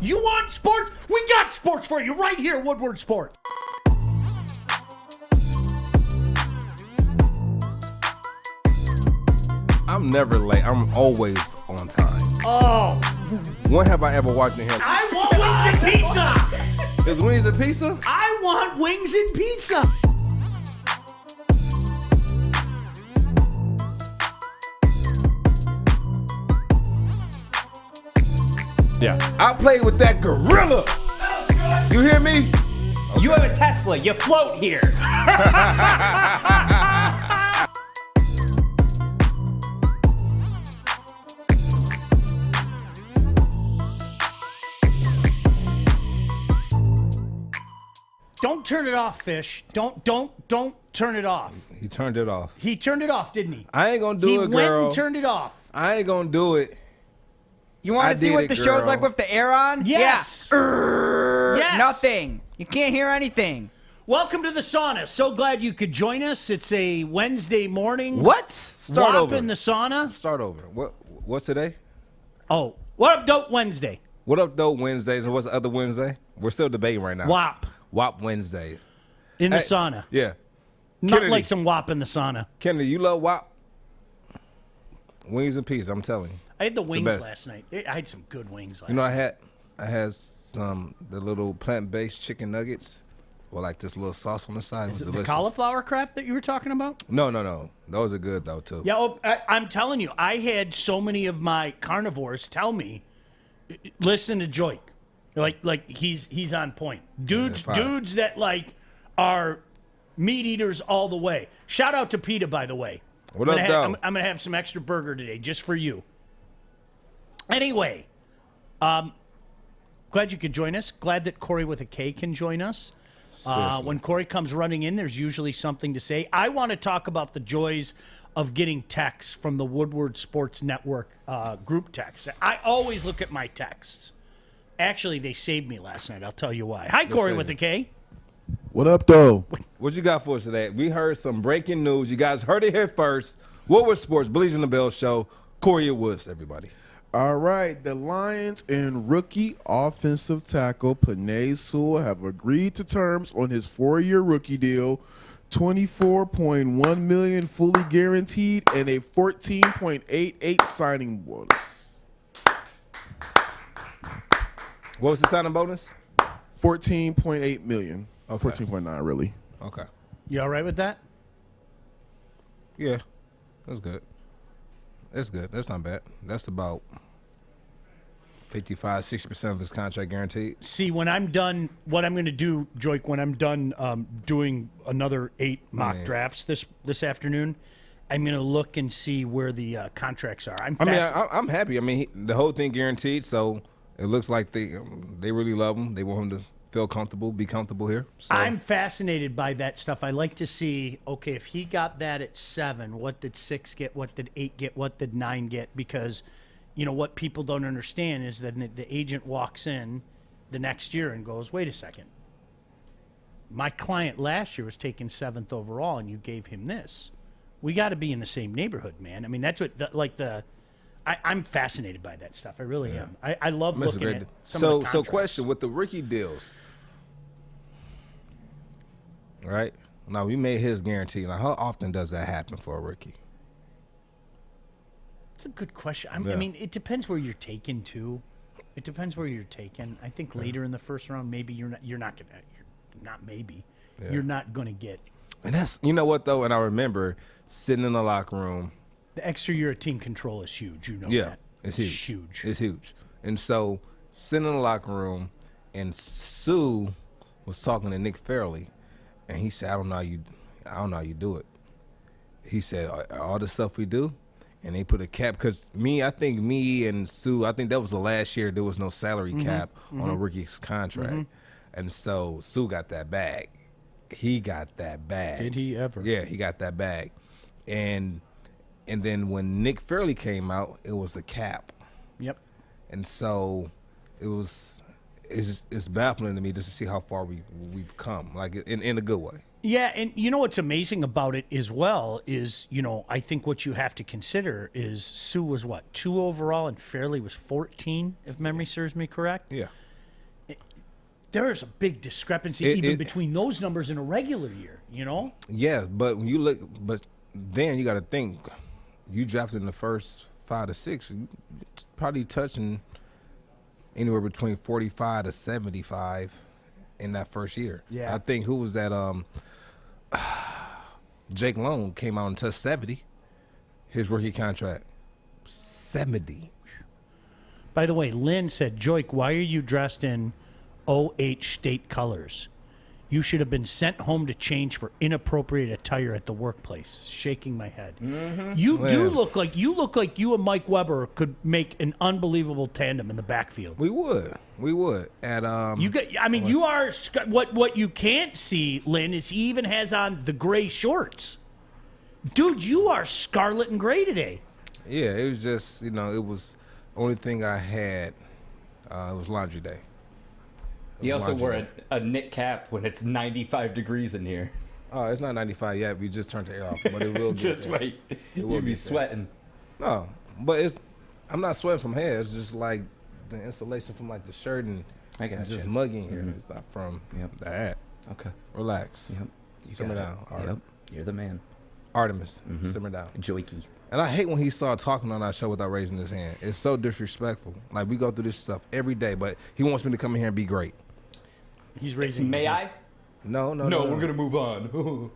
You want sports? We got sports for you right here, Woodward Sports. I'm never late. I'm always on time. Oh. When have I ever watched him? I want wings and pizza. Is wings and pizza? I want wings and pizza. Yeah. I played with that gorilla. You hear me? Okay. You have a Tesla. You float here. Don't turn it off, Fish. Don't turn it off. He turned it off. He turned it off, didn't he? I ain't gonna do it, girl. He went and turned it off. I ain't gonna do it. You want to see what the show's like with the air on? Yes. Yeah. Yes. Nothing. You can't hear anything. Welcome to the sauna. So glad you could join us. It's a Wednesday morning. What? Start WAP over. in the sauna. Start over. What's today? Oh, what up, dope Wednesday? What up, though, Wednesdays? And what's the other Wednesday? We're still debating right now. WAP. WAP Wednesdays. In the sauna. Yeah. Not Kennedy. like some WAP in the sauna. Kennedy, you love WAP? Wings and peas, I'm telling you. I had the wings last night. I had some good wings last night. You know, I had the little plant-based chicken nuggets with like this little sauce on the side. Is it was it delicious. the cauliflower crap that you were talking about? No. Those are good though too. Yeah, I'm telling you, I had so many of my carnivores tell me, listen to Joique. Like he's on point. Dudes that like are meat eaters all the way. Shout out to PETA, by the way. What up, though? I'm gonna have some extra burger today just for you. Anyway, glad you could join us. Glad that Corey with a K can join us. When Corey comes running in, there's usually something to say. I want to talk about the joys of getting texts from the Woodward Sports Network group texts. I always look at my texts. Actually, they saved me last night. I'll tell you why. Hi, Corey with a K. What up, though? What you got for us today? We heard some breaking news. You guys heard it here first. Woodward Sports, Baligian the Bell Show. Corey Woods, everybody. All right, the Lions and rookie offensive tackle Penei Sewell have agreed to terms on his 4-year rookie deal, $24.1 million fully guaranteed, and a $14.88 signing bonus. What was the signing bonus? $14.8 million. Okay. 14.9, really. Okay. You all right with that? Yeah, that's good. That's good. That's not bad. That's about 55-60% of his contract guaranteed. See, when I'm done, what I'm going to do, Joique, when I'm done doing another 8 mock drafts this afternoon, I'm going to look and see where the contracts are. I'm happy. I mean, the whole thing guaranteed, so it looks like they really love him. They want him to feel comfortable, be comfortable here. So. I'm fascinated by that stuff. I like to see, okay, if he got that at 7, what did 6 get? What did 8 get? What did 9 get? Because, you know, what people don't understand is that the agent walks in the next year and goes, wait a second. My client last year was taken 7th overall, and you gave him this. We got to be in the same neighborhood, man. I mean, that's what, I'm fascinated by that stuff. I really am. I love looking at some of the contracts. So question, with the rookie deals, right? Now, we made his guarantee. Now, how often does that happen for a rookie? It's a good question. I mean, it depends where you're taken to. It depends where you're taken. I think later in the first round, maybe you're not going to get. And that's, you know what, though? And I remember sitting in the locker room. The extra year of team control is huge. You know that. Yeah, it's huge. It's huge. And so, sitting in the locker room, and Sue was talking to Nick Fairley, and he said, I don't know how you do it. He said, all the stuff we do, and they put a cap, because I think me and Sue, I think that was the last year there was no salary cap on a rookie's contract. And so Sue got that bag. He got that bag. Did he ever? Yeah, he got that bag. And then when Nick Fairley came out, it was a cap. Yep. And so it's baffling to me just to see how far we've come, like in a good way. Yeah, and you know what's amazing about it as well is, you know, I think what you have to consider is Sue was 2 overall and Fairley was 14, if memory serves me correct. Yeah. there's a big discrepancy between those numbers in a regular year, you know? Yeah, but when you look, then you got to think, you drafted in the first 5 to 6, you probably touching anywhere between 45 to 75 in that first year. Yeah. I think who was that? Jake Long came out and touched 70. His rookie contract, 70. By the way, Lynn said, Joique, why are you dressed in OH state colors? You should have been sent home to change for inappropriate attire at the workplace. Shaking my head. Mm-hmm. You do look like you and Mike Weber could make an unbelievable tandem in the backfield. We would. At you are what you can't see, Lynn, is he even has on the gray shorts. Dude, you are scarlet and gray today. Yeah, it was just it was only thing I had. It was laundry day. He also wore a knit cap when it's 95 degrees in here. Oh, it's not 95 yet. We just turned the air off, but it will get just there. wait. You'll be sweating. No, but I'm not sweating from hair. It's just like the insulation from like the shirt and it's just muggy in here. Mm-hmm. It's not from that. Okay. Relax. Yep. Simmer down. Yep. You're the man. Artemis. Simmer down. Joique. And I hate when he started talking on our show without raising his hand. It's so disrespectful. Like, we go through this stuff every day, but he wants me to come in here and be great. He's raising. May I? No. We're gonna move on.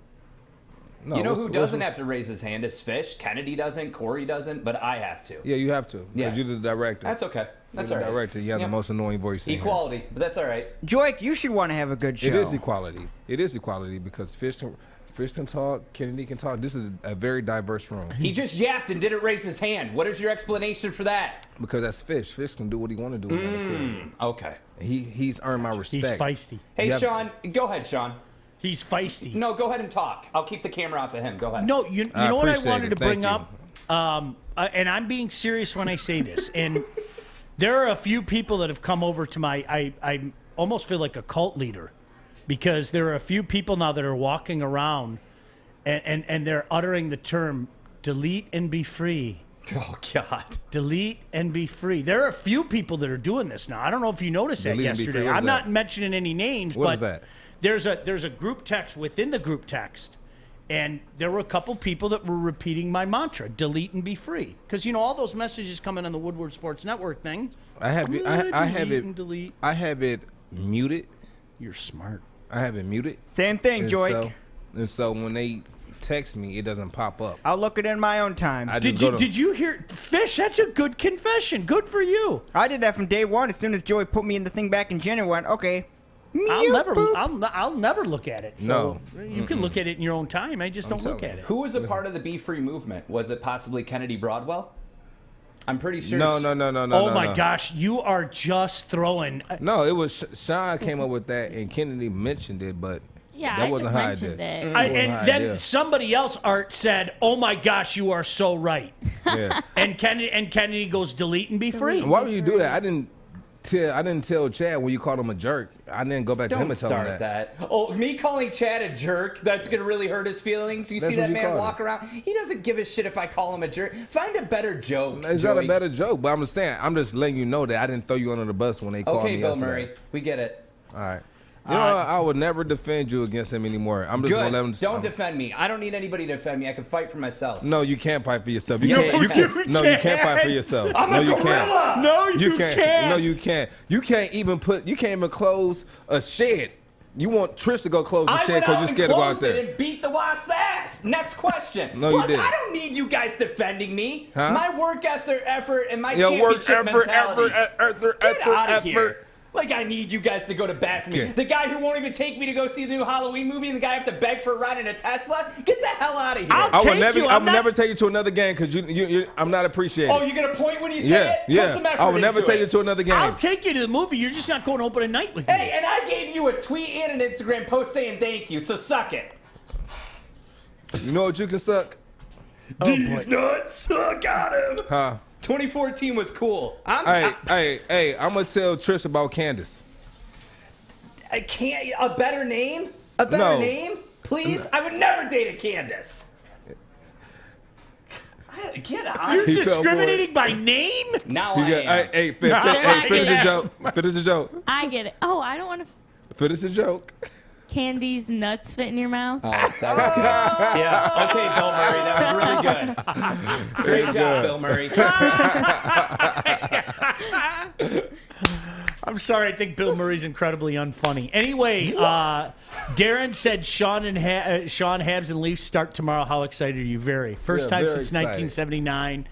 No, you know who doesn't have to raise his hand is Fish. Kennedy doesn't. Corey doesn't. But I have to. Yeah, you have to. Because you're the director. That's okay. That's all right. Director. You have the most annoying voice. Equality, but that's all right. Joique, you should want to have a good show. It is equality because Fish can talk. Kennedy can talk. This is a very diverse room. He just yapped and didn't raise his hand. What is your explanation for that? Because that's Fish. Fish can do what he want to do. Okay. He's earned my respect. He's feisty. Hey, Sean, go ahead, Sean. He's feisty. No, go ahead and talk. I'll keep the camera off of him. Go ahead. No, you know what I wanted to bring up? And I'm being serious when I say this. And there are a few people that have come over to I almost feel like a cult leader. Because there are a few people now that are walking around and they're uttering the term, delete and be free. Oh, God. Delete and be free. There are a few people that are doing this now. I don't know if you noticed that yesterday. I'm not mentioning any names, what but is that? There's a group text within the group text, and there were a couple people that were repeating my mantra, delete and be free. Because, all those messages coming on the Woodward Sports Network thing. I have it muted. You're smart. I have it muted. Same thing, Joique. So when they text me, it doesn't pop up. I'll look at it in my own time. Did you hear Fish? That's a good confession. Good for you. I did that from day one. As soon as Joey put me in the thing back in January, I went, okay. I'll never look at it. So no, you can look at it in your own time. I just don't look at it. Who was a part of the Be Free movement? Was it possibly Kennedy Broadwell? I'm pretty sure. No. Oh my gosh, you are just throwing. No, it was Sean came up with that, and Kennedy mentioned it, but that wasn't how I did. And then somebody else, Art, said, "Oh my gosh, you are so right." Yeah. and Kennedy goes, "Delete and be free." Why would you do that? I didn't tell Chad when you called him a jerk. I didn't go back to him and tell him that. Oh, me calling Chad a jerk, that's going to really hurt his feelings? You see that man walk around? He doesn't give a shit if I call him a jerk. Find a better joke, It's not a better joke, but I'm just saying, I'm just letting you know that I didn't throw you under the bus when they called me yesterday. Okay, Bill Murray, we get it. All right. I would never defend you against him anymore. I'm just going to let him... Don't defend me. I don't need anybody to defend me. I can fight for myself. No, you can't fight for yourself. You can't fight for yourself. I'm a gorilla. No, you can't. No, you can't. You can't even close a shed. You want Trish to go close the shed because you're scared to go out there. And beat the wasp's ass. Next question. No, Plus, you didn't. I don't need you guys defending me. Huh? My work effort and my championship mentality. Get out of here. Like I need you guys to go to bat for me. Okay. The guy who won't even take me to go see the new Halloween movie and the guy I have to beg for a ride in a Tesla? Get the hell out of here. I will never take you to another game because I'm not appreciated. Oh, you're going to point when you say it? Yeah. Put some effort I will never take you to another game. I'll take you to the movie. You're just not going to open a night with me. Hey, and I gave you a tweet and an Instagram post saying thank you, so suck it. You know what you can suck? These nuts. I got him. Huh? 2014 was cool. Hey, I'm going to tell Trish about Candace. I can't. A better name? A better name? Please? I would never date a Candace. Get out. You're discriminating by name? Now I am. Finish the joke. I get it. Oh, I don't want to. Finish the joke. Candy's nuts fit in your mouth? Oh, that was good. Yeah. Okay, Bill Murray, that was really good. Great job, Bill Murray. I'm sorry. I think Bill Murray's incredibly unfunny. Anyway, Darren said Sean, Habs, and Leafs start tomorrow. How excited are you? Very. First time since 1979.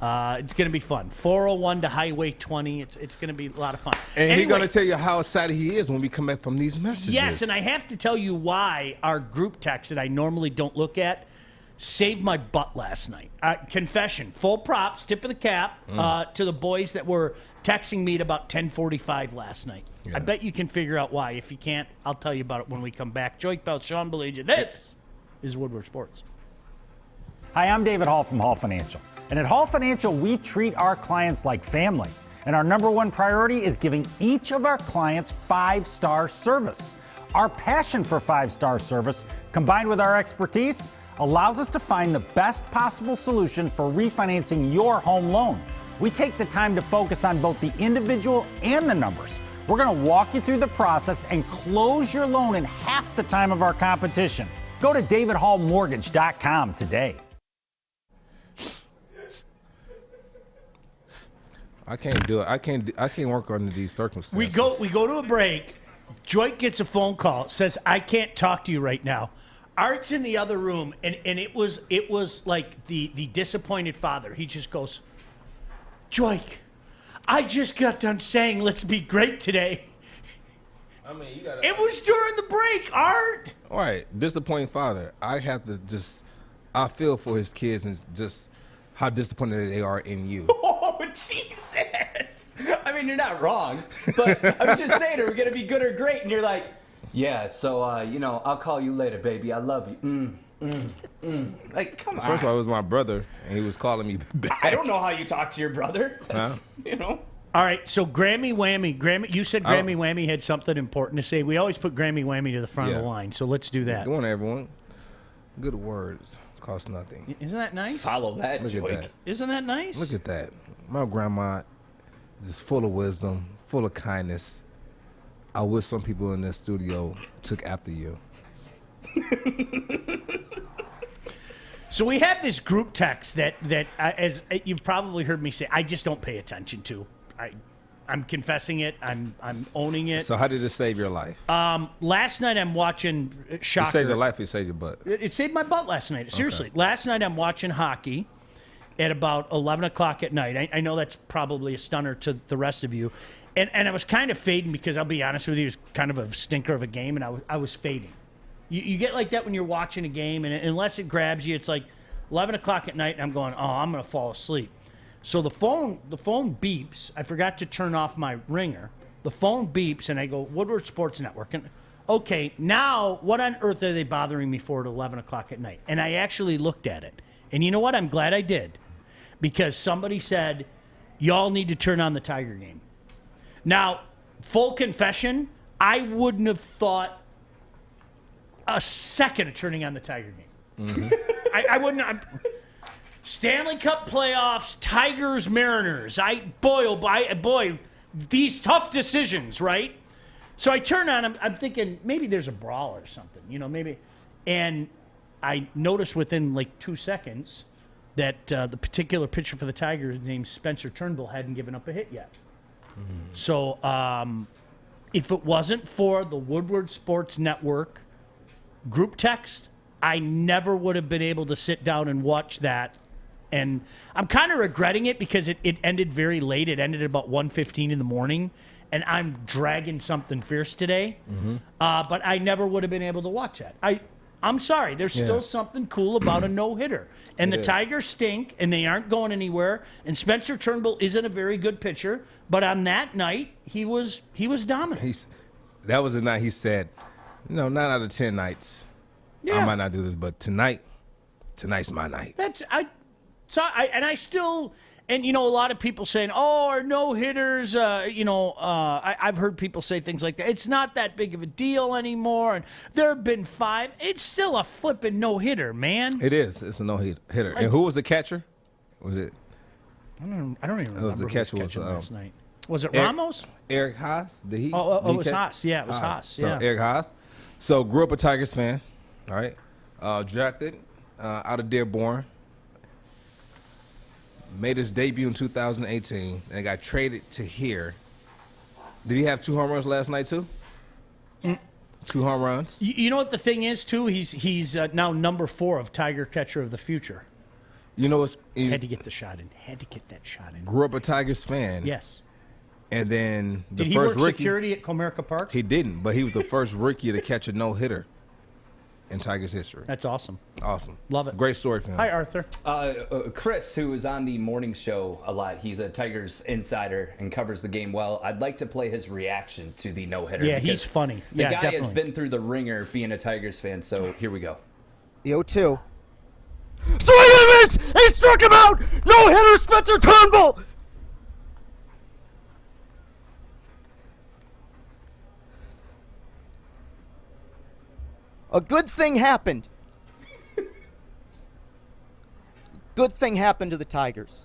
It's going to be fun. 401 to Highway 20. It's going to be a lot of fun. And he's going to tell you how excited he is when we come back from these messages. Yes, and I have to tell you why our group text that I normally don't look at saved my butt last night. Confession, full props, tip of the cap to the boys that were texting me at about 10:45 last night. Yeah. I bet you can figure out why. If you can't, I'll tell you about it when we come back. Joique Bell, Sean Baligian. This is Woodward Sports. Hi, I'm David Hall from Hall Financial. And at Hall Financial, we treat our clients like family. And our number one priority is giving each of our clients 5-star service. Our passion for 5-star service, combined with our expertise, allows us to find the best possible solution for refinancing your home loan. We take the time to focus on both the individual and the numbers. We're going to walk you through the process and close your loan in half the time of our competition. Go to davidhallmortgage.com today. I can't do it. I can't work under these circumstances. We go to a break. Joique gets a phone call, says, I can't talk to you right now. Art's in the other room, and it was like the disappointed father. He just goes, Joique, I just got done saying let's be great today. I mean, you gotta. It was during the break, Art. All right, disappointing father. I have to I feel for his kids and just how disappointed they are in you. Oh, Jesus. I mean, you're not wrong, but I'm just saying, are we going to be good or great? And you're like, yeah, so, I'll call you later, baby. I love you. Like, come on. First of all, it was my brother, and he was calling me back. I don't know how you talk to your brother. That's, All right, so Grammy Whammy. You said Grammy Whammy had something important to say. We always put Grammy Whammy to the front of the line, so let's do that. Good morning, everyone. Good words cost nothing. Isn't that nice? Follow that, Look Joique. at that. Isn't that nice? Look at that. My grandma is full of wisdom, full of kindness. I wish some people in this studio took after you. So we have this group text that as you've probably heard me say, I just don't pay attention to. I'm confessing it. I'm owning it. So how did it save your life? Last night I'm watching Shocker. It saved your life. It saved your butt. It saved my butt last night. Seriously. Okay. Last night I'm watching hockey at about 11 o'clock at night. I know that's probably a stunner to the rest of you. And I was kind of fading because I'll be honest with you, it was kind of a stinker of a game, and I was fading. You get like that when you're watching a game, and unless it grabs you, it's like 11 o'clock at night, and I'm going, I'm going to fall asleep. So the phone beeps. I forgot to turn off my ringer. The phone beeps, and I go, Woodward Sports Network. And okay, now what on earth are they bothering me for at 11 o'clock at night? And I actually looked at it. And you know what? I'm glad I did. Because somebody said, y'all need to turn on the Tiger game. Now, full confession, I wouldn't have thought a second of turning on the Tiger game. Mm-hmm. I wouldn't. Stanley Cup playoffs, Tigers, Mariners. Boy, these tough decisions, right? So I turn on. I'm thinking maybe there's a brawl or something, maybe. And I noticed within like 2 seconds that the particular pitcher for the Tigers named Spencer Turnbull hadn't given up a hit yet. Mm-hmm. So if it wasn't for the Woodward Sports Network group text, I never would have been able to sit down and watch that. And I'm kind of regretting it because it ended very late. It ended at about 1:15 in the morning, and I'm dragging something fierce today. Mm-hmm. But I never would have been able to watch that. I'm sorry. There's still something cool about a no-hitter. And the Tigers stink, and they aren't going anywhere. And Spencer Turnbull isn't a very good pitcher. But on that night, he was dominant. That was the night he said, 9 out of 10 nights, I might not do this, but tonight's my night. And a lot of people saying, our no-hitters, I've heard people say things like that. It's not that big of a deal anymore, and there have been 5. It's still a flipping no-hitter, man. It is. It's a no-hitter. And who was the catcher? Was it? I don't even remember. The catcher was last night. Was it Ramos? Eric Haas? Did he? Oh, did he it was catch? Haas. Yeah, it was Haas. So Yeah. Eric Haas. So grew up a Tigers fan. All right. Drafted out of Dearborn. Made his debut in 2018 and got traded to here. Did he have 2 home runs last night too? 2 home runs. You know what the thing is too? He's now number 4 of Tiger Catcher of the Future. You know what's Had to get the shot in. Had to get that shot in. grew up a Tigers fan. Yes. And then the Did he first work rookie. security at Comerica Park? He didn't, but he was the first rookie to catch a no-hitter in Tigers history. That's awesome. Awesome. Love it. Great story for him. Hi, Arthur. Chris, who is on the morning show a lot, he's a Tigers insider and covers the game well. I'd like to play his reaction to the no-hitter. Yeah, because he's funny. The Yeah, guy definitely. has been through the ringer being a Tigers fan, so here we go. The 0-2. Swing and a miss! He struck him out! No hitter, Spencer Turnbull! A good thing happened. Good thing happened to the Tigers.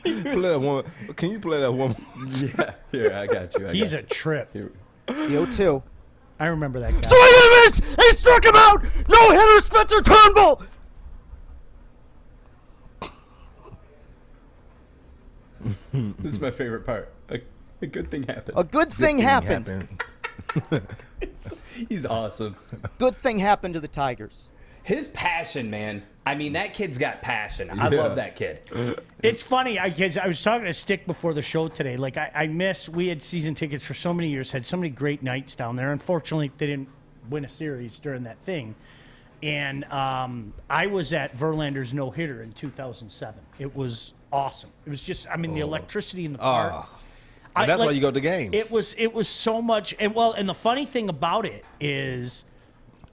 Play that one. Can you play that one? Yeah, here, I got you. He's a trip. The 0-2. I remember that guy. Swing and a miss! He struck him out! No hitter, Spencer Turnbull! This is my favorite part. A good thing happened. A good thing happened. He's awesome. Good thing happened to the Tigers. His passion, man. I mean, that kid's got passion. I love that kid. It's funny, because I was talking to Stick before the show today. Like, I miss, we had season tickets for so many years, had so many great nights down there. Unfortunately, they didn't win a series during that thing. And I was at Verlander's no-hitter in 2007. It was awesome. It was just, I mean, the electricity in the park. And that's why you go to games. It was so much, and the funny thing about it is,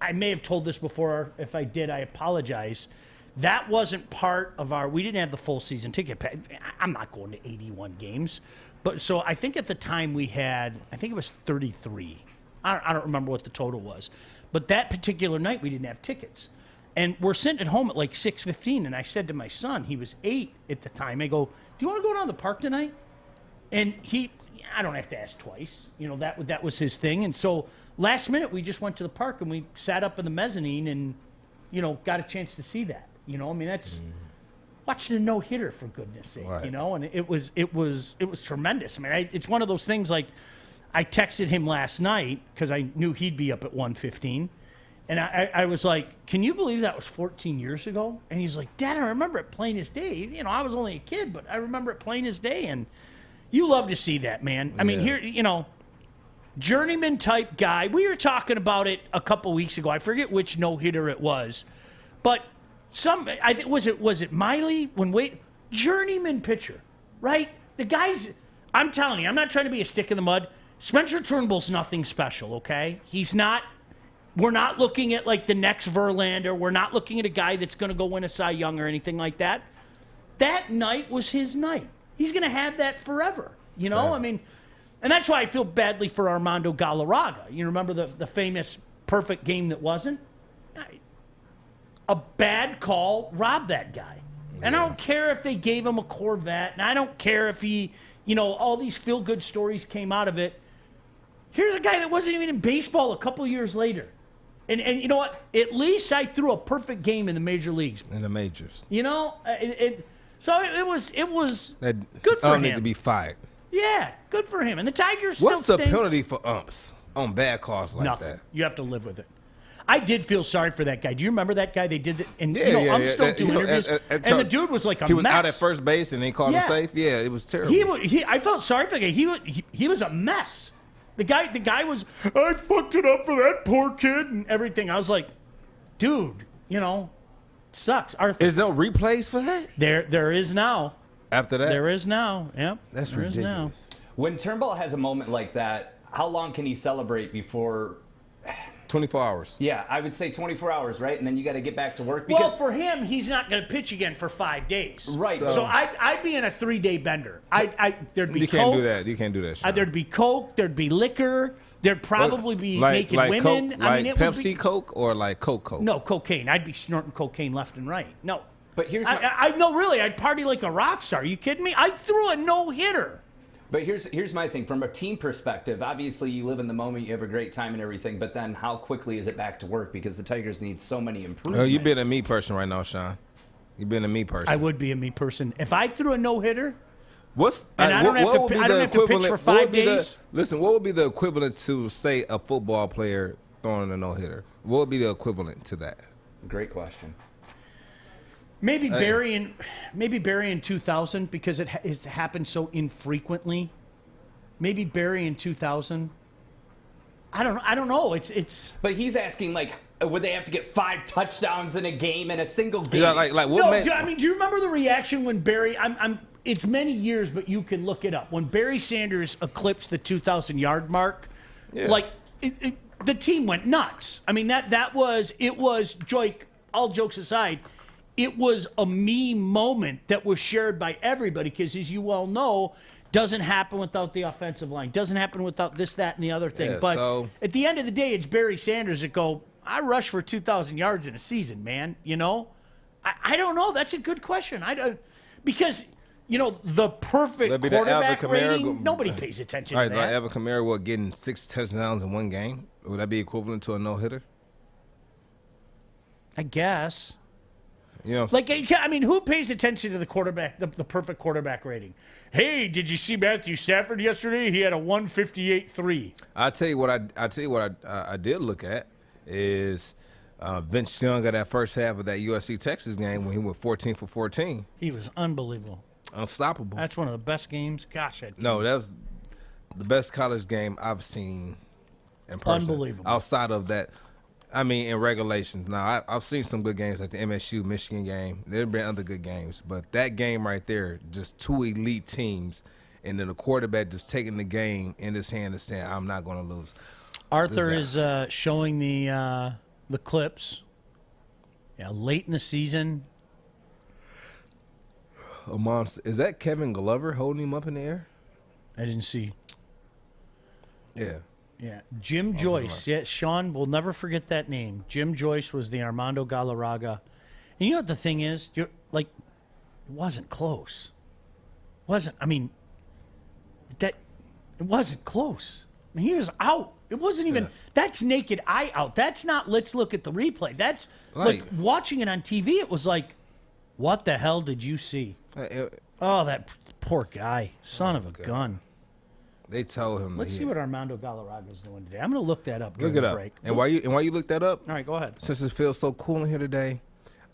I may have told this before. If I did, I apologize. That wasn't part of our. We didn't have the full season ticket. I'm not going to 81 games, but so I think at the time we had. I think it was 33. I don't remember what the total was, but that particular night we didn't have tickets, and we're sitting at home at like 6:15, and I said to my son, he was 8 at the time. I go, "Do you want to go down to the park tonight?" And I don't have to ask twice. You know, that was his thing. And so last minute, we just went to the park and we sat up in the mezzanine and, you know, got a chance to see that. You know, I mean, that's watching a no-hitter, for goodness sake, Right. you know, and it was tremendous. I mean, it's one of those things, like, I texted him last night because I knew he'd be up at 1:15. And I was like, can you believe that was 14 years ago? And he's like, Dad, I remember it plain as day. You know, I was only a kid, but I remember it plain as day. And you love to see that, man. I mean, here, you know, journeyman type guy. We were talking about it a couple weeks ago. I forget which no-hitter it was, but I think was it Miley journeyman pitcher, right? The guy's. I'm telling you, I'm not trying to be a stick in the mud. Spencer Turnbull's nothing special, okay? He's not. We're not looking at like the next Verlander. We're not looking at a guy that's going to go win a Cy Young or anything like that. That night was his night. He's going to have that forever, you know? Sure. I mean, and that's why I feel badly for Armando Galarraga. You remember the famous perfect game that wasn't? A bad call robbed that guy. And I don't care if they gave him a Corvette, and I don't care if he, you know, all these feel-good stories came out of it. Here's a guy that wasn't even in baseball a couple years later. And you know what? At least I threw a perfect game in the major leagues. In the majors. You know? So it was That good for need him. to be fired. Yeah, good for him. And the Tigers What's still the stink. penalty for umps on bad calls like Nothing. that? You have to live with it. I did feel sorry for that guy. Do you remember that guy? They did that, and Yeah, you know, yeah, umps yeah. don't do You know, interviews. And the dude was like a He was mess. out at first base and they called him safe. Yeah, it was terrible. I felt sorry for the guy. He was a mess. The guy was. I fucked it up for that poor kid and everything. I was like, dude, you know, it sucks. Arthur, Is no replays for that? there is now. After that? There is now. Yep. That's there is ridiculous. now. When Turnbull has a moment like that, how long can he celebrate before? 24 hours. Yeah, I would say 24 hours, right? And then you got to get back to work. Well, for him, he's not going to pitch again for 5 days. Right. So I'd be in a 3-day bender. There'd be You Coke. can't do that. You can't do that shit. There'd be Coke. There'd be liquor. There'd probably be like naked women. Coke, I mean, like it would Pepsi be, Coke or like Coke. No, cocaine. I'd be snorting cocaine left and right. No. But here's I no, really, I'd party like a rock star. Are you kidding me? I threw a no-hitter. But here's my thing. From a team perspective, obviously you live in the moment, you have a great time and everything, but then how quickly is it back to work? Because the Tigers need so many improvements. Oh, you've been a me person right now, Sean. You've been a me person. I would be a me person. If I threw a no-hitter, I don't have to pitch for 5 days. Listen, what would be the equivalent to, say, a football player throwing a no-hitter? What would be the equivalent to that? Great question. Maybe Barry in 2000 because it has happened so infrequently. Maybe Barry in 2000. I don't know. It's. But he's asking, like, would they have to get 5 touchdowns in a game in a single game? Yeah, like what? No, I mean, do you remember the reaction when Barry? It's many years, but you can look it up. When Barry Sanders eclipsed the 2,000-yard mark, the team went nuts. I mean, it was Joique. All jokes aside, it was a me moment that was shared by everybody because, as you well know, doesn't happen without the offensive line. Doesn't happen without this, that, and the other thing. Yeah, but at the end of the day, it's Barry Sanders that go, I rush for 2,000 yards in a season, man. You know? I don't know. That's a good question. Because, you know, the perfect quarterback rating, nobody pays attention to that. Like Alvin Kamara, getting 6 touchdowns in one game? Would that be equivalent to a no-hitter? I guess. You know, like, I mean, who pays attention to the quarterback, the perfect quarterback rating? Hey, did you see Matthew Stafford yesterday? He had a 158.3. I tell you what I did look at is Vince Young at that first half of that USC Texas game when he went 14 for 14. He was unbelievable, unstoppable. That's one of the best games. Gosh, that was the best college game I've seen in person. Unbelievable. Outside of that. I mean, in regulations. Now, I've seen some good games like the MSU Michigan game. There have been other good games, but that game right there, just 2 elite teams, and then the quarterback just taking the game in his hand and saying, "I'm not going to lose." Arthur is showing the clips. Yeah, late in the season. A monster. Is that Kevin Glover holding him up in the air? I didn't see. Yeah. Yeah, Jim Joique. Yeah, Sean will never forget that name. Jim Joique was the Armando Galarraga. And you know what the thing is? It wasn't close. It wasn't close. I mean, he was out. It wasn't even, that's naked eye out. That's not, let's look at the replay. That's like watching it on TV. It was like, what the hell did you see? That poor guy. Son of a gun. They told him. Let's see what Armando Galarraga is doing today. I'm going to look that up. Look it up. Break. And while you look that up, all right, go ahead. Since it feels so cool in here today,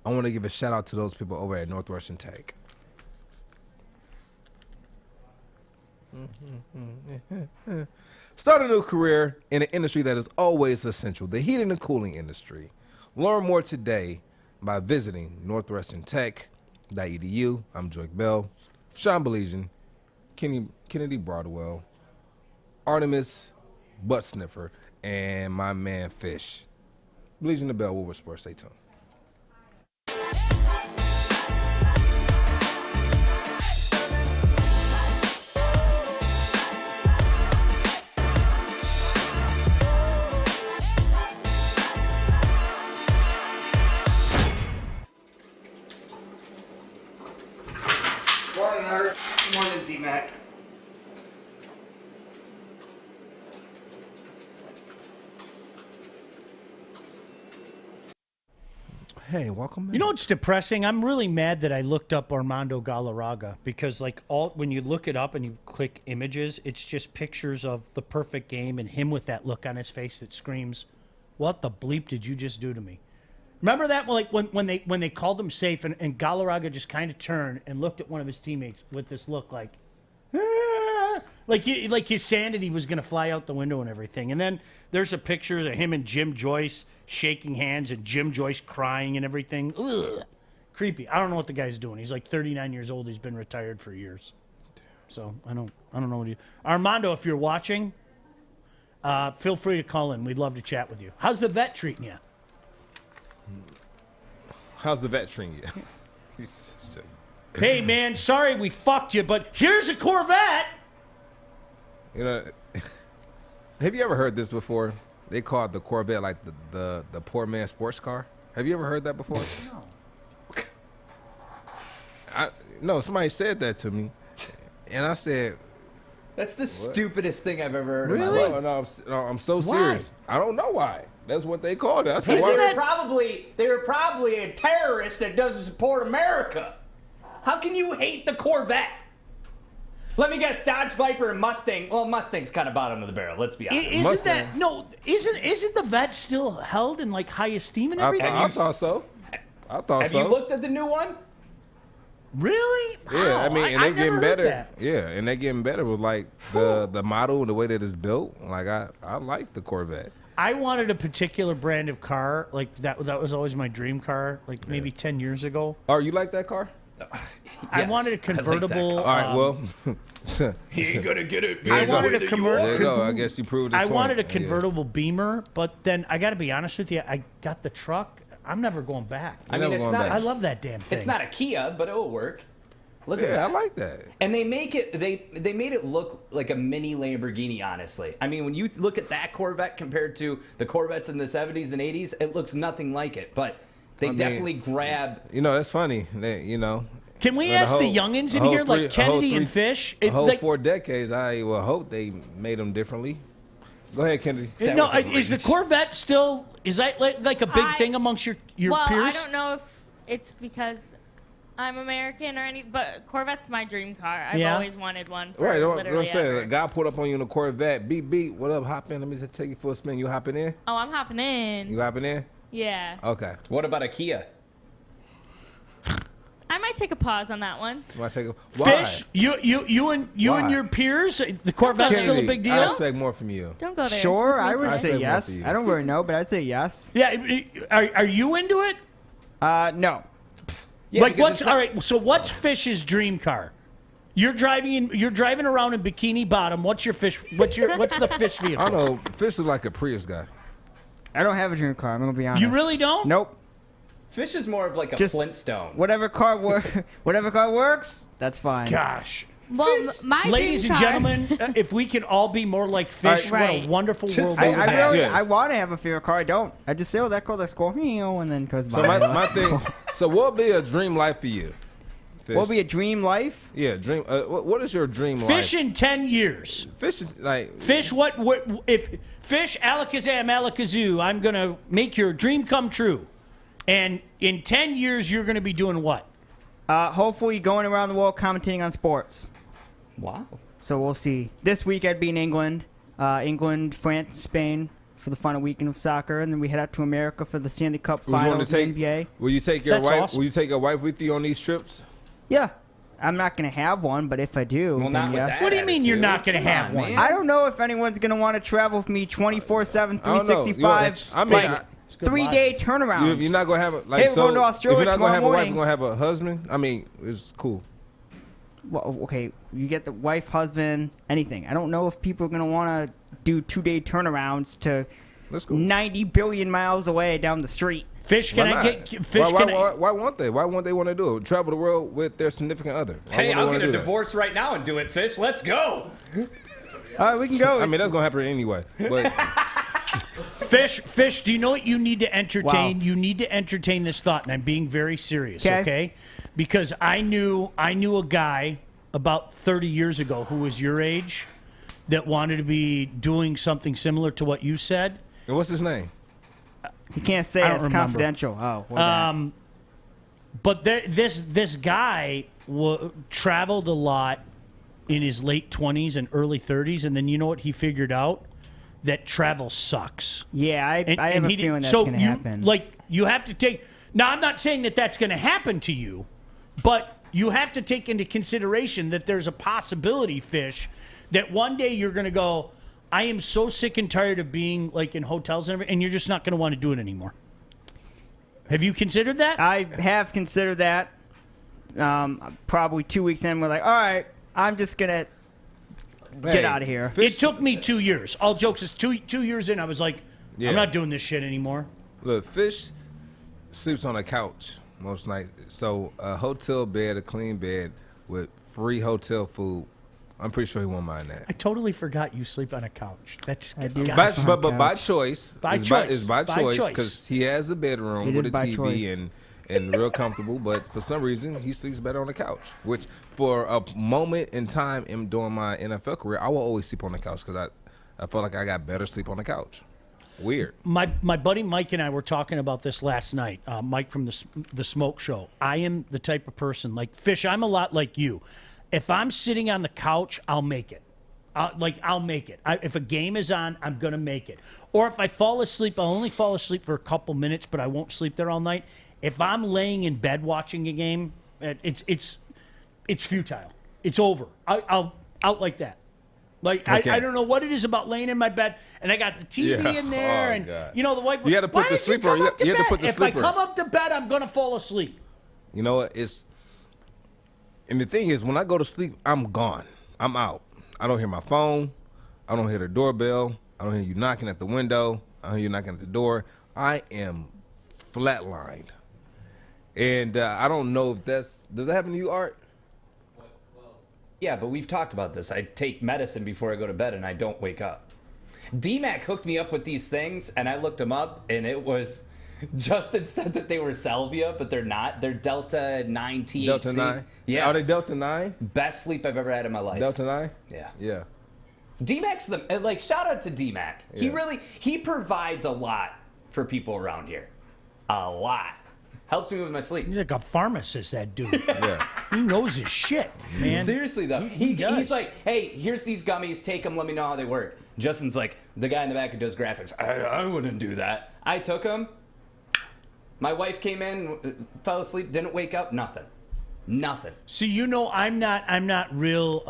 I want to give a shout out to those people over at Northwestern Tech. Start a new career in an industry that is always essential, the heating and cooling industry. Learn more today by visiting northwesterntech.edu. I'm Joique Bell, Sean Baligian, Kennedy Broadwell, Artemis Butt Sniffer, and my man Fish. Baligian the Bell, Woodward Sports. Stay tuned. Morning, Art. Morning, D-Mac. Hey, welcome. You know what's depressing? I'm really mad that I looked up Armando Galarraga because, when you look it up and you click images, it's just pictures of the perfect game and him with that look on his face that screams, "What the bleep did you just do to me?" Remember that, when they called him safe and Galarraga just kind of turned and looked at one of his teammates with this look like his sanity was going to fly out the window and everything. And then there's a picture of him and Jim Joique shaking hands and Jim Joique crying and everything. Ugh. Creepy. I don't know what the guy's doing. He's like 39 years old. He's been retired for years. So I don't know what Armando, if you're watching, feel free to call in. We'd love to chat with you. How's the vet treating you? How's the vet treating you? Hey, man, sorry we fucked you, but here's a Corvette. You know, Have you ever heard this before? They called the Corvette like the poor man's sports car. Have you ever heard that before? No, somebody said that to me, and I said, That's the stupidest thing I've ever heard. Really? In my life. No, I'm so serious. I don't know why. That's what they called it. I said, They were probably a terrorist that doesn't support America. How can you hate the Corvette? Let me guess, Dodge Viper and Mustang. Well, Mustang's kind of bottom of the barrel. Let's be honest. Isn't the vet still held in like high esteem and everything? I thought so. Have you looked at the new one? Really? Yeah, Wow, I mean, and I they're getting never heard better. that. Yeah, and they're getting better with like the model and the way that it's built. Like I like the Corvette. I wanted a particular brand of car, like that was always my dream car, like maybe 10 years ago. Oh, you like that car? I wanted a convertible. All right, well, You ain't gonna get it. I wanted a there you go. I guess you proved this I wanted a point. convertible Beamer, but then I got to be honest with you, I got the truck. I'm never going back. I mean, never it's going not. back. I love that damn thing. It's not a Kia, but it'll work. Look at Yeah, that. I like that. And they make it. They made it look like a mini Lamborghini. Honestly, I mean, when you look at that Corvette compared to the Corvettes in the 70s and 80s, it looks nothing like it. But they definitely grab. You know, that's funny. Can we Well, ask the youngins in here, like Kennedy and Fish? The whole like, 4 decades, I will hope they made them differently. Go ahead, Kennedy. no, is the Corvette still? Is that like a big thing amongst your well, peers? I don't know if it's because I'm American or anything, but Corvette's my dream car. I've always wanted one. For Right, literally I'm saying, ever. a guy pulled up on you in a Corvette. Beep, beep. What up? Hop in. Let me just take you for a spin. You hopping in? Oh, I'm hopping in. You hopping in? Yeah. Okay. What about a Kia? I might take a pause on that one. Why take a, why? Fish, you and Why? your peers, the Corvette's still a Kennedy, big deal. I expect more from you. Don't go there. Sure, I would Anytime. say I yes. say I don't really know, but I'd say yes. Yeah, are you into it? No. Yeah, like because what's it's not- all right? So what's Fish's dream car? You're driving around in Bikini Bottom. What's the Fish vehicle? I don't know. Fish is like a Prius guy. I don't have a dream car. I'm gonna be honest. You really don't? Nope. Fish is more of like a Just Flintstone. Whatever car works, that's fine. Gosh. Well, my Ladies dream and car. gentlemen, if we can all be more like Fish, what a Right. wonderful Just world so we would I have. really, Yeah. I want to have a favorite car. I don't. I just say, oh, that car looks cool, and then goes So by. my thing. So what would be a dream life for you? Fish? What would be a dream life? Yeah, dream. What is your dream Fish life? in 10 years. Fish is like Fish, what if Fish, alakazam, alakazoo, I'm going to make your dream come true. And in 10 years, you're going to be doing what? Hopefully going around the world commentating on sports. Wow. So we'll see. This week I'd be in England, France, Spain for the final weekend of soccer, and then we head out to America for the Stanley Cup who's going finals to in take? the NBA. Will you take your That's wife? awesome. Will you take your wife with you on these trips? Yeah, I'm not gonna have one, but if I do, Well, then not with yes. that. What do you mean you're not going to Come have on, one? man. I don't know if anyone's gonna want to travel with me 24/7, I don't know. 365. I mean, like 3-day turnarounds. you're not gonna have a, like Hey, we're so. going to Australia if you're not gonna have tomorrow a wife, you're morning. gonna have a husband. I mean, it's cool. Well, okay, you get the wife, husband, anything. I don't know if people are gonna want to do 2-day turnarounds to That's cool. 90 billion miles away down the street. Fish, Why can I not? get Fish? Why, can I, why won't they? Why won't they want to do it? Travel the world with their significant other. Why Hey, won't they I'll wanna get a do that? divorce right now and do it, Fish. Let's go. All right, we can go. I mean, that's gonna happen anyway. But Fish, do you know what you need to entertain? Wow. You need to entertain this thought, and I'm being very serious, 'Kay. okay? Because I knew a guy about 30 years ago who was your age that wanted to be doing something similar to what you said. and what's his name? You can't say I it. don't It's remember. confidential. Oh, well, bad. But this guy traveled a lot in his late 20s and early 30s, and then you know what he figured out? That travel sucks. Yeah, I have a he did- feeling that's so going to you, happen. Like, you have to take. Now, I'm not saying that that's going to happen to you, but you have to take into consideration that there's a possibility, Fish, that one day you're going to go, I am so sick and tired of being like in hotels and everything, and you're just not going to want to do it anymore. Have you considered that? I have considered that. Probably 2 weeks in, we're like, all right, I'm just going to get Hey, out of here. It took me 2 years. All jokes is 2 years in, I was like, Yeah. I'm not doing this shit anymore. Look, Fish sleeps on a couch most nights. So a hotel bed, a clean bed with free hotel food I'm pretty sure he won't mind that. I totally forgot you sleep on a couch. That's I do. gosh. But by choice. By It's choice. By By choice choice. because he has a bedroom It with is a by TV choice. and real comfortable. But for some reason, he sleeps better on the couch. Which for a moment in time during my NFL career, I will always sleep on the couch because I felt like I got better sleep on the couch. Weird. My buddy Mike and I were talking about this last night. Mike from the Smoke Show. I am the type of person like Fish. I'm a lot like you. If I'm sitting on the couch, I'll make it. I'll make it. If a game is on, I'm gonna make it. Or if I fall asleep, I'll only fall asleep for a couple minutes, but I won't sleep there all night. If I'm laying in bed watching a game, it's futile. It's over. I'll out like that. Like Okay. I don't know what it is about laying in my bed, and I got the TV Yeah. in there, Oh, and God. you know the wife. You gotta put "Why the did sleeper- come you- up to you have to bed?" put the If sleeper. I come up to bed, I'm gonna fall asleep. You know what? And the thing is, when I go to sleep, I'm gone. I'm out. I don't hear my phone. I don't hear the doorbell. I don't hear you knocking at the window. I don't hear you knocking at the door. I am flatlined. And I don't know if does that happen to you, Art? Yeah, but we've talked about this. I take medicine before I go to bed, and I don't wake up. DMAC hooked me up with these things, and I looked them up, and it was... Justin said that they were salvia, but they're not. They're Delta 9 THC. Delta 9? Yeah. Are they Delta 9? Best sleep I've ever had in my life. Delta 9? Yeah. Yeah. DMAC's shout out to DMAC. Yeah. He provides a lot for people around here. A lot. Helps me with my sleep. He's like a pharmacist, that dude. Yeah. He knows his shit, man. Seriously though, He does. he's like, hey, here's these gummies, take them, let me know how they work. Justin's like, the guy in the back who does graphics, I wouldn't do that. I took them. My wife came in, fell asleep, didn't wake up, nothing. So you know, I'm not real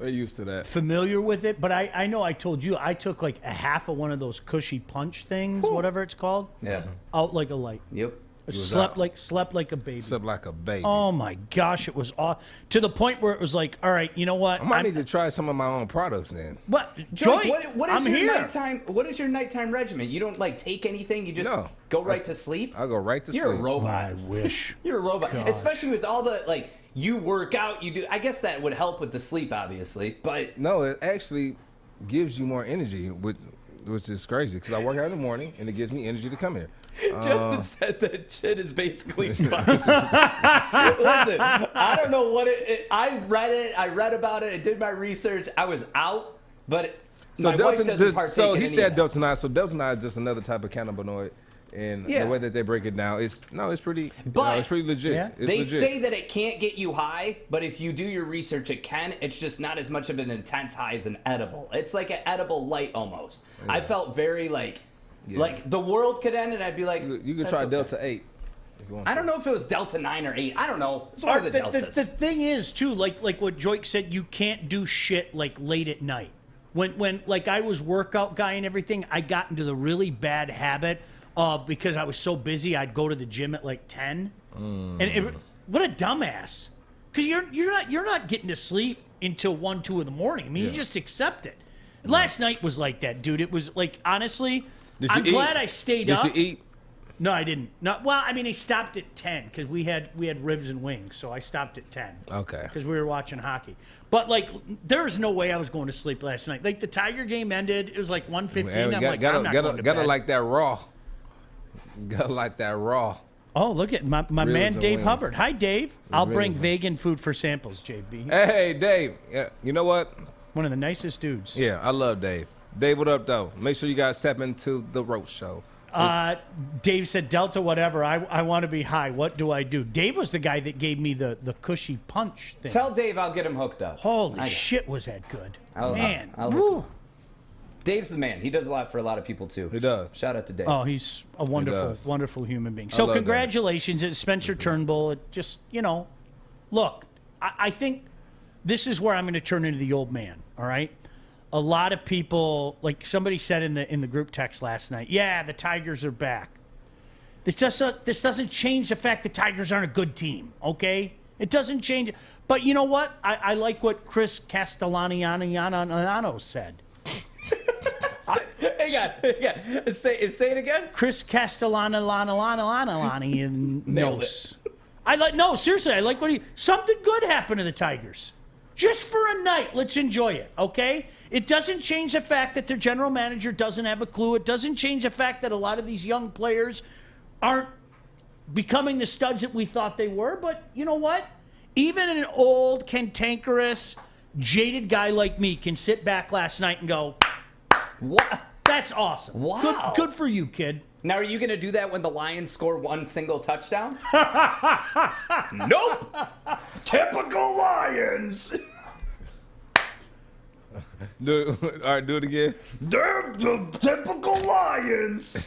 We're used to that. familiar with it, but I know I told you I took like a half of one of those cushy punch things, whatever it's called, Yeah. out like a light. Yep. Slept out. like a baby. Slept like a baby. Oh my gosh, it was off to the point where it was like, all right, you know what? I might need to try some of my own products then. What? Joy, Joy, what is I'm your here. nighttime? What is your nighttime regimen? You don't like take anything. You just No. go right to sleep. I'll go right to You're sleep. a robot. I wish. You're a robot, Gosh. especially with all the you work out. You do. I guess that would help with the sleep, obviously. But No, it actually gives you more energy, which is crazy because I work out in the morning and it gives me energy to come here. Justin said that shit is basically spice. Listen, I don't know what I read it. I read about it. I did my research. I was out, but my wife doesn't partake so in he any said of that. Delta 9. So Delta 9 is just another type of cannabinoid, and Yeah. the way that they break it down, it's pretty. But- it's pretty legit. Yeah. It's They legit. say that it can't get you high, but if you do your research, it can. It's just not as much of an intense high as an edible. It's like an edible light almost. I felt very like the world could end, and I'd be like, You can "That's try okay." Delta 8. If you want I to. don't know if it was Delta 9 or 8. I don't know. It's one of the Deltas. The thing is too, like what Joique said, you can't do shit like late at night. When like I was workout guy and everything, I got into the really bad habit of because I was so busy, I'd go to the gym at like 10. And what a dumbass! Because you're not getting to sleep until 1, 2 in the morning. I mean, you just accept it. Last night was like that, dude. It was like honestly, Did you I'm eat? glad I stayed up. Did you eat? No, I didn't. No, well, I mean, I stopped at 10 because we had ribs and wings, so I stopped at 10. Okay. Because we were watching hockey. But like, there was no way I was going to sleep last night. Like the Tiger game ended, it was like 1:15. Man, I'm like, I'm not going to gotta bed. like that raw. Gotta like that raw. Oh, look at my Ribs man and Dave wings. Hubbard. Hi, Dave. I'll bring Ribs. vegan food for samples, JB. Hey, Dave. Yeah, you know what? One of the nicest dudes. Yeah, I love Dave. Dave, what up, though? Make sure you guys step into the roast show. Dave said, Delta, whatever. I want to be high. What do I do? Dave was the guy that gave me the cushy punch thing. Tell Dave I'll get him hooked up. Holy I- shit, was that good. I'll- Man. I'll- Woo. Dave's the man. He does a lot for a lot of people too. He does. Shout out to Dave. Oh, he's a wonderful, does. wonderful human being. So love congratulations, it's Spencer Turnbull. It just, look, I think this is where I'm going to turn into the old man. All right, a lot of people, like somebody said in the group text last night, yeah, the Tigers are back. This doesn't change the fact the Tigers aren't a good team. Okay, it doesn't change. But you know what? I like what Chris Castellano said. Hang on. Say it again. Chris Castellano Nailed knows. Seriously, I like what something good happened to the Tigers. Just for a night, let's enjoy it, okay? It doesn't change the fact that their general manager doesn't have a clue. It doesn't change the fact that a lot of these young players aren't becoming the studs that we thought they were. But you know what? Even an old, cantankerous, jaded guy like me can sit back last night and go, What? that's awesome. Wow. Good for you, kid. Now, are you going to do that when the Lions score one single touchdown? Nope. Typical Lions. All right, do it again. They're the typical Lions.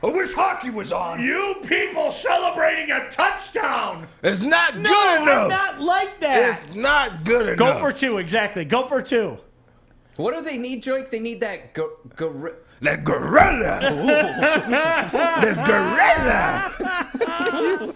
I wish hockey was on. You people celebrating a touchdown. It's not good No, enough. I'm not like that. It's not good enough. Go for two, exactly. Go for two. What do they need, Joique? They need that That gorilla. This gorilla.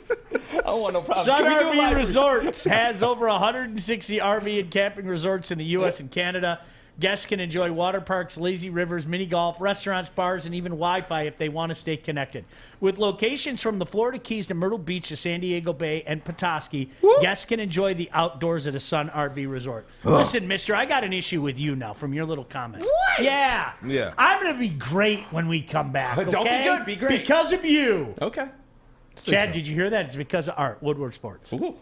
I want no problem. Sun Can we do a RV live Resorts has over 160 RV and camping resorts in the U.S. and Canada. Guests can enjoy water parks, lazy rivers, mini golf, restaurants, bars, and even Wi-Fi if they want to stay connected. With locations from the Florida Keys to Myrtle Beach to San Diego Bay and Petoskey, guests can enjoy the outdoors at a Sun RV Resort. Listen, mister, I got an issue with you now from your little comment. What? Yeah. Yeah. I'm going to be great when we come back, okay? Don't be good, be great. Because of you. Okay. Chad, did you hear that? It's because of Art, Woodward Sports. Ooh.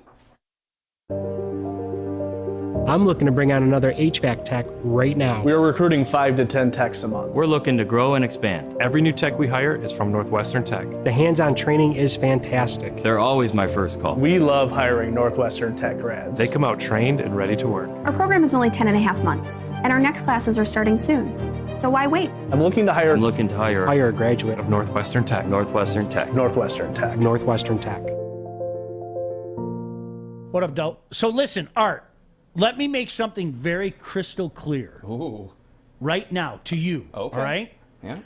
I'm looking to bring on another HVAC tech right now. We are recruiting 5 to 10 techs a month. We're looking to grow and expand. Every new tech we hire is from Northwestern Tech. The hands-on training is fantastic. They're always my first call. We love hiring Northwestern Tech grads. They come out trained and ready to work. Our program is only 10 and a half months, and our next classes are starting soon. So why wait? I'm looking to hire Hire a graduate of Northwestern Tech. Northwestern Tech. Northwestern Tech. What up, dope? So listen, Art, let me make something very crystal clear Ooh. right now to you. Okay. All right? Yeah.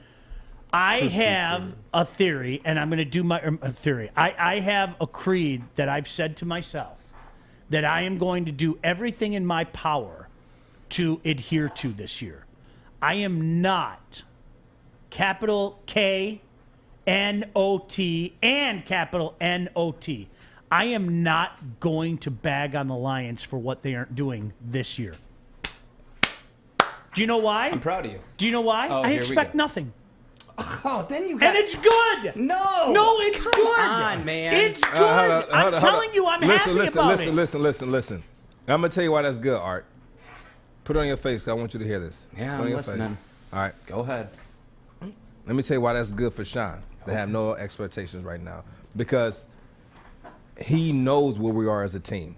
I have a theory, and I'm going to do my theory. I have a creed that I've said to myself that I am going to do everything in my power to adhere to this year. I am not capital K N-O-T and capital N-O-T. I am not going to bag on the Lions for what they aren't doing this year. Do you know why? I'm proud of you. Do you know why? Oh, I here we expect go. nothing. Oh, then you got... And it's good. No, it's come good. on, man. It's good. Hold I'm on. telling you, I'm happy about it. Listen. I'm going to tell you why that's good, Art. Put it on your face, 'cause I want you to hear this. Yeah, Put it on I'm your listening. face. All right. Go ahead. Let me tell you why that's good for Sean to have no expectations right now. Because he knows where we are as a team.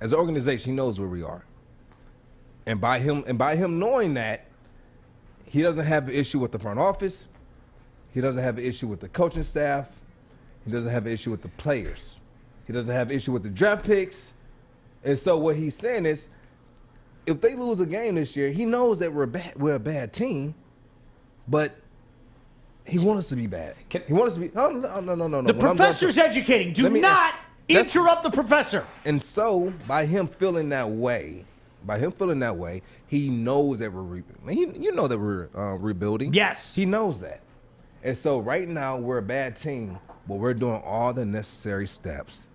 As an organization, he knows where we are. And by him knowing that, he doesn't have an issue with the front office. He doesn't have an issue with the coaching staff. He doesn't have an issue with the players. He doesn't have an issue with the draft picks. And so what he's saying is, if they lose a game this year, he knows that we're a bad team, but he wants us to be bad. He wants us to be. No. The professor's educating. Do not interrupt the professor. And so, by him feeling that way, he knows that we're rebuilding. You know that we're rebuilding. Yes. He knows that. And so, right now, we're a bad team, but we're doing all the necessary steps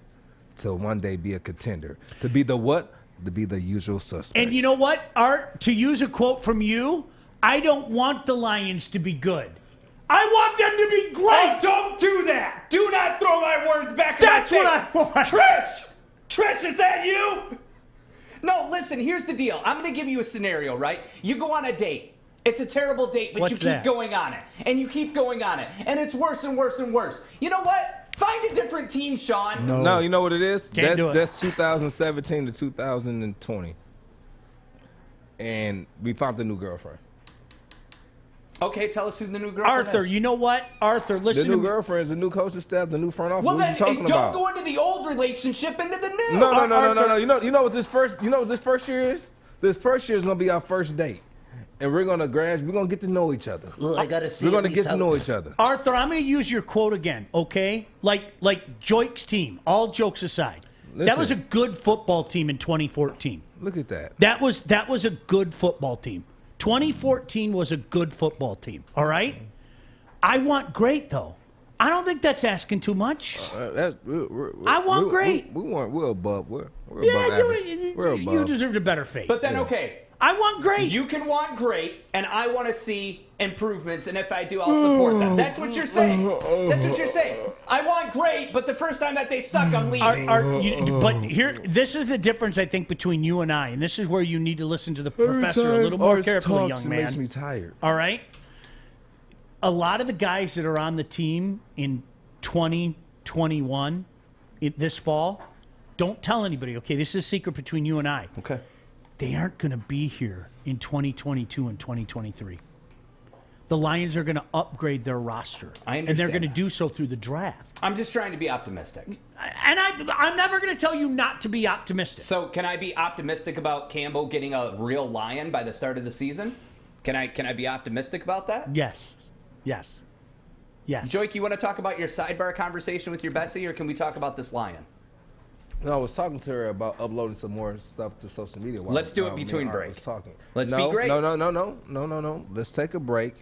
to one day be a contender. To be the what? To be the usual suspects. And you know what, Art? To use a quote from you, I don't want the Lions to be good. I want them to be great. Oh, don't do that. Do not throw my words back That's in my face. what I want. Trish, is that you? No, listen, here's the deal. I'm going to give you a scenario, right? You go on a date. It's a terrible date, but What's you keep that? going on it. And you keep going on it. And it's worse and worse and worse. You know what? Find a different team, Sean. No, you know what it is? Can't do it. That's 2017 to 2020. And we found the new girlfriend. Okay, tell us who the new girlfriend Arthur, is. you know what? Arthur, The listen to new me. girlfriend is the new coaching staff, the new front office. Well, what are then you talking don't about? go into the old relationship into the new. No. Arthur- You know what this first year is? This first year is gonna be our first date, and we're gonna get to know each other. I gotta see. We're gonna get to know each other. Arthur, I'm going to use your quote again, okay? Like Joique's team, all jokes aside. That Listen. was a good football team in 2014. Look at that. That was a good football team. 2014 was a good football team, all right? I want great, though. I don't think that's asking too much. I want great. We're above. We're Yeah, above average. We're you above. deserved a better fate. But then, okay. I want great. You can want great, and I want to see improvements, and if I do, I'll support that. That's what you're saying. That's what you're saying. I want great, but the first time that they suck, I'm leaving. But here, this is the difference, I think, between you and I, and this is where you need to listen to the professor a little more carefully, young man. It makes me tired. All right? A lot of the guys that are on the team in 2021, this fall, don't tell anybody, okay? This is a secret between you and I. Okay. They aren't going to be here in 2022 and 2023. The Lions are going to upgrade their roster. I understand. And they're going to do so through the draft. I'm just trying to be optimistic. And I'm never going to tell you not to be optimistic. So can I be optimistic about Campbell getting a real Lion by the start of the season? Can I be optimistic about that? Yes. Yes. Yes. Joique, you want to talk about your sidebar conversation with your Bessie, or can we talk about this Lion? No, I was talking to her about uploading some more stuff to social media. Let's do it between break. break. Was talking. Let's be great. No. Let's take a break.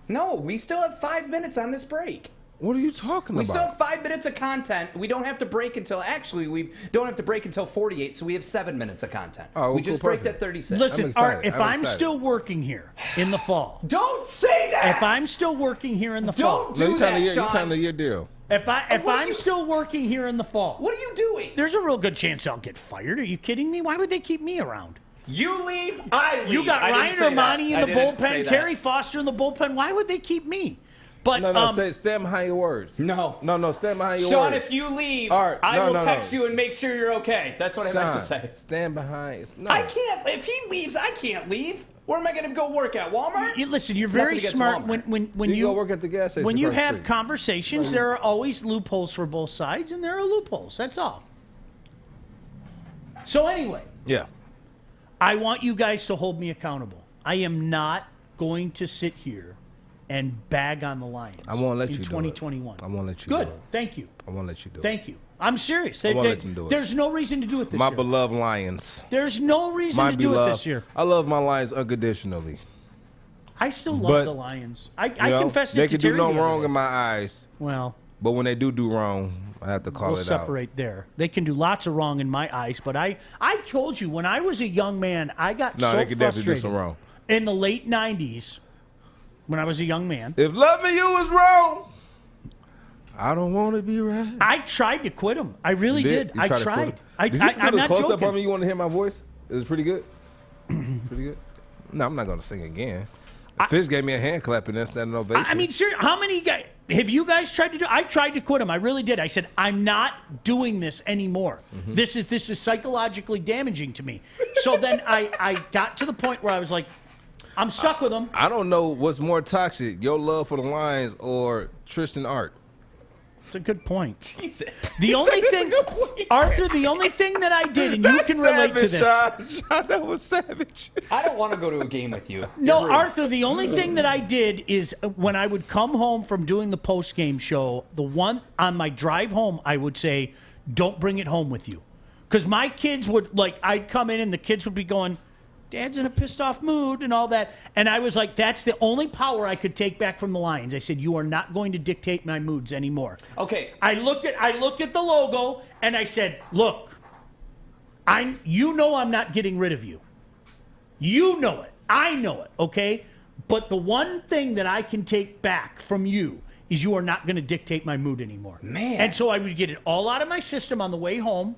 No, we still have 5 minutes on this break. What are you talking about? We still have 5 minutes of content. We don't have to break until, we don't have to break until 48, so we have 7 minutes of content. Oh, we cool, just break perfect. at 36. Listen, Art, if I'm still working here in the fall. Don't say that! If I'm still working here in the fall. Don't do that, You're Sean. telling your deal. If I'm still working here in the fall. What are you doing? There's a real good chance I'll get fired. Are you kidding me? Why would they keep me around? You leave, I leave. You got I Ryan didn't say Armani that. in the I didn't say bullpen, that. Terry Foster in the bullpen. Why would they keep me? But No, stand behind your words. No, stand behind your Sean, words. if you leave, Art, I will no. text you and make sure you're okay. That's what I meant to say. Stand behind. No. I can't. If he leaves, I can't leave. Where am I going to go work at? Walmart? Listen, you're Nothing very against smart Walmart. when you go work at the gas station. when you across the have street. conversations. There are always loopholes for both sides, and there are loopholes. That's all. So anyway, Yeah. I want you guys to hold me accountable. I am not going to sit here and bag on the Lions. I won't let you in do it. 2021. I won't let you Good. do it. Thank you. I won't let you do it. Thank you. I'm serious. I won't let them do it. There's no reason to do it this My year. beloved Lions. There's no reason My to do it beloved. this year. I love my Lions unconditionally. I still love But, the Lions. I You know, confessed they it to can do Terry no the other wrong day. in my eyes. Well, But when they do wrong, I have to call we'll it out. separate there. They can do lots of wrong in my eyes, but I told you when I was a young man, I got No, so they can definitely do frustrated some wrong. in the late 90s when I was a young man. If loving you is wrong, I don't want to be right. I tried to quit them. I really did. You I tried to quit tried. him? Did you I'm put a not close up joking. on me? You want to hear my voice? It was pretty good. Pretty good. No, I'm not going to sing again. Fish gave me a hand clap and that's an ovation. I mean, seriously, how many guys have you guys tried to do? I tried to quit him. I really did. I said, I'm not doing this anymore. Mm-hmm. This is psychologically damaging to me. So then I got to the point where I was like, I'm stuck with him. I don't know what's more toxic, your love for the Lions or Tristan Art. It's a good point. Jesus. The only thing, Arthur, the only thing that I did, and you can relate to this. Sean, that was savage. I don't want to go to a game with you. No, You're rude. Arthur, the only thing that I did is when I would come home from doing the post-game show, the one on my drive home, I would say, don't bring it home with you. Because my kids would, I'd come in and the kids would be going, Dad's in a pissed off mood and all that. And I was like, that's the only power I could take back from the Lions. I said, you are not going to dictate my moods anymore. Okay. I looked at the logo and I said, look, you know I'm not getting rid of you. You know it. I know it, okay? But the one thing that I can take back from you is you are not going to dictate my mood anymore. Man. And so I would get it all out of my system on the way home.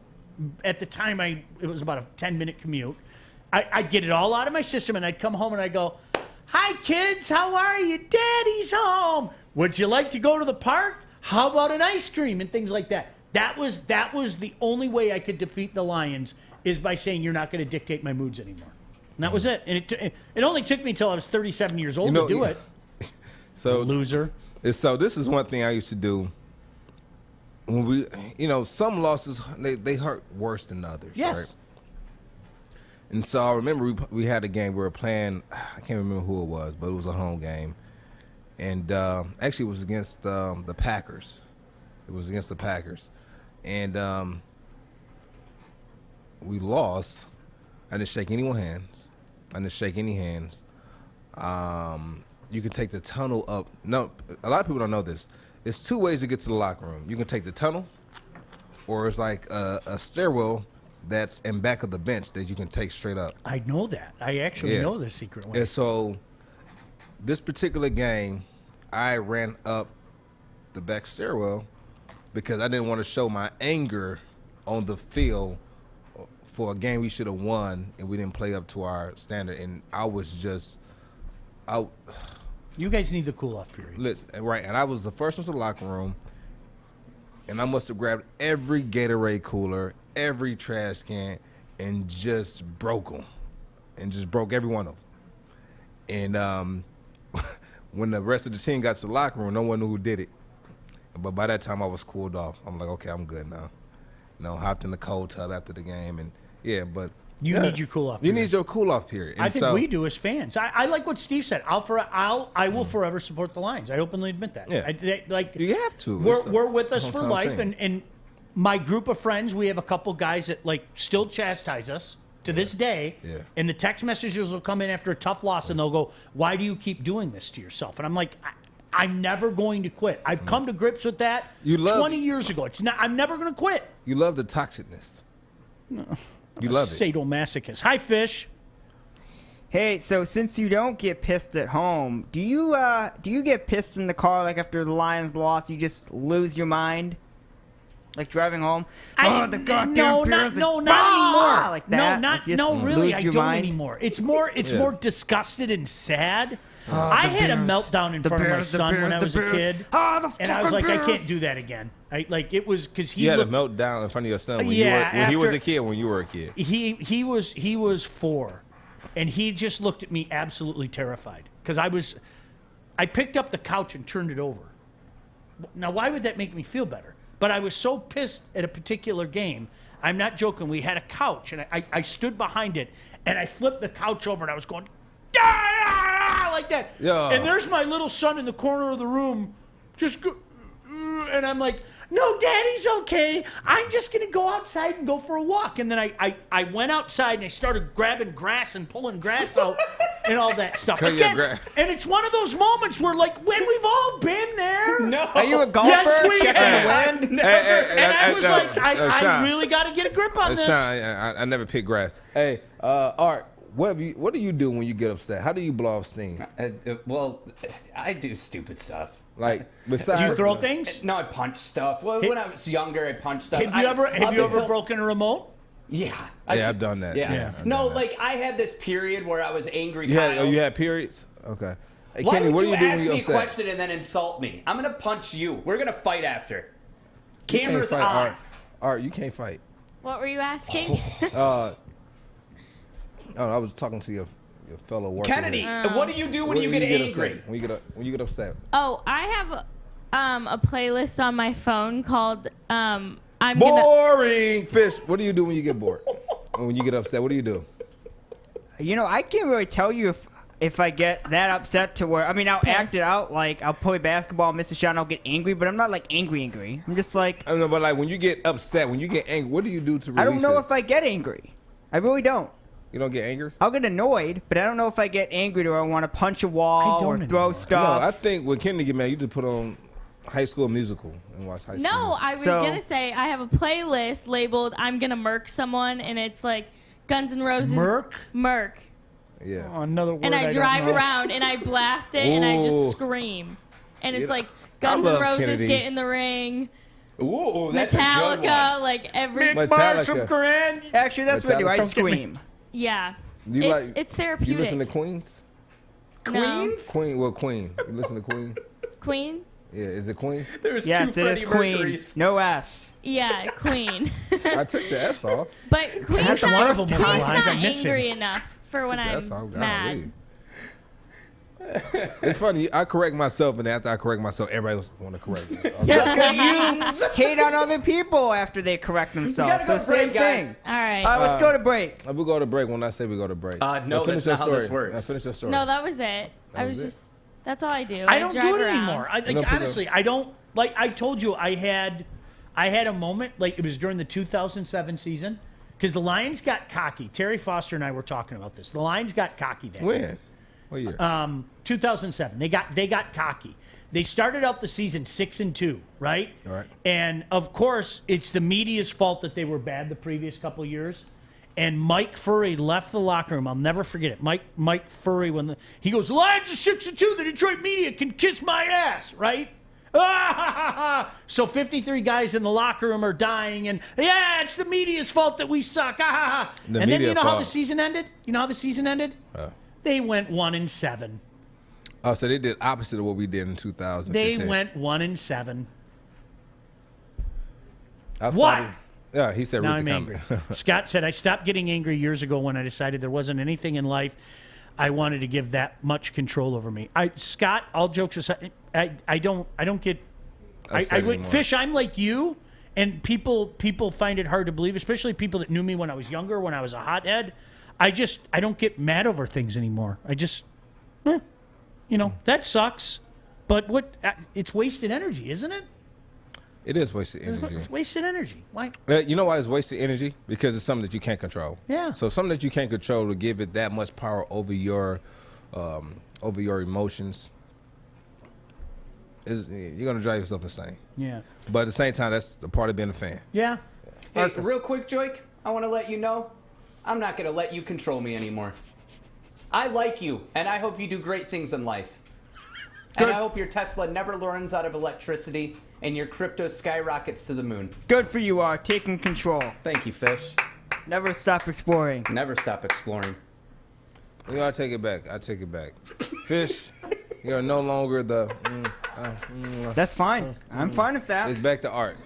At the time, it was about a 10-minute commute. I'd get it all out of my system, and I'd come home and I'd go, hi, kids, how are you? Daddy's home. Would you like to go to the park? How about an ice cream? And things like that. That was the only way I could defeat the Lions is by saying you're not going to dictate my moods anymore. And that was it. And it only took me until I was 37 years old to do it. So loser. So this is one thing I used to do. When we, some losses, they hurt worse than others. Yes. Right? And so I remember we had a game we were playing. I can't remember who it was, but it was a home game. And actually it was against the Packers. It was against the Packers. And we lost. I didn't shake anyone's hands. I didn't shake any hands. You can take the tunnel up. No, a lot of people don't know this. It's two ways to get to the locker room. You can take the tunnel, or it's like a stairwell that's in back of the bench that you can take straight up. I know that. I actually know the secret way. And so this particular game, I ran up the back stairwell because I didn't want to show my anger on the field for a game we should have won, and we didn't play up to our standard. And I was just out. You guys need the cool-off period. Listen, right, and I was the first one to the locker room, and I must have grabbed every Gatorade cooler, every trash can, and just broke them, and just broke every one of them. And when the rest of the team got to the locker room, no one knew who did it. But by that time, I was cooled off. I'm like, okay, I'm good now. You know, hopped in the cold tub after the game, and but you need your cool-off period. You need your cool-off period. And I think we do as fans. I like what Steve said. I will forever support the Lions. I openly admit that. Yeah. You have to. We're with us for life, and my group of friends, we have a couple guys that still chastise us to this day. Yeah. And the text messages will come in after a tough loss, and they'll go, "Why do you keep doing this to yourself?" And I'm like, I'm never going to quit. I've come to grips with that 20 years ago. I'm never going to quit. You love the toxicness. No. You love it. Sadomasochist. Hi, Fish. Hey, so since you don't get pissed at home, do you get pissed in the car after the Lions lost? You just lose your mind, driving home. The goddamn Bears! Not anymore. Like that. Really, I don't anymore. It's more disgusted and sad. I had a meltdown in front of my son when I was a kid, and I was like, I can't do that again. It was because he had a meltdown in front of your son when he was a kid. When you were a kid, he was 4, and he just looked at me absolutely terrified because I picked up the couch and turned it over. Now, why would that make me feel better? But I was so pissed at a particular game. I'm not joking. We had a couch, and I stood behind it, and I flipped the couch over, and I was going, like that. Yeah. And there's my little son in the corner of the room, and I'm like, no, Daddy's okay. I'm just going to go outside and go for a walk. And then I went outside and I started grabbing grass and pulling grass out and all that stuff. Again, and it's one of those moments where, when we've all been there. No. Are you a golfer? Yes, we checking have. the wind? And I was like, I really got to get a grip on this. Sean, I never pick grass. Hey, Art. What do you do when you get upset? How do you blow off steam? Well, I do stupid stuff. Besides, do you throw things? No, I punch stuff. Well, when I was younger, I punched stuff. Have you ever broken a remote? Yeah. I've done that. Yeah. No, I had this period where I was angry. You had periods? Okay. Hey, Why Kenny, would you do ask when you me a upset? question and then insult me? I'm gonna punch you. We're gonna fight after. Cameras on. Art, you can't fight. What were you asking? I was talking to your fellow worker. Kennedy, what do you do when you get angry? When you get upset. Oh, I have a playlist on my phone called Boring Fish. What do you do when you get bored? When you get upset, what do you do? I can't really tell you if I get that upset to where I'll act it out. I'll play basketball, miss a shot, and I'll get angry. But I'm not angry. I'm just I don't know, but when you get upset, when you get angry, what do you do to release I don't know it? if I get angry. I really don't. You don't get angry? I'll get annoyed, but I don't know if I get angry or I want to punch a wall or throw stuff. No, I think when Kenny get mad, you just put on High School Musical and watch High School Musical. No, I was gonna say I have a playlist labeled "I'm gonna murk someone," and it's Guns N' Roses. Murk. Yeah. Oh, another word. And I drive around and I blast it and I just scream, and it's Guns N' Roses Kennedy. Get in the Ring. Ooh, that's Metallica, a good one. every. Metallica. Actually, that's what I do. I scream. Yeah. You it's therapeutic. You listen to Queens? Queens? Queen. You listen to Queen? Queen? Yeah, is it Queen? Yes, it is Queen. No S. Yeah, Queen. I took the S off. But Queen's not angry enough for when I'm mad. It's funny. I correct myself, and after I correct myself, everybody else want to correct me. Yes, because you hate on other people after they correct themselves. So same thing. All right. Let's go to break. We'll go to break when I say we go to break. No, that's not how this works. Finish your story. No, that was it. That's all I do. I don't do it around. anymore. Honestly, I don't. I told you, I had a moment, it was during the 2007 season, because the Lions got cocky. Terry Foster and I were talking about this. The Lions got cocky then. When? What year? 2007. They got cocky. They started out the season 6-2, right? All right. And of course, it's the media's fault that they were bad the previous couple of years. And Mike Furry left the locker room. I'll never forget it. Mike Furry, he goes, Lions are 6-2. The Detroit media can kiss my ass, right? So 53 guys in the locker room are dying, and it's the media's fault that we suck. And then you know how the season ended? They went 1-7. Oh, so they did opposite of what we did in 2015. They went 1-7. Why? Yeah, he said. Now I'm angry. Scott said, I stopped getting angry years ago when I decided there wasn't anything in life I wanted to give that much control over me. Scott, all jokes aside, I don't get. Fish, I'm like you, and people find it hard to believe, especially people that knew me when I was younger, when I was a hothead. I don't get mad over things anymore. That sucks. But it's wasted energy, isn't it? It is wasted energy. It's wasted energy. Why? You know why it's wasted energy? Because it's something that you can't control. Yeah. So something that you can't control, to give it that much power over your emotions, you're gonna drive yourself insane. Yeah. But at the same time, that's the part of being a fan. Yeah. Hey, real quick, Joique, I want to let you know, I'm not gonna let you control me anymore. I like you, and I hope you do great things in life. And I hope your Tesla never runs out of electricity and your crypto skyrockets to the moon. Good for you, taking control. Thank you, Fish. Never stop exploring. Never stop exploring. You gotta take it back. I take it back. Fish, you're no longer the. That's fine. I'm fine with that. It's back to art.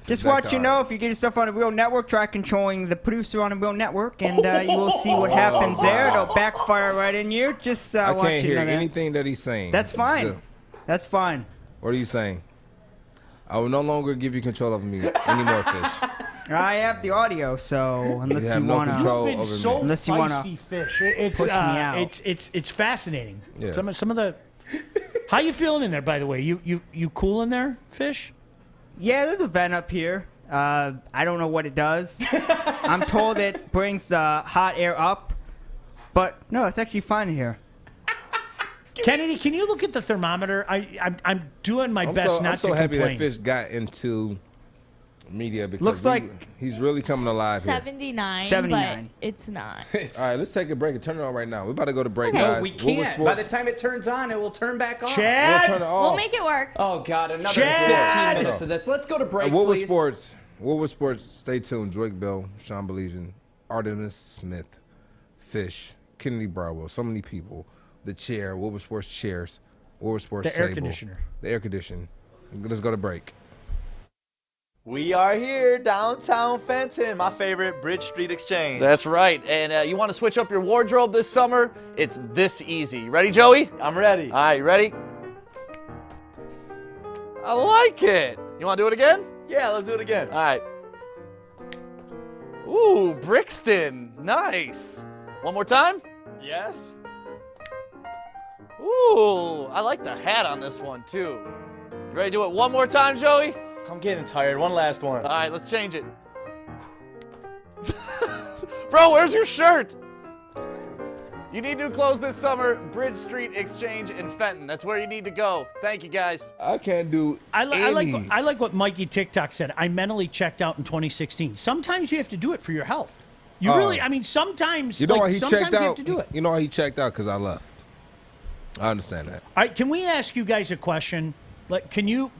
Just want you to know, if you get yourself on a real network, try controlling the producer on a real network, and you will see what happens there. It'll backfire right in you. Just I watch can't it hear on there. anything that he's saying. That's fine. That's fine. What are you saying? I will no longer give you control over me anymore, Fish. I have the audio, so unless you no wanna, control over so me. Unless you wanna feisty, Fish. It's push me out. It's fascinating. Yeah. Some of the. How you feeling in there? By the way, you cool in there, Fish? Yeah, there's a vent up here. I don't know what it does. I'm told it brings hot air up, but no, it's actually fine in here. Kennedy, can you look at the thermometer? I'm doing my best not to complain. I'm so happy that Fish got into media, because Looks like he's really coming alive 79, 79. but it's not. All right, let's take a break and turn it on right now. We're about to go to break, Okay. guys. No, we can't. By the time it turns on, it will turn back on. Chad! We'll turn it off. We'll make it work. Oh, God, another Chad! 15 minutes of this. Let's go to break, Woodward please. Sports. Woodward Sports. Stay tuned. Joique Bell, Sean Baligian, Artemis Smith, Fish, Kennedy Broadwell. So many people. The chair. Woodward Sports chairs. Woodward Sports The air Sable. conditioner. The air conditioning. Let's go to break. We are here, downtown Fenton, my favorite Bridge Street Exchange. That's right. And you want to switch up your wardrobe this summer? It's this easy. You ready, Joey? I'm ready. All right, you ready? I like it. You want to do it again? Yeah, let's do it again. All right. Ooh, Brixton. Nice. One more time? Yes. Ooh, I like the hat on this one, too. You ready to do it one more time, Joey? I'm getting tired. One last one. All right, let's change it. Bro, where's your shirt? You need new clothes this summer. Bridge Street Exchange in Fenton. That's where you need to go. Thank you, guys. I can't do I like what Mikey TikTok said. I mentally checked out in 2016. Sometimes you have to do it for your health. You really, I mean, sometimes. You know why he sometimes checked you out? have to do it. You know why he checked out? Because I left. I understand that. All right, can we ask you guys a question? Like, can you?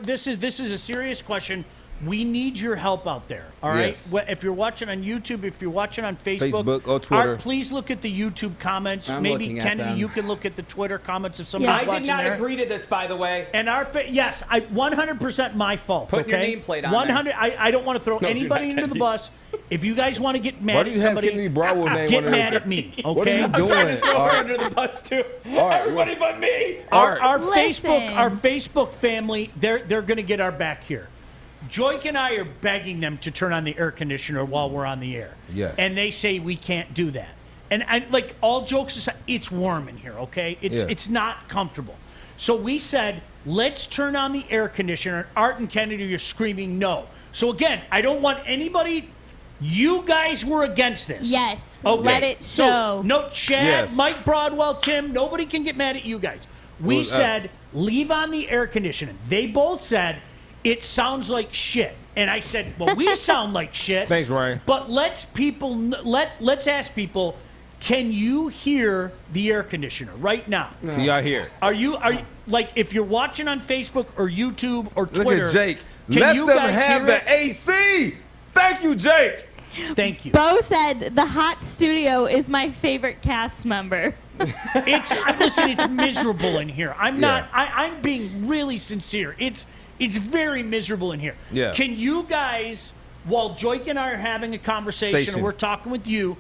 This is a serious question. We need your help out there. All right. Yes. If you're watching on YouTube, if you're watching on Facebook or Twitter, Art, please look at the YouTube comments. I'm Maybe looking at Kennedy, them. you can look at the Twitter comments if somebody's I watching did not there. agree to this, by the way. And yes, 100% my fault. Put your okay? nameplate on 100. I don't want to throw No, anybody you're not, into the Kennedy. bus. If you guys want to get Why mad do at you have somebody, Kennedy Broadwell name get on mad it? at me. Okay. What are you I'm trying doing? to throw Art? her under the bus too. Art, Everybody but me. Our Listen. Facebook family, they're going to get our back here. Joique and I are begging them to turn on the air conditioner while we're on the air. Yes. And they say we can't do that. And like, all jokes aside, it's warm in here, okay? It's not comfortable. So we said, let's turn on the air conditioner. Art and Kennedy are screaming no. So again, I don't want anybody. You guys were against this. Yes. Okay. Let it show. So, no, Chad, Yes. Mike Broadwell, Tim, nobody can get mad at you guys. We was us. said, leave on the air conditioning. They both said it sounds like shit. And I said, well, we sound like shit. Thanks, Ryan. But let's ask people, can you hear the air conditioner right now? Can y'all hear it? Are you like, if you're watching on Facebook or YouTube or Twitter? Look at Jake. Can Let you them guys have hear the it? AC. Thank you, Jake. Thank you. Bo said the hot studio is my favorite cast member. Listen, it's miserable in here. I'm being really sincere. It's very miserable in here. Yeah. Can you guys, while Joique and I are having a conversation and we're talking with you,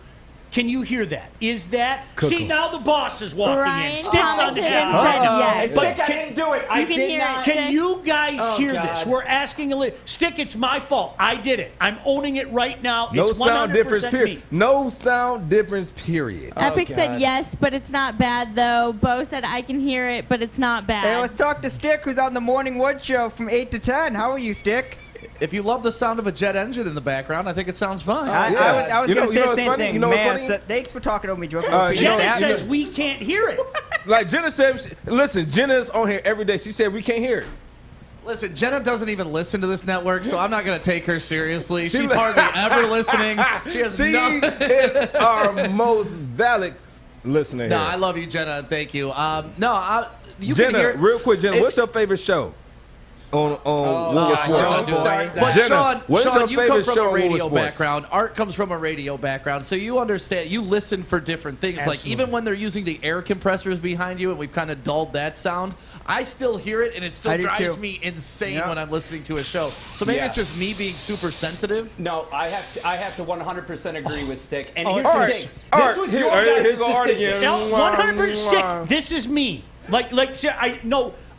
can you hear that? Is that... See, now the boss is walking in. Sticks on the head. Yes. Stick, I didn't do it. I did not. Can you guys hear God. this? We're asking Stick, it's my fault. I did it. I'm owning it right now. No It's sound 100% difference, period. me. No sound difference, period. Epic said yes, but it's not bad, though. Bo said I can hear it, but it's not bad. Hey, let's talk to Stick, who's on the Morning Wood Show from 8 to 10. How are you, Stick? If you love the sound of a jet engine in the background, I think it sounds fine. I was going to say the same funny? thing. You know what's Man, funny? so, thanks for talking over me, Joique. Jenna says we can't hear it. Like Jenna said, listen, Jenna's on here every day. She said we can't hear it. Listen, Jenna doesn't even listen to this network, so I'm not going to take her seriously. She's hardly ever listening. She has no... is our most valid listener No, here. I love you, Jenna. Thank you. You Jenna, can hear... real quick, Jenna, what's your favorite show on Woodward Sports? But Jenna, what's Sean, your you come favorite from show a on Woodward radio Sports? background. Art comes from a radio background, so you understand. You listen for different things. Like Absolutely. even when they're using the air compressors behind you, and we've kind of dulled that sound, I still hear it, and it still I do drives too. me insane when I'm listening to a show. So maybe it's just me being super sensitive. No, I have to 100% agree with Stick. And Oh, here's all the right. thing. All This right, was here- your here guys' go Art decision. again. 100%. This is me.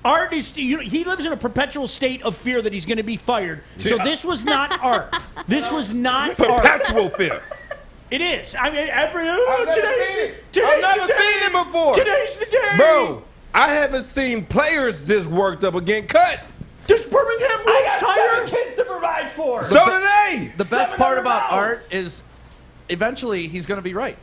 Art is, he lives in a perpetual state of fear that he's going to be fired. So this was not Art. This was not Art. Perpetual fear. It is. I mean, I've never seen it before. Today's the day. Bro, I haven't seen players this worked up again. Cut. Does Birmingham I Roots got tired? 7 kids to provide for. So did they. The best part about $700. Art is eventually he's going to be right.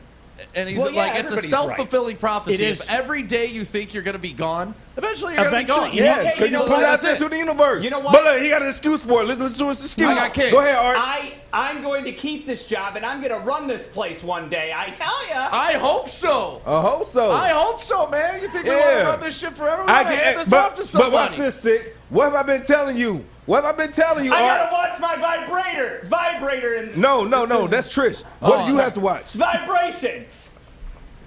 And he's Well, yeah, like, it's a everybody's self-fulfilling prophecy. It is. If every day you think you're going to be gone, eventually you're going to be Eventually, gone. yeah. Okay, Because you know put what? it out That's there it. to the universe. You know what? But look, he got an excuse for it. Listen to his excuse. I got kids. Go ahead, Art. I'm going to keep this job, and I'm going to run this place one day. I tell ya. I hope so. I hope so. I hope so, man. You think we want to run this shit forever? We I got to can, hand this off to somebody. but watch this, Stick. What have I been telling you? What have I been telling you, I Art? gotta watch my vibrator and No, that's Trish. What do you have to watch? vibrations.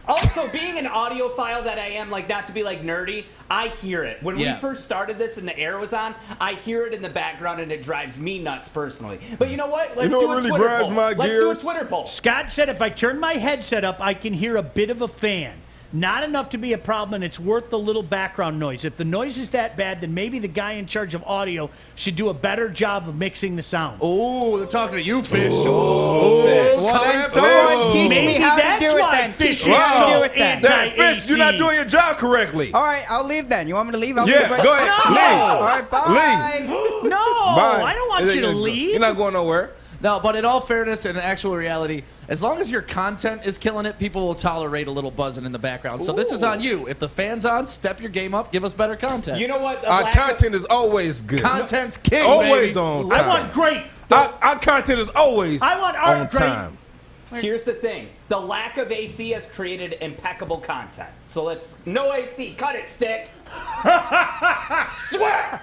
Also, being an audiophile that I am, like, not to be like nerdy, I hear it. When Yeah. we first started this and the air was on, I hear it in the background and it drives me nuts personally. But you know what? Let's know do what a really Twitter grinds poll. my Let's do a gears? Twitter poll. Scott said if I turn my headset up, I can hear a bit of a fan. Not enough to be a problem, and it's worth the little background noise. If the noise is that bad, then maybe the guy in charge of audio should do a better job of mixing the sound. Oh, they're talking to you, Fish. Well, then someone teach me Maybe how to that's do it why then. Fish Teach me how to do it then. Fish, you're not doing your job correctly. All right, I'll leave then. You want me to leave? I'll Yeah, leave. go ahead. No. Leave. All right, bye. No, Bye. I don't want you to leave. You're not going nowhere. No, but in all fairness and actual reality, as long as your content is killing it, people will tolerate a little buzzing in the background. So this is on you. If the fan's on, step your game up, give us better content. You know what? Our content is always good. Content's king, Always baby. on time. I want great. Our content is always I want art on great. time. Here's the thing. The lack of AC has created impeccable content. So let's... No AC. Cut it, Stick. Swear!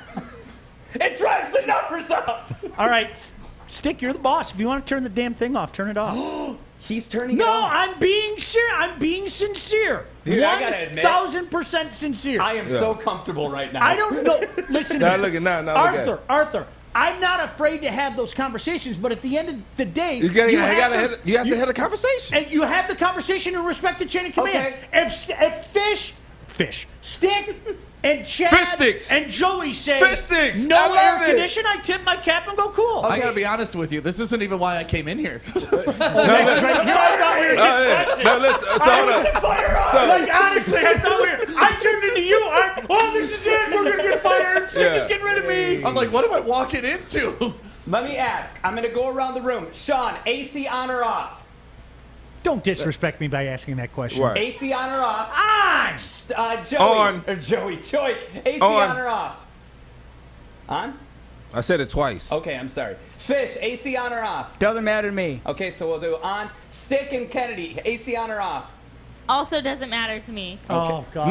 It drives the numbers up. All right, Stick, you're the boss. If you want to turn the damn thing off, turn it off. He's turning No, it off. I'm being serious. I'm being sincere. Dude, I gotta admit, 1,000% sincere. I am so comfortable right now. I don't know. Listen to Now me. look at now look at it. Arthur, I'm not afraid to have those conversations, but at the end of the day, You have to have a conversation. and you have the conversation and respect the chain of command. Okay. If Fish, Stick, and Chad Fish sticks. and Joey say Fish sticks. no I love air it. condition, I tip my cap and go cool. I gotta be honest with you. This isn't even why I came in here. That's right. You I thought we were getting questions. No, listen. So, hold on. Like, honestly, I thought we were. I turned into you. Oh, this is it. We're gonna get fired. Stick is getting rid of me. I'm like, what am I walking into? Let me ask. I'm going to go around the room. Sean, AC on or off? Don't disrespect me by asking that question. Right. AC on or off? On! Joey. On. Or Joique. AC On. on or off? On? I said it twice. Okay, I'm sorry. Fish, AC on or off? Doesn't matter to me. Okay, so we'll do on. Stick and Kennedy, AC on or off? Also doesn't matter to me. Oh, God.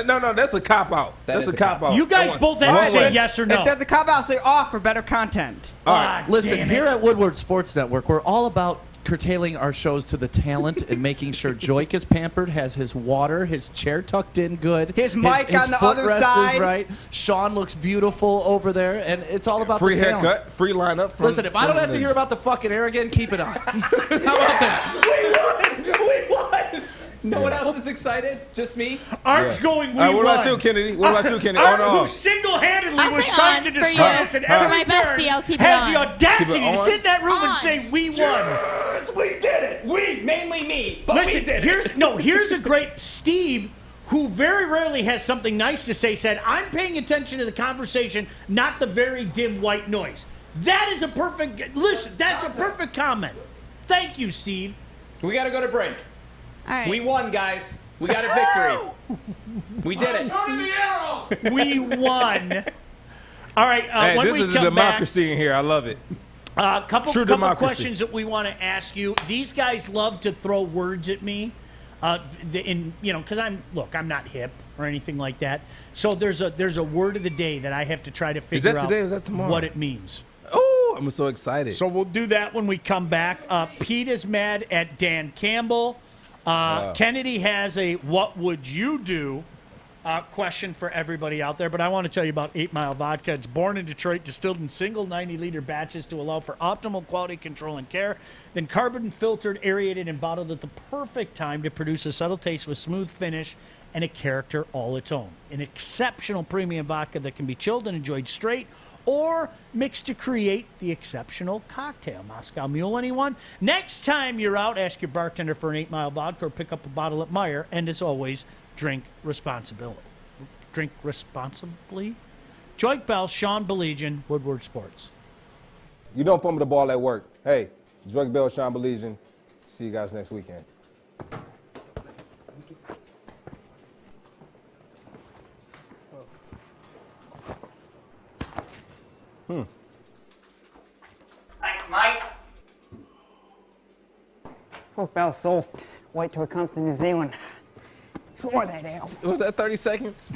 No. That's a cop out. That's a cop out. You guys both have to say yes or no. If there's a cop out, say off for better content. All right, listen, here at Woodward Sports Network, we're all about curtailing our shows to the talent and making sure Joique is pampered, has his water, his chair tucked in good. His mic on the other footrest side. is right. Sean looks beautiful over there, and it's all about free the talent. haircut, free lineup. Listen, if I don't have to hear about the fucking air again, keep it on. How about that? We won! No one else is excited? Just me? Art's going, we what won. about you, Kennedy? What about you, Kennedy? Art, On or who off? single-handedly I'll was say trying on to for destroy you. us at For every my turn, bestie, I'll keep it has on. the audacity Keep it to on. sit in that room and On. say, we won. Yes, we did it! We, mainly me, but Listen, we did here's a great Steve, who very rarely has something nice to say, said, I'm paying attention to the conversation, not the very dim white noise. That is a perfect, listen, that's a perfect comment. Thank you, Steve. We gotta go to break. All right. We won, guys. We got a victory. We did it. We won. All right, Hey, when this we is a come democracy in here. I love it. back, couple democracy. questions that we want to ask you. These guys love to throw words at me, because I'm not hip or anything like that. So there's a word of the day that I have to try to figure that out today or is that tomorrow? what it means. Oh, I'm so excited. So we'll do that when we come back. Pete is mad at Dan Campbell. Kennedy has a "What would you do?" question for everybody out there, but I want to tell you about 8 Mile Vodka. It's born in Detroit, distilled in single 90-liter batches to allow for optimal quality control and care, then carbon filtered, aerated, and bottled at the perfect time to produce a subtle taste with smooth finish and a character all its own. An exceptional premium vodka that can be chilled and enjoyed straight or mixed to create the exceptional cocktail. Moscow Mule, anyone? Next time you're out, ask your bartender for an 8 Mile Vodka or pick up a bottle at Meijer. And as always, drink responsibly. Drink responsibly. Joique Bell, Sean Baligian, Woodward Sports. You don't fumble the ball at work. Hey, Joique Bell, Sean Baligian. See you guys next weekend. Thanks, Mike. Oh, Bell soft. Wait till it comes to New Zealand. For that ale. Was that 30 seconds?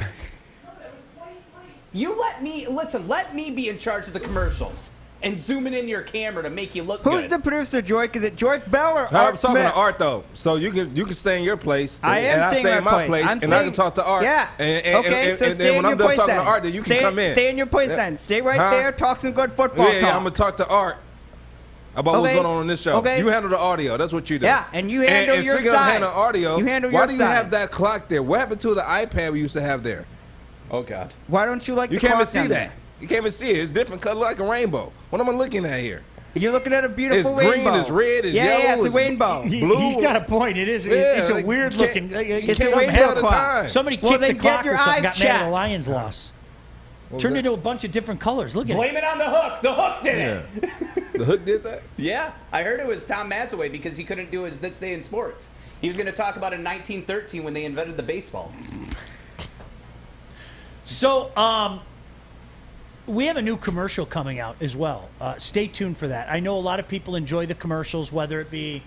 You let me be in charge of the commercials and zooming in your camera to make you look Who's good. the producer, Joique? Is it Joique Bell or I'm Art talking Smith? to Art though, so you can stay in your place. I am and staying I stay in in my place, I'm and I staying- can talk to Art. Yeah. And So and stay then in when your I'm done place talking then. to Art, then you can come in. Stay in your place then. Stay right there. Talk some good football Yeah, talk. I'm gonna talk to Art about what's Okay. going on this show. Okay. You handle the audio. That's what you do. Yeah, and you handle and your speaking side. of handling audio, You handle why your do you side. have that clock there? What happened to the iPad we used to have there? Oh God. Why don't you like You the can't even clock see down that. there? You can't even see it. It's different color, like a rainbow. What am I looking at here? You're looking at a beautiful It's green, rainbow. it's red, it's yeah, yellow, Yeah, it's a it's rainbow. blue. He's got a point. It is. Yeah, It's a like, weird you looking. can't- It's a can't rainbow tell the clock. time. Somebody Well, kicked then the get clock your or something. eyes Got mad at checked. the Lions loss. What was Turned that? into a bunch of different colors. Look at Blame it on the hook. The hook did it. The hook did that? Yeah, I heard it was Tom Matsaway because he couldn't do his This Day in Sports. He was going to talk about in 1913 when they invented the baseball. So, we have a new commercial coming out as well. Stay tuned for that. I know a lot of people enjoy the commercials, whether it be,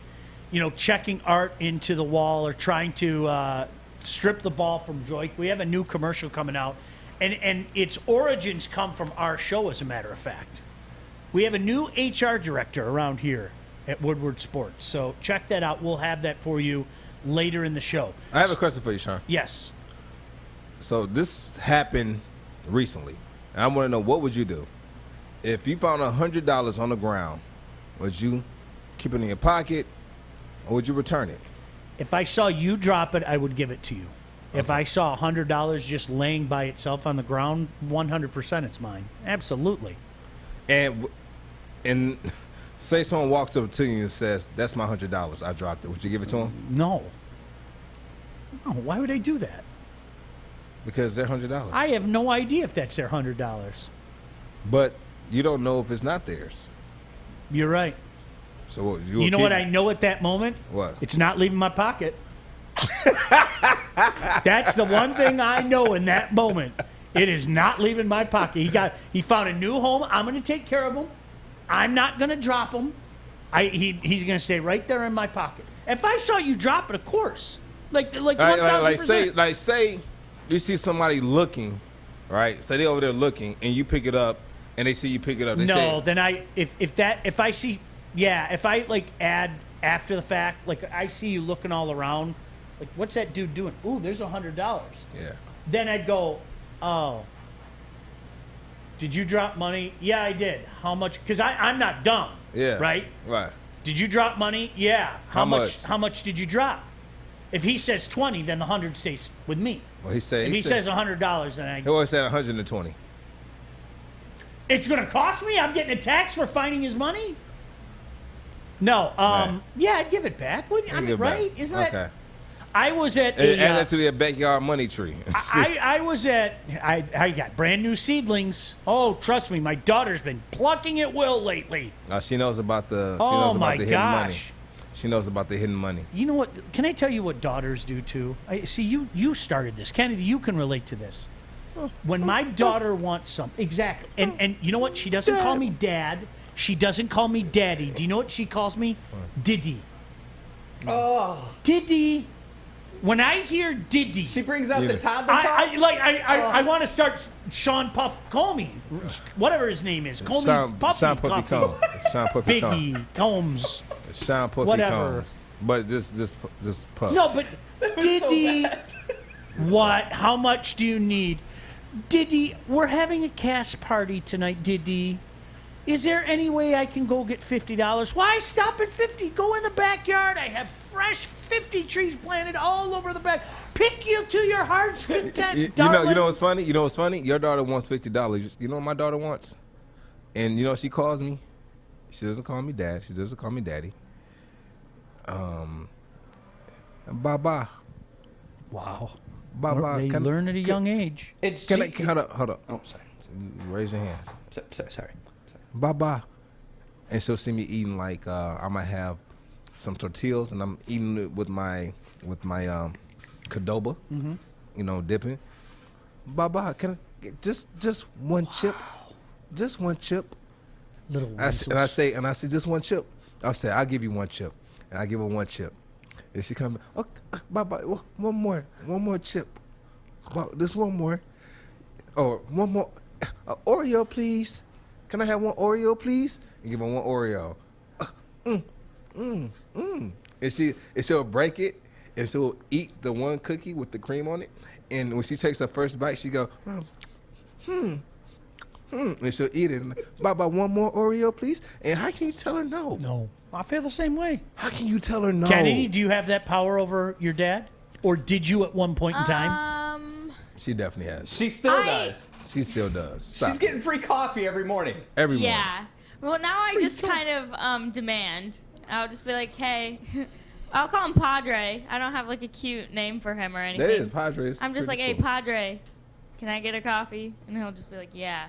checking Art into the wall or trying to strip the ball from Joique. We have a new commercial coming out, and its origins come from our show, as a matter of fact. We have a new HR director around here at Woodward Sports, so check that out. We'll have that for you later in the show. I have a question for you, Sean. Yes. So this happened recently. And I want to know, what would you do if you found $100 on the ground? Would you keep it in your pocket, or would you return it? If I saw you drop it, I would give it to you. If I saw $100 just laying by itself on the ground, 100% it's mine. Absolutely. And say someone walks up to you and says, "That's my $100. I dropped it." Would you give it to them? No. No. Why would I do that? Because they're $100. I have no idea if that's their $100. But you don't know if it's not theirs. You're right. So you know what I know at that moment? What? It's not leaving my pocket. That's the one thing I know in that moment. It is not leaving my pocket. He found a new home. I'm going to take care of him. I'm not going to drop him. He's going to stay right there in my pocket. If I saw you drop it, of course. Like 1,000%. Like say you see somebody looking, right? Say they over there looking, and you pick it up, and they see you pick it up. They say, then if I see, if I like add after the fact, like I see you looking all around, like what's that dude doing? Ooh, there's $100. Yeah. Then I'd go, oh, did you drop money? Yeah, I did. How much? Because I'm not dumb. Yeah. Right. Right. Did you drop money? Yeah. How much? How much did you drop? If he says 20, then the 100 stays with me. Well, if he says $100, then he always said 120. It's going to cost me? I'm getting a tax for finding his money? No. Yeah, I'd give it back. I mean, right? Back. Isn't that? Okay. I was at add that to the backyard money tree. I got brand new seedlings. Oh, trust me, my daughter's been plucking at will lately. She knows about the hidden money. She knows about the hidden money. You know what? Can I tell you what daughters do too? See, you started this. Kennedy, you can relate to this. When my daughter wants something, exactly. And you know what? She doesn't call me dad. She doesn't call me daddy. Do you know what she calls me? Diddy. Oh. Diddy. When I hear Diddy, she brings out the toddler talk. I want to start Sean Puff Comey, whatever his name is. Comey Puffy. Sean Puffy Combs. Sean Puffy Biggie Combs. Sean Puffy whatever. Combs. But this Puff. No, but Diddy. So what? How much do you need? Diddy, we're having a cast party tonight, Diddy. Is there any way I can go get $50? Why stop at 50? Go in the backyard. I have fresh 50 trees planted all over the back. Pick you to your heart's content, darling. You know what's funny? You know what's funny? Your daughter wants $50. You know what my daughter wants? And you know what she calls me? She doesn't call me dad. She doesn't call me daddy. Baba. Wow. Baba. They learn at a young age. Hold up. Oh, sorry. You raise your hand. Sorry. Baba. And she'll see me eating like I might have some tortillas, and I'm eating it with my Qdoba, dipping. Baba, can I get just one chip? Just one chip. Little and I say just one chip. I'll say I'll give you one chip, and I give her one chip, and she comes. Oh, Baba, one more chip. Just one more. Or one more. Oreo, please. Can I have one Oreo, please? And give her one Oreo. And she'll break it, and she'll eat the one cookie with the cream on it. And when she takes her first bite, she go, and she'll eat it. And, Baba, one more Oreo, please? And how can you tell her no? No. I feel the same way. How can you tell her no? Kennedy, do you have that power over your dad? Or did you at one point in time? She definitely has. She still does. She still does. Stop She's getting free coffee every morning. Every morning. Yeah. Well, now I just kind of demand. I'll just be like, hey, I'll call him Padre. I don't have like a cute name for him or anything. That is Padre. I'm just like, hey, Padre, can I get a coffee? And he'll just be like, yeah.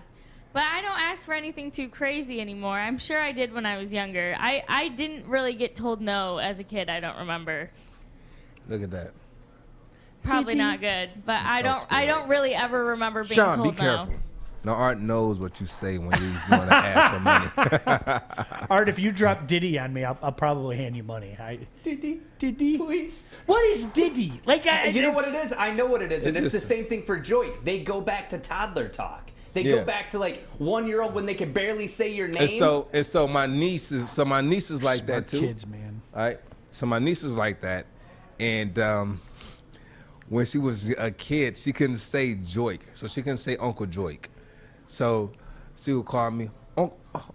But I don't ask for anything too crazy anymore. I'm sure I did when I was younger. I didn't really get told no as a kid. I don't remember. Look at that. Probably not good. But I don't really ever remember being Sean, told be careful. Now, Art knows what you say when you're going to ask for money. Art, if you drop Diddy on me, I'll probably hand you money. Diddy, please. What is Diddy? You know what it is? I know what it is, and it's the same thing for Joique. They go back to toddler talk. They go back to like 1-year-old when they can barely say your name. And so my niece is like Smart that too. Kids, man. All right. So my niece is like that, and when she was a kid, she couldn't say Joique, so she couldn't say Uncle Joique. So she would call me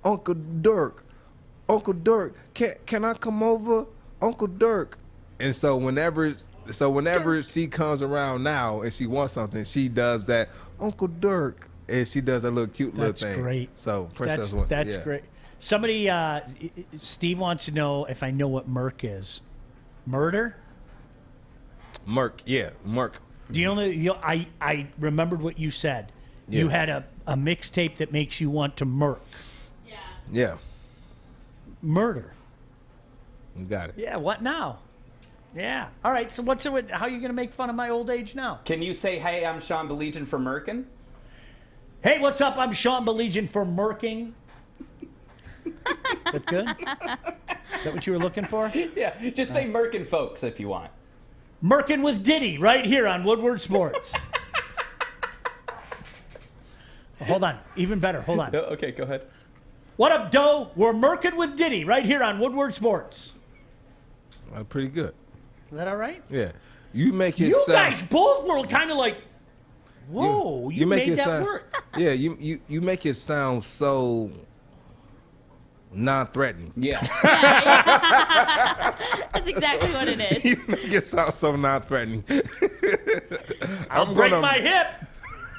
Uncle Dirk. Uncle Dirk, can I come over, Uncle Dirk? And so whenever she comes around now and she wants something, she does that Uncle Dirk, and she does a little cute little thing. That's great. So that's great. Somebody, Steve wants to know if I know what Merc is. Murder? Merc, yeah, Merc. Do you know? I remembered what you said. Yeah. You had a mixtape that makes you want to murk. Yeah. Murder. You got it. Yeah, what now? Yeah. All right, so what's it with, how are you going to make fun of my old age now? Can you say, hey, I'm Sean Baligian for Merkin? Hey, what's up? I'm Sean Baligian for Merking. That good? Is that what you were looking for? Yeah, just say Merkin folks if you want. Merkin with Diddy right here on Woodward Sports. Hold on. Even better. Hold on. Okay, go ahead. What up, Doe? We're Merkin with Diddy right here on Woodward Sports. Pretty good. Is that all right? Yeah. You make it You sound... guys both were kind of like, whoa, you make made it that sound, work. Yeah, you make it sound so non-threatening. Yeah. That's exactly what it is. You make it sound so non-threatening. I'll break my hip,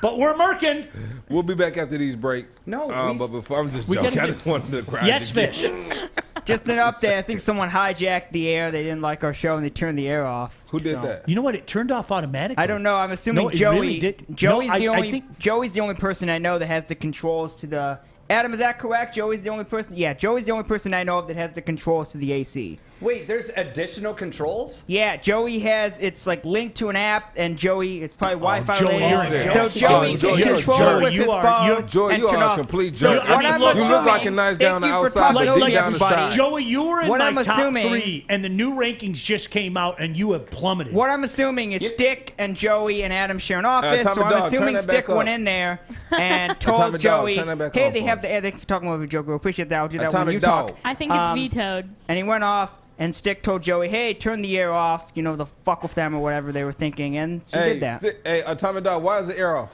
but we're Merkin. We'll be back after these breaks. No, but before I'm just joking. I just wanted to cry. Yes, Fish. Just an update. I think someone hijacked the air. They didn't like our show and they turned the air off. Who did that? You know what? It turned off automatically. I don't know. I'm assuming No, it Joey. really did. Joey's No, the I only. think- Joey's the only person I know that has the controls to the. Adam, is that correct? Joey's the only person. Yeah, Joey's the only person I know of that has the controls to the AC. Wait, there's additional controls? Yeah, Joey has. It's like linked to an app, and Joey. It's probably Wi-Fi Joey, related. you're So serious. Joey can control it with his phone. Joey, and you turn are a off. complete So jerk. what I'm You look assuming- like a nice guy on the Thank you for outside, but talking deep down everybody. inside. Joey, you were in What my I'm top assuming- 3, and the new rankings just came out, and you have plummeted. What I'm assuming is Stick and Joey and Adam share an office, Tommy so I'm Dog, assuming turn that Stick back went up. in there and Tommy told Dog, Joey, turn that back hey, on they for have me. the thanks for talking over Joe. Appreciate that. I'll do that Tommy when you Dog. talk. I think it's vetoed. And he went off, and Stick told Joey, hey, turn the air off, you know, the fuck with them or whatever they were thinking, and she did that. Hey, Tommy Dog, why is the air off?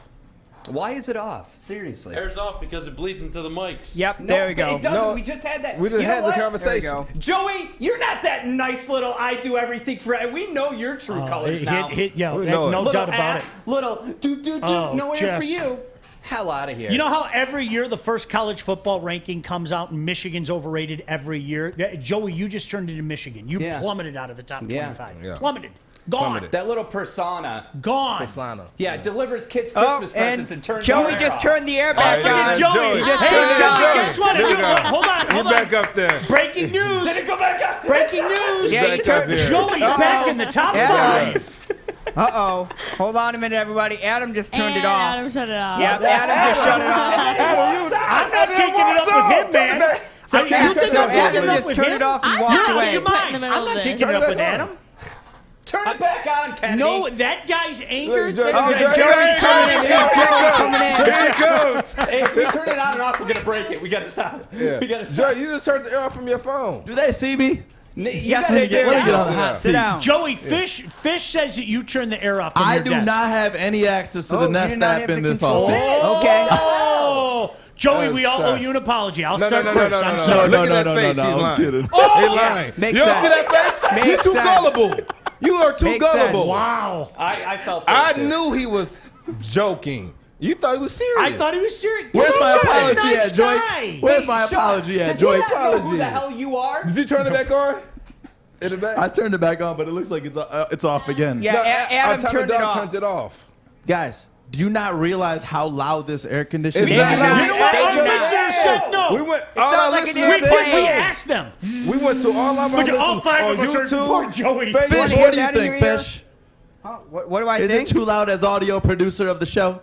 Why is it off? Seriously. Air's off because it bleeds into the mics. Yep, No, there we but go. It doesn't. We just had that. We just You know had the what? conversation. There we go. Joey, you're not that nice little I do everything for. We know your true colors now. No doubt about it. Little do Oh, no air for just- you. Hell out of here. You know how every year the first college football ranking comes out and Michigan's overrated every year? Joey, you just turned into Michigan. You Yeah. plummeted out of the top 25. Yeah. Plummeted. Gone. Plummeted. that little persona. Gone. Persona. Yeah, delivers kids Oh, Christmas presents and turns Joey the air just off. turned the air back Look at on. Joey. He just Hey, turned it Joey, on. guess what? There you go. Hold on. Get back up there. Breaking news. Did it go back up? Breaking news. Yeah, he Back up turned. here. Joey's back in the top Yeah. 5. Uh-oh. Hold on a minute, everybody. Adam just turned and it off. Adam shut it off. Yep, Adam just shut it off. I'm not taking it up with him, man. So you think I'm taking Adam it up just with turned him? it off and I'm walked not. away. Out your Put in mind. the middle I'm of not this. taking it up with Adam. Turn it back on, Kennedy. No, that guy's angered. Joey, Oh, Joey, Joey's coming in. Joey's coming in. Here it goes. Hey, if we turn it on and off, we're gonna break it. We gotta stop. Yeah. We gotta stop. Joey, you just turned the air off from your phone. Do they see me? Yes, gotta they sit do. Let me get down. on the hot Sit seat. down. Joey, Fish says that you turn the air off from I your do desk. not have any access to the you Nest do not app have in the this control. office. Okay. Oh, Joey, That's we all shot. owe you an apology. I'll No, start no, first. no, I'm no, sorry. Look at that face. I He's was lying. kidding. He's lying. Makes You don't see sense. that face? Makes You're too sense. gullible. You are too Makes gullible. sense. Wow. I felt that I too. knew he was joking. You thought he was serious. I thought he was serious. Where's He's my such a apology nice at, Joy? guy. Where's my Sean, apology at, does Joy? he not know who Apology. the hell you are? Did you turn it back on? In the back? I turned it back on, but it looks like it's off again. Yeah, Adam Tommy turned it Dog off. turned it off. Guys, do you not realize how loud this air conditioning It's is? not loud. You know what? They Our did not. listeners said no. We went. It sounds like an We airplane. asked them. We went to all of our Look at all listeners 5 on of us are poor YouTube. Joey. Wanna Fish, hear what do you that in think, your ear? Fish? What do I Is think? it too loud as audio producer of the show?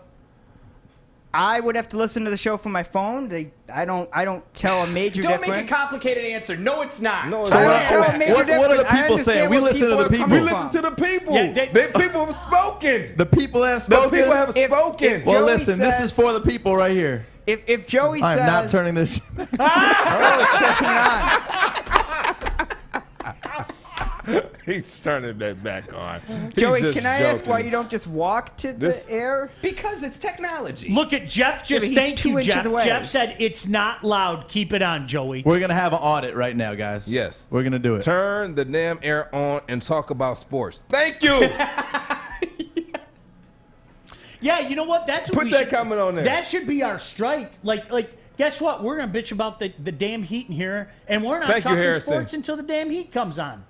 I would have to listen to the show from my phone. I don't tell a major Don't difference. make a complicated answer. No, it's not. No, it's I not. don't tell a major What are the difference. I people saying? understand We where listen to the are people. coming We from. listen to the people. Yeah, they people have spoken. The people have The spoken. people have If- spoken. if Well, Joey listen, this says- is for the people right here. If Joey I am says, not turning this. oh, it's turning on. He's turning that back on. He's Joey, just can I ask joking. why you don't just walk to This- the air? Because it's technology. Look at Jeff. but Just he's thank 2 you, inches Jeff. away. Jeff said it's not loud. Keep it on, Joey. We're gonna have an audit right now, guys. Yes. we're gonna do it. Turn the damn air on and talk about sports. Thank you. Yeah, you know what? That's what Put we that should, comment on there. That should be our strike. Like, guess what? We're gonna bitch about the damn heat in here, and we're not Thank you, talking Harrison. sports until the damn heat comes on.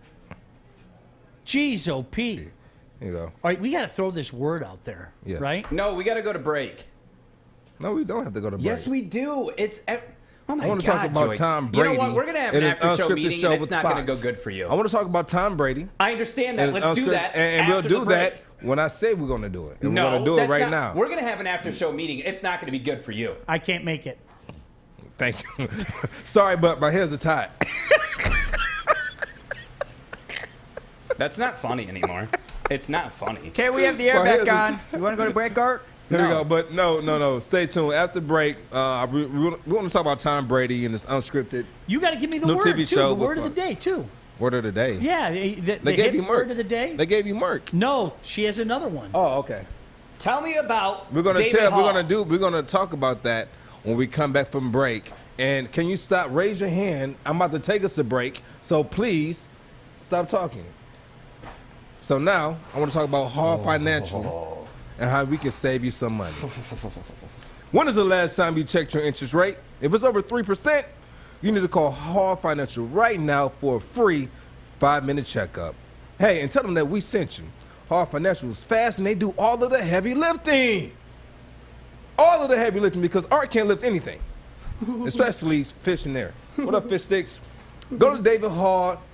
Jeez, OP. Here you go. All right, we got to throw this word out there, Yes. right? No, we got to go to break. No, we don't have to go to break. Yes, we do. Oh my I want to God, talk about Joique. Tom You know Brady. what? We're gonna have and an his after-show unscripted meeting, show and it's with not gonna Fox. go good for you. I want to talk about Tom Brady. I understand that. and his Let's do unscripted- that. and we'll after do the break. that when I say we're going to do it. And No, we're going to do it that's right not- now. We're gonna have an after-show meeting. It's not gonna be good for you. I can't make it. Thank you. Sorry, but my hands are tied. That's not funny anymore. It's not funny. Okay, we have the air Well, back here's the on. You want to go to break, Gart? Here we go. But no. Stay tuned. After break, we want to talk about Tom Brady and his unscripted. You got to give me the New word, TV too. show The word with, of the day, too. Word of the day. Yeah. The They gave hit you Merc. word of the day. They gave you Merc. No, she has another one. Oh, okay. Tell me about We're gonna David tell. Hall. We're gonna talk about that when we come back from break. And can you stop? Raise your hand. I'm about to take us to break. So please stop talking. So now I want to talk about Hall Financial and how we can save you some money. When is the last time you checked your interest rate? If it's over 3%, you need to call Hall Financial right now for a free 5-minute checkup. Hey, and tell them that we sent you. Hall Financial is fast and they do all of the heavy lifting. All of the heavy lifting because Art can't lift anything, especially fish in there. What up, fish sticks? Go to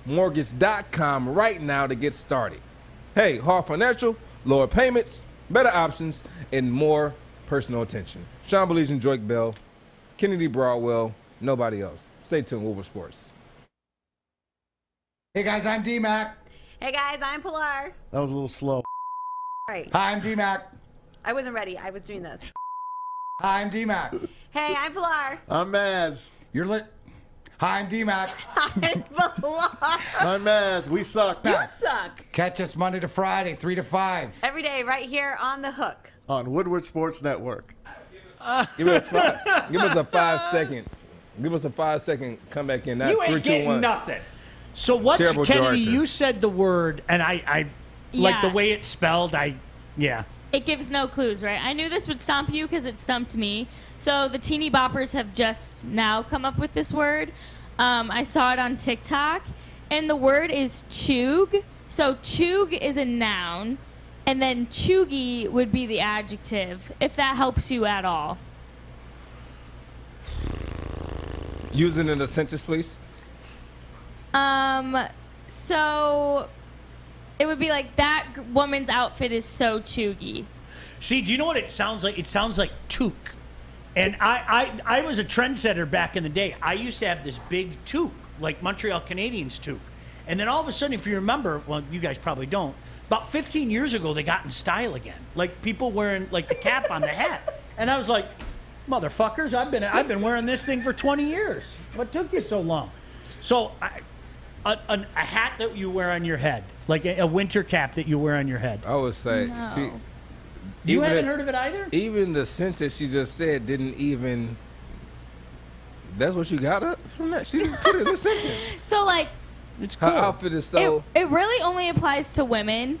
DavidHallMortgage.com right now to get started. Hey, Hall Financial, lower payments, better options, and more personal attention. Sean Baligian, Joique Bell, Kennedy Broadwell, nobody else. Stay tuned, Woodward Sports. Hey guys, I'm D-Mac. Hey guys, I'm Pilar. That was a little slow. Right. Hi, I'm D-Mac. I wasn't ready. I was doing this. Hi, I'm D-Mac. Hey, I'm Pilar. I'm Maz. You're lit. Hi, I'm D-Mac. I'm Pilar. I'm Maz. We suck. You suck. Catch us Monday to Friday, 3 to 5. Every day, right here on the hook. On Woodward Sports Network. Give us a 5 seconds. Give us a 5-second comeback in that. You ain't 3, 2, getting 1. nothing. So what's Terrible Kennedy? director. You said the word, and I like the Yeah. way it's spelled. Yeah. It gives no clues, right? I knew this would stump you because it stumped me. So the teeny boppers have just now come up with this word. I saw it on TikTok, and the word is chug. So chug is a noun, and then chuggy would be the adjective, if that helps you at all. Use it in a sentence, please. So it would be like that woman's outfit is so chuggy. See, do you know what it sounds like? It sounds like toque. And I was a trendsetter back in the day. I used to have this big toque, like Montreal Canadiens toque. And then all of a sudden, if you remember, well, you guys probably don't, about 15 years ago, they got in style again. Like people wearing like the cap on the hat. And I was like, motherfuckers, I've been wearing this thing for 20 years. What took you so long? So a hat that you wear on your head, like a winter cap that you wear on your head. I would say, No. You haven't heard of it either? Even the sentence she just said didn't even. That's what you got up from that. She just put it in the sentence. So like, it's Her outfit is so. it really only applies to women.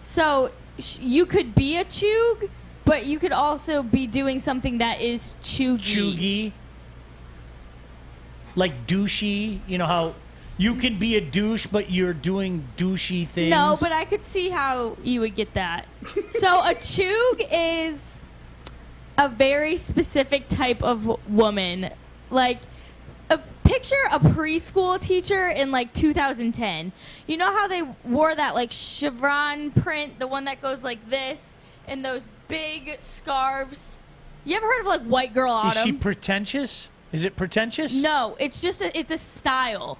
So you could be a chug, but you could also be doing something that is chuggy. Chuggy. Like douchey. You know how you can be a douche, but you're doing douchey things. No, but I could see how you would get that. So a chug is a very specific type of woman. Like, picture a preschool teacher in like 2010. You know how they wore that like chevron print, the one that goes like this, and those big scarves? You ever heard of like White Girl Autumn? Is she pretentious? Is it pretentious? No, it's just it's a style.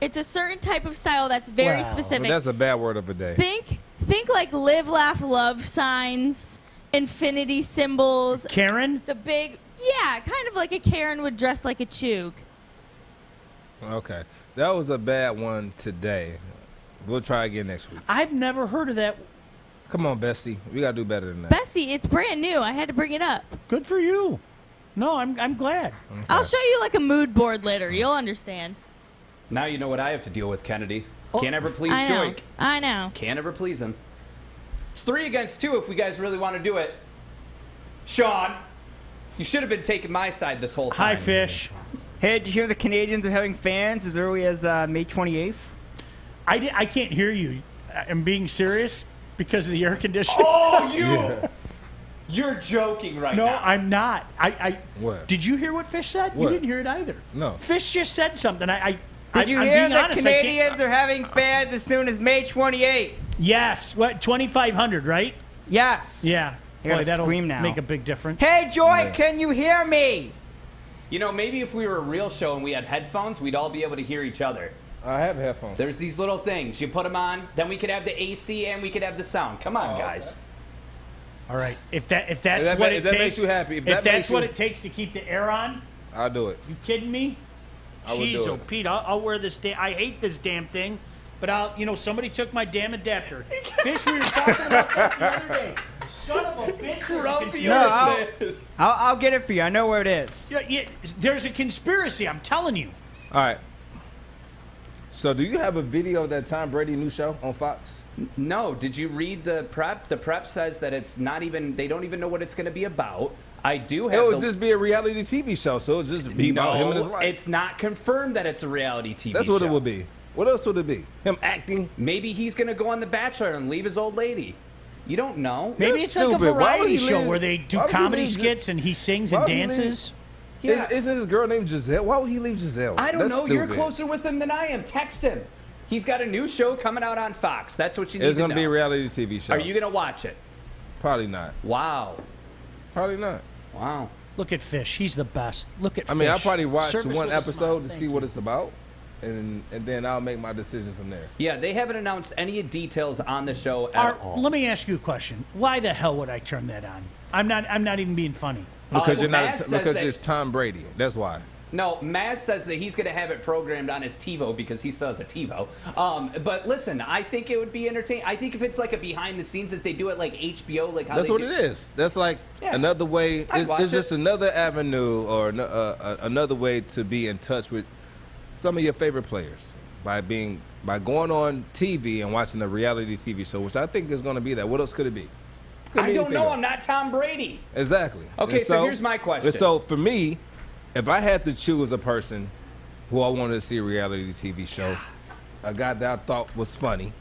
It's a certain type of style that's very specific. Well, that's a bad word of the day. Think like live, laugh, love signs, infinity symbols. Karen? The big, yeah, kind of like a Karen would dress like a chug. Okay, that was a bad one today. We'll try again next week. I've never heard of that. Come on, Bessie. We gotta do better than that. Bessie, it's brand new. I had to bring it up. Good for you. No, I'm glad. Okay. I'll show you like a mood board later. You'll understand. Now you know what I have to deal with, Kennedy. Can't ever please I know. Joique. I know. Can't ever please him. It's 3 against 2 if we guys really want to do it. Sean, you should have been taking my side this whole time. Hi, Fish. Hey, did you hear the Canadians are having fans as early as May 28th? I can't hear you. I'm being serious because of the air conditioning. Oh, you! You're joking right No, now. I'm not. What? Did you hear what Fish said? What? You didn't hear it either. No. Fish just said something. Did you I'm hear being the honest, I can't- Canadians are having fans as soon as May 28th? Yes. What? 2,500, right? Yes. Yeah. You gotta Boy, that'll scream now. make a big difference. Hey, Joy, can you hear me? You know, maybe if we were a real show and we had headphones, we'd all be able to hear each other. I have headphones. There's these little things. You put them on, then we could have the AC and we could have the sound. Come on, guys. All right. If that's If that what ma- it if that takes, makes you happy, if if that that's makes what you- it takes to keep the air on, I'll do it. you kidding me? I would do Jeez, oh it. Pete, I'll wear this. I hate this damn thing, but somebody took my damn adapter. Fish, we were talking about that the other day. Son of a bitch. Grumpy No, I'll get it for you. I know where it is. Yeah, there's a conspiracy. I'm telling you. All right. So, do you have a video of that Tom Brady new show on Fox? No. Did you read the prep? The prep says that it's not even, they don't even know what it's going to be about. I do have It would just be a reality TV show, so it'll just be about him and his life. It's not confirmed that it's a reality TV show. That's what it would be. What else would it be? Him acting? Maybe he's going to go on The Bachelor and leave his old lady. You don't know. Maybe You're it's like a stupid. Why would variety he show leave- where they do why would he comedy leave- skits and he sings why and would he leave- dances. Yeah. Isn't his girl named Giselle? Why would he leave Giselle? I don't That's know. You're stupid. closer with him than I am. Text him. He's got a new show coming out on Fox. That's what you need It's to going to know. be a reality TV show. Are you going to watch it? Probably not. Wow. Probably not. Wow. Look at Fish. He's the best. Look at I mean, I'll Fish. probably watch Service one with a episode smile. to Thank see you. what it's about, and then I'll make my decision from there. Yeah, they haven't announced any details on the show at all. Let me ask you a question. Why the hell would I turn that on? I'm not even being funny. Because you're not Maz says because that- it's Tom Brady. That's why. No, Maz says that he's going to have it programmed on his TiVo because he still has a TiVo. But listen, I think it would be entertaining. I think if it's like a behind the scenes, if they do it like HBO, like how That's they what do- it is. That's like Yeah. another way. I'd watch It's just it. another avenue or another way to be in touch with some of your favorite players by going on TV and watching a reality TV show, which I think is going to be that. What else could it be? Could I be don't anything know. else. I'm not Tom Brady. Exactly. Okay, And so here's my question. and so for me, if I had to choose a person who I wanted to see a reality TV show, a guy that I thought was funny,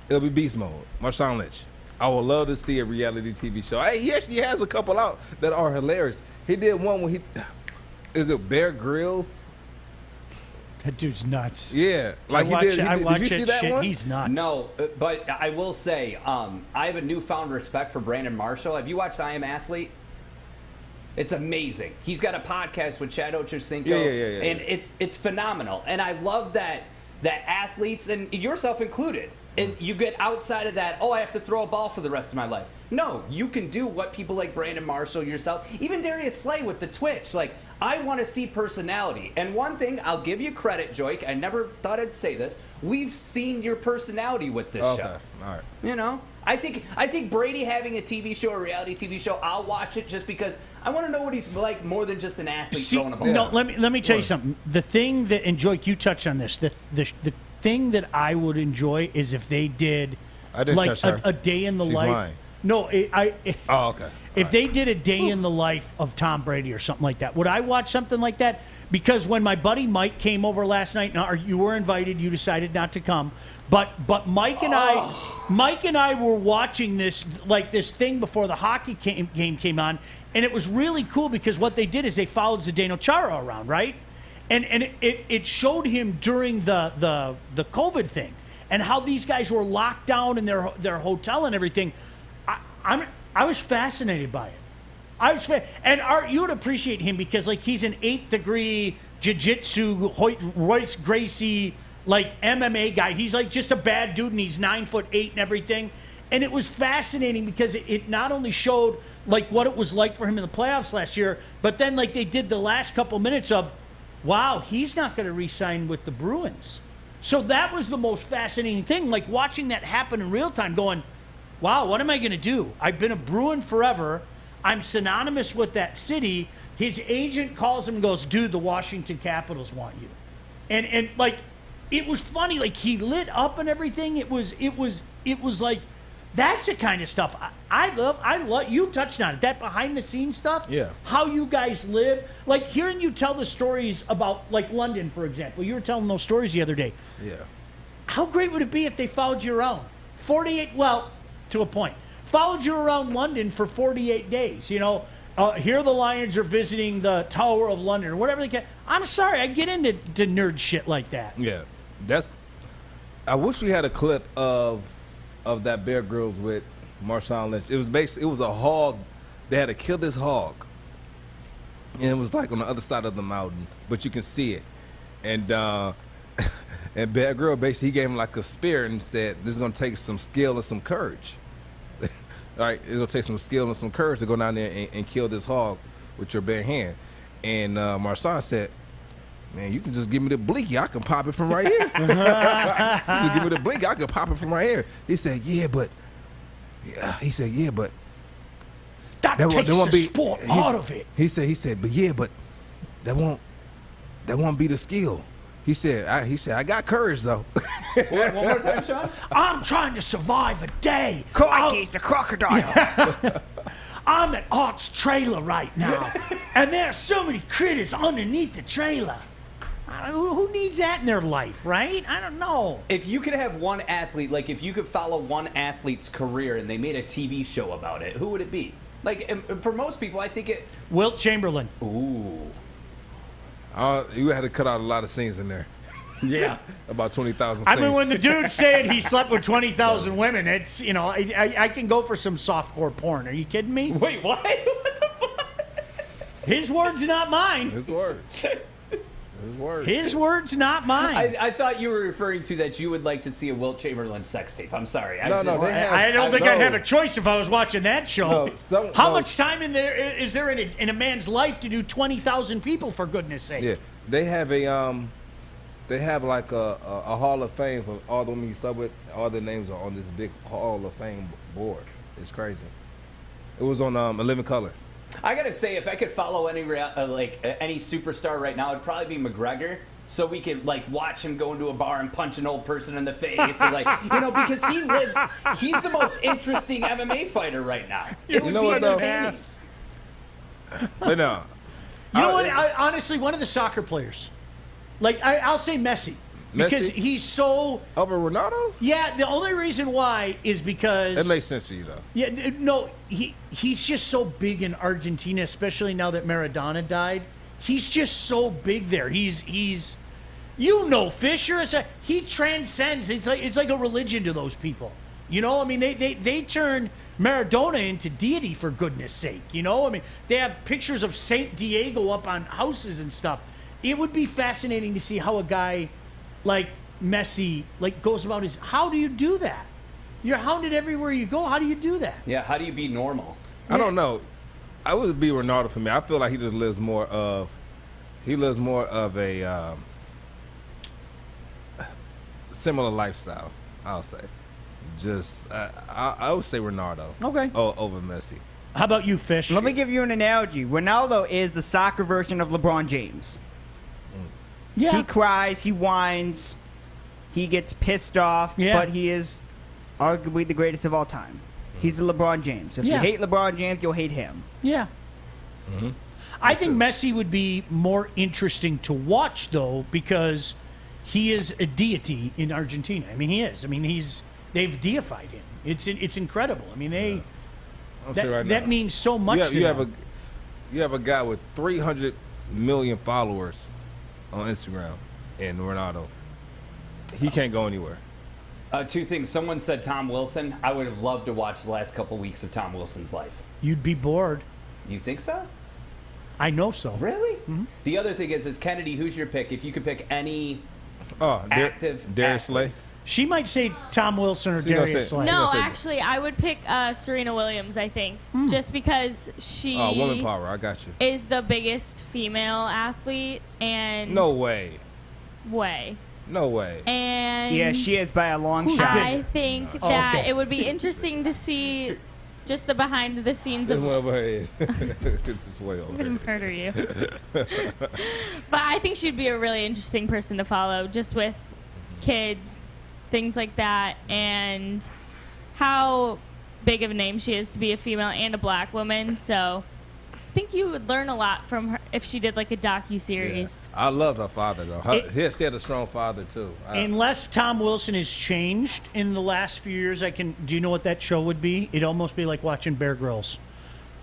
it'll be Beast Mode, Marshawn Lynch. I would love to see a reality TV show. Hey, he actually has a couple out that are hilarious. He did one when is it Bear Grylls? That dude's nuts. Yeah, like I watch he did. I Did watch you see that that shit. one? He's nuts. No, but I will say, I have a newfound respect for Brandon Marshall. Have you watched I Am Athlete? It's amazing. He's got a podcast with Chad Ochocinco, Yeah. and it's phenomenal. And I love that athletes, and yourself included, and you get outside of that, I have to throw a ball for the rest of my life. No, you can do what people like Brandon Marshall, yourself, even Darius Slay with the Twitch. Like, I want to see personality. And one thing, I'll give you credit, Joique. I never thought I'd say this. We've seen your personality with this Okay, show. all right. You know, I think Brady having a TV show, a reality TV show, I'll watch it just because I want to know what he's like more than just an athlete See, throwing a ball. no, let me tell you something. The thing that, and Joique, you touched on this. The thing that I would enjoy is if they did I didn't like touch her. a day in the She's life. mine. No, Oh, okay. If they did a day in the life of Tom Brady or something like that, would I watch something like that? Because when my buddy Mike came over last night, now you were invited, you decided not to come, but Mike and I were watching this thing before the hockey game came on, and it was really cool because what they did is they followed Zdeno Chara around, right? And it showed him during the COVID thing and how these guys were locked down in their hotel and everything. I was fascinated by it. And Art, you would appreciate him because like he's an 8th degree jiu-jitsu, Royce Gracie, like MMA guy. He's like just a bad dude and he's 9'8" and everything. And it was fascinating because it not only showed like what it was like for him in the playoffs last year, but then like they did the last couple minutes of, wow, he's not going to re-sign with the Bruins. So that was the most fascinating thing, like watching that happen in real time going, wow, what am I going to do? I've been a Bruin forever. I'm synonymous with that city. His agent calls him and goes, dude, the Washington Capitals want you. And like, it was funny. Like, he lit up and everything. It was like, that's the kind of stuff I love. You touched on it. That behind-the-scenes stuff. Yeah. How you guys live. Like, hearing you tell the stories about, like, London, for example. You were telling those stories the other day. Yeah. How great would it be if they followed you around? 48, well, to a point. followed you around London for 48 days. You know, here the Lions are visiting the Tower of London or whatever they can. I'm sorry, I get into nerd shit like that. Yeah, I wish we had a clip of that Bear Grylls with Marshawn Lynch. It was a hog. They had to kill this hog, and it was like on the other side of the mountain, but you can see it. And and Bear Grylls basically he gave him like a spear and said, "This is gonna take some skill and some courage." All right, it's gonna take some skill and some courage to go down there and kill this hog with your bare hand. And Marshawn said, "Man, you can just give me the blinky. I can pop it from right here. Just give me the blinky. I can pop it from right here." He said, "Yeah, but that takes the sport out of it." He said, but that won't be the skill." He said, I got courage though. One more time, Sean. I'm trying to survive a day. Crikey's a crocodile. I'm at Art's trailer right now, and there's so many critters underneath the trailer. Who needs that in their life, right? I don't know. If you could have one athlete, like if you could follow one athlete's career and they made a TV show about it, who would it be? Like, for most people, I think it... Wilt Chamberlain. Ooh. You had to cut out a lot of scenes in there. Yeah. About 20,000 scenes. I mean, when the dude said he slept with 20,000 women, it's, you know, I can go for some softcore porn. Are you kidding me? Wait, what? What the fuck? His words, not mine. His words. His words, not mine. I thought you were referring to that you would like to see a Wilt Chamberlain sex tape. I'm sorry. I don't think I'd have a choice if I was watching that show. How much time is there in a man's life to do 20,000 people, for goodness sake? Yeah, they have like a Hall of Fame for all the women he slept with. All their names are on this big Hall of Fame board. It's crazy. It was on A Living Color. I gotta say, if I could follow any superstar right now, it'd probably be McGregor. So we could watch him go into a bar and punch an old person in the face, or because he's the most interesting MMA fighter right now. It would be entertaining. But no. You know what? Honestly, one of the soccer players. I'll say Messi. Because he's so... Over Ronaldo? Yeah, the only reason why is because... That makes sense to you, though. Yeah, no, he's just so big in Argentina, especially now that Maradona died. He's just so big there. He's Fisher. He transcends. It's like a religion to those people. You know, I mean, they turn Maradona into deity, for goodness sake. You know, I mean, they have pictures of Saint Diego up on houses and stuff. It would be fascinating to see how a guy like Messi goes about his... How do you do that? You're hounded everywhere you go. How do you do that? Yeah, how do you be normal? I don't know. I would be Ronaldo for me. I feel like he just lives more of a similar lifestyle, I'll say. I would say Ronaldo. Okay. Over Messi. How about you, Fish? Let me give you an analogy. Ronaldo is the soccer version of LeBron James. Yeah. He cries, he whines, he gets pissed off, but he is arguably the greatest of all time. He's the LeBron James. If you hate LeBron James, you'll hate him. Yeah. Mm-hmm. I think Messi would be more interesting to watch, though, because he is a deity in Argentina. I mean, he is. I mean, they've deified him. It's incredible. I mean, that means so much to them. You have a guy with 300 million followers on Instagram, and Ronaldo. He can't go anywhere. Two things. Someone said Tom Wilson. I would have loved to watch the last couple weeks of Tom Wilson's life. You'd be bored. You think so? I know so. Really? Mm-hmm. The other thing is Kennedy, who's your pick? If you could pick any active Darius Slay. She might say Tom Wilson or Darius Slay. No, actually, I would pick Serena Williams, I think. Just because she woman power, I got you. is the biggest female athlete. And No way. No way. And yeah, she is by a long shot. I think that it would be interesting to see just the behind the scenes of... It's over her head. It's just way over. I'm going to murder you. But I think she'd be a really interesting person to follow, just with kids, things like that, and how big of a name she is to be a female and a black woman. So think you would learn a lot from her if she did like a docu-series. I loved her father, though. She had a strong father, too. Unless Tom Wilson has changed in the last few years, do you know what that show would be? It'd almost be like watching Bear Grylls.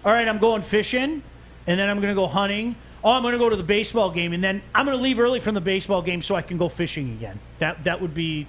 All right, I'm going fishing, and then I'm going to go hunting. Oh, I'm going to go to the baseball game, and then I'm going to leave early from the baseball game so I can go fishing again. That would be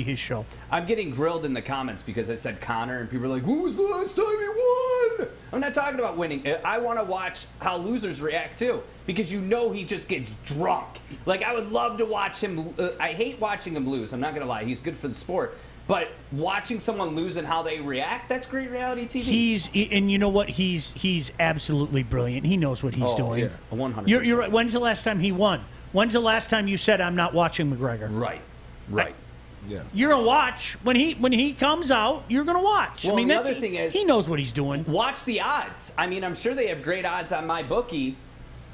his show. I'm getting grilled in the comments because I said Connor, and people are like, "When was the last time he won?" I'm not talking about winning. I want to watch how losers react too, because he just gets drunk. Like, I would love to watch him. I hate watching him lose. I'm not gonna lie. He's good for the sport. But watching someone lose and how they react—that's great reality TV. And you know what? He's absolutely brilliant. He knows what he's doing. Yeah, 100%. You're right. When's the last time he won? When's the last time you said, "I'm not watching McGregor"? Right. Yeah. You're gonna watch when he comes out. You're gonna watch. Well, I mean, the other thing is, he knows what he's doing. Watch the odds. I mean, I'm sure they have great odds on MyBookie,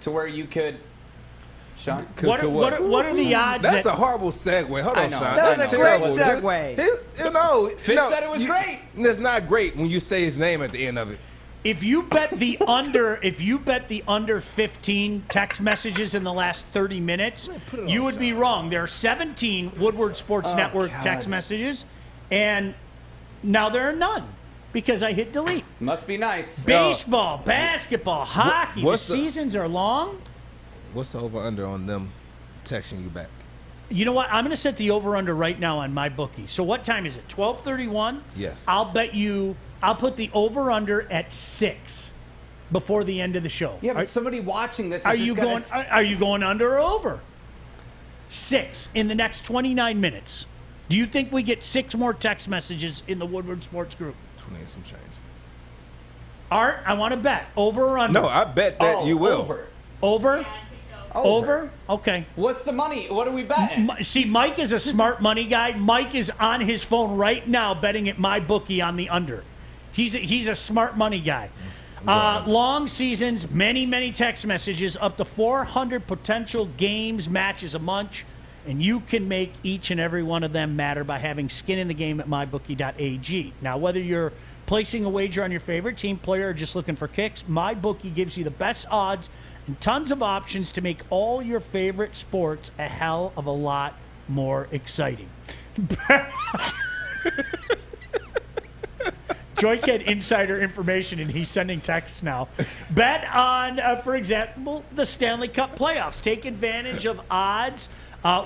to where you could. Sean, what are the odds? That's a horrible segue. Hold on, Sean. That was a great segue. Fish said it was great. It's not great when you say his name at the end of it. If you bet the under 15 text messages in the last 30 minutes, you would be wrong. There are 17 Woodward Sports Network text messages, and now there are none because I hit delete. Must be nice. Baseball, basketball, hockey. The seasons are long. What's the over-under on them texting you back? You know what? I'm going to set the over-under right now on MyBookie. So what time is it? 12:31? Yes. I'll put the over/under at 6 before the end of the show. Yeah, but somebody watching this. Are you going under or over? 6 in the next 29 minutes. Do you think we get 6 more text messages in the Woodward Sports group? 20 and some change. Art, I want to bet over or under. No, I bet that you will. Over. Over? Okay. What's the money? What are we betting? See, Mike is a smart money guy. Mike is on his phone right now betting at MyBookie on the under. He's a smart money guy. Long seasons, many text messages, up to 400 potential games, matches a month, and you can make each and every one of them matter by having skin in the game at mybookie.ag. Now, whether you're placing a wager on your favorite team, player, or just looking for kicks, MyBookie gives you the best odds and tons of options to make all your favorite sports a hell of a lot more exciting. Joique had insider information, and he's sending texts now. Bet on, for example, the Stanley Cup playoffs. Take advantage of odds,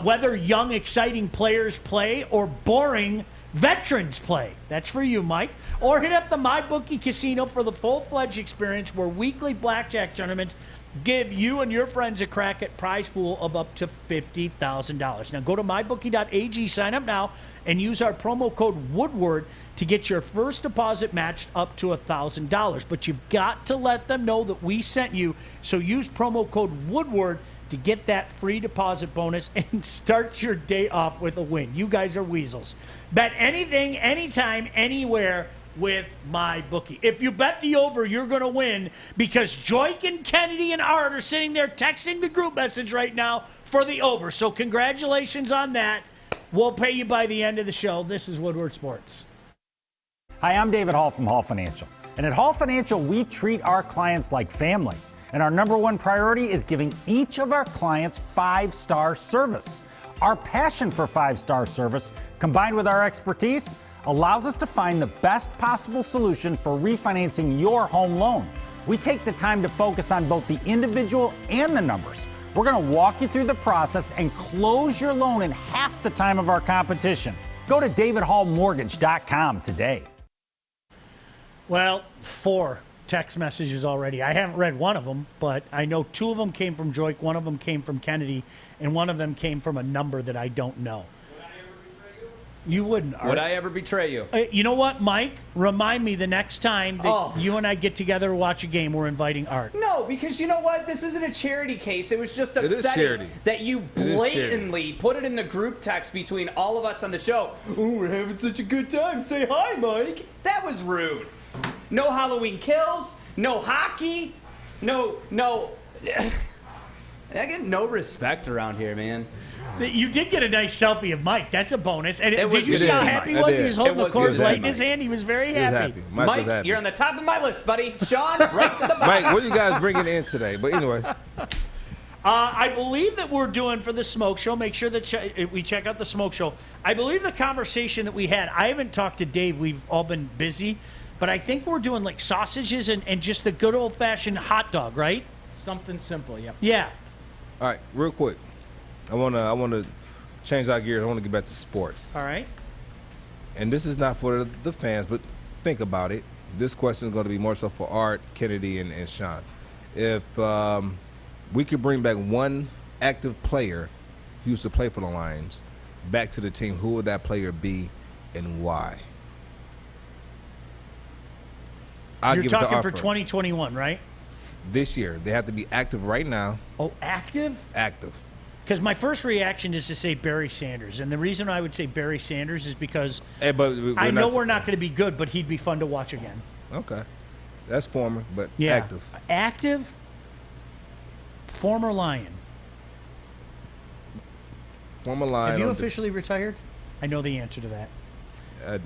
whether young, exciting players play or boring veterans play. That's for you, Mike. Or hit up the MyBookie Casino for the full-fledged experience where weekly blackjack tournaments give you and your friends a crack at prize pool of up to $50,000. Now go to mybookie.ag, sign up now, and use our promo code Woodward to get your first deposit matched up to $1,000. But you've got to let them know that we sent you, so use promo code Woodward to get that free deposit bonus and start your day off with a win. You guys are weasels. Bet anything, anytime, anywhere with MyBookie. If you bet the over, you're going to win because Joique and Kennedy and Art are sitting there texting the group message right now for the over. So congratulations on that. We'll pay you by the end of the show. This is Woodward Sports. Hi, I'm David Hall from Hall Financial. And at Hall Financial, we treat our clients like family. And our number one priority is giving each of our clients 5-star service. Our passion for 5-star service, combined with our expertise, allows us to find the best possible solution for refinancing your home loan. We take the time to focus on both the individual and the numbers. We're going to walk you through the process and close your loan in half the time of our competition. Go to davidhallmortgage.com today. Well, 4 text messages already. I haven't read one of them, but I know 2 of them came from Joique, 1 of them came from Kennedy, and 1 of them came from a number that I don't know. You wouldn't, Art. Would I ever betray you? You know what, Mike? Remind me the next time that you and I get together to watch a game, we're inviting Art. No, because you know what? This isn't a charity case. It was just upsetting that you blatantly put it in the group text between all of us on the show. Oh, we're having such a good time. Say hi, Mike. That was rude. No Halloween Kills. No hockey. No. I get no respect around here, man. You did get a nice selfie of Mike. That's a bonus. And It did was you good see to how see happy he Mike. was? I He was did. holding It the was Coors good to Light see in his Mike. hand. He was very He was happy. happy. Mike was happy. You're on the top of my list, buddy. Sean, right to the bottom. Mike, what are you guys bringing in today? But anyway. I believe that we're doing for the smoke show. Make sure that we check out the smoke show. I believe the conversation that we had, I haven't talked to Dave. We've all been busy. But I think we're doing like sausages and just the good old-fashioned hot dog, right? Something simple, yep. Yeah. All right, real quick. I wanna change our gears. I want to get back to sports. All right. And this is not for the fans, but think about it. This question is going to be more so for Art, Kennedy, and Sean. If we could bring back one active player who used to play for the Lions back to the team, who would that player be and why? You're talking for 2021, right? This year. They have to be active right now. Oh, active? Active. Because my first reaction is to say Barry Sanders. And the reason I would say Barry Sanders is because But I know we're not going to be good, but he'd be fun to watch again. Okay. That's former, but Yeah. active. Active, former Lion. Former Lion. Have you on the- officially retired? I know the answer to that. I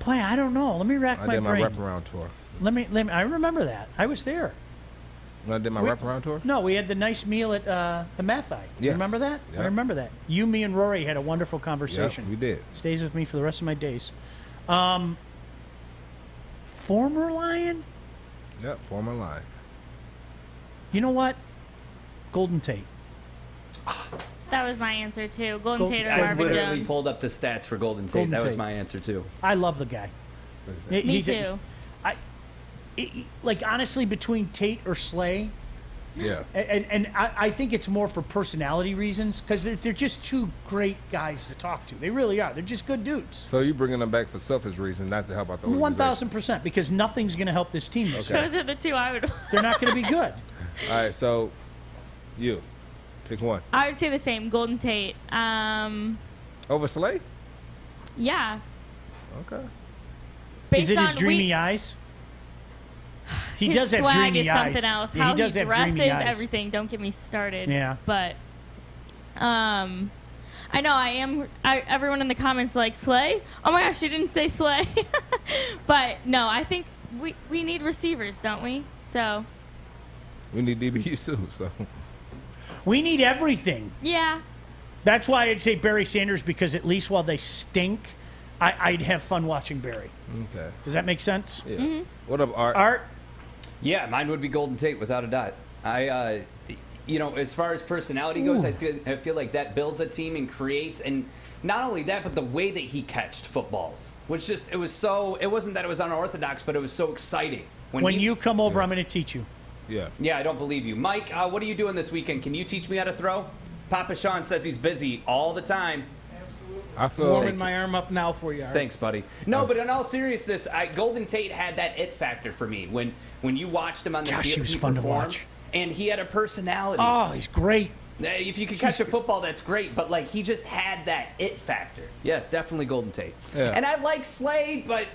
Boy, I don't know. Let me rack my did my brain. wraparound tour. Let me. I remember that. I was there. When I did my wraparound tour? No, we had the nice meal at the Mathai. Yeah. Remember that? Yeah. I remember that. You, me, and Rory had a wonderful conversation. Yeah, we did. Stays with me for the rest of my days. Former Lion? Yep, former Lion. You know what? Golden Tate. That was my answer too. Golden Tate or I Marvin literally Jones. pulled up the stats for Golden Tate. Golden That was Tate. my answer too. I love the guy. Me He's too. Like, honestly, between Tate or Slay, Yeah. and I think it's more for personality reasons because they're just two great guys to talk to. They really are. They're just good dudes. So you bringing them back for selfish reasons, not to help out the organization. 1,000%, because nothing's going to help this team. This Okay. year. Those are the two I would. They're not going to be good. All right, so you pick one. I would say the same. Golden Tate. Over Slay? Yeah. Okay. Is it his dreamy eyes? He his does have swag dreamy is eyes. something else. Yeah, How he does have dresses, dreamy eyes. everything. Don't get me started. Yeah. But, I know everyone in the comments like Slay. Oh my gosh, she didn't say Slay. But no, I think we need receivers, don't we? So. We need DBs too, so. We need everything. Yeah. That's why I'd say Barry Sanders, because at least while they stink, I'd have fun watching Barry. Okay. Does that make sense? Yeah. Mm-hmm. What up, Art? Art? Yeah, mine would be Golden Tate without a doubt. As far as personality goes, I feel like that builds a team and creates, and not only that, but the way that he catched footballs, which it wasn't that it was unorthodox, but it was so exciting. When you come over, I'm going to teach you. Yeah. Yeah, I don't believe you. Mike, what are you doing this weekend? Can you teach me how to throw? Papa Sean says he's busy all the time. I feel warming my arm up now for you. Art. Thanks, buddy. No, but in all seriousness, Golden Tate had that it factor for me when you watched him on the Gosh, field. he was fun to watch. And he had a personality. Oh, he's great. If you could catch a football, that's great. But like, he just had that it factor. Yeah, definitely Golden Tate. Yeah. And I like Slay, but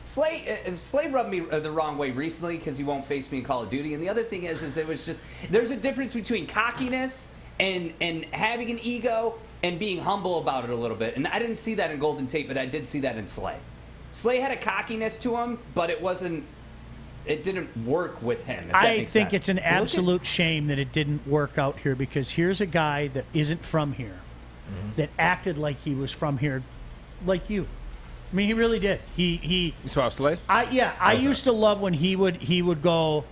Slay rubbed me the wrong way recently because he won't face me in Call of Duty. And the other thing is it was just there's a difference between cockiness and having an ego and being humble about it a little bit. And I didn't see that in Golden Tate, but I did see that in Slay. Slay had a cockiness to him, but it didn't work with him. If that I makes think sense. it's an absolute shame that it didn't work out here, because here's a guy that isn't from here, that acted like he was from here, like you. I mean, he really did. You saw Slay? I used to love when he would go,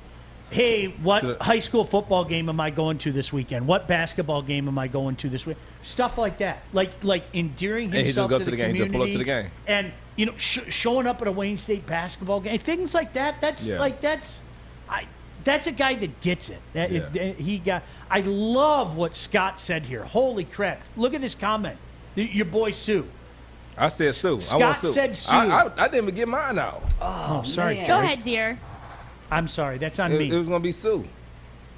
hey, what high school football game am I going to this weekend? What basketball game am I going to this week? Stuff like that, like endearing And he just himself go to to the game, community, just pull up to the game. and showing up at a Wayne State basketball game, things like that. That's that's a guy that gets it. I love what Scott said here. Holy crap! Look at this comment. Your boy Sue. I said Sue. Scott I want Sue. said Sue. I didn't even get mine out. Oh, sorry. man. Go Kerry. ahead, dear. I'm sorry. That's on me. It was gonna be Sue.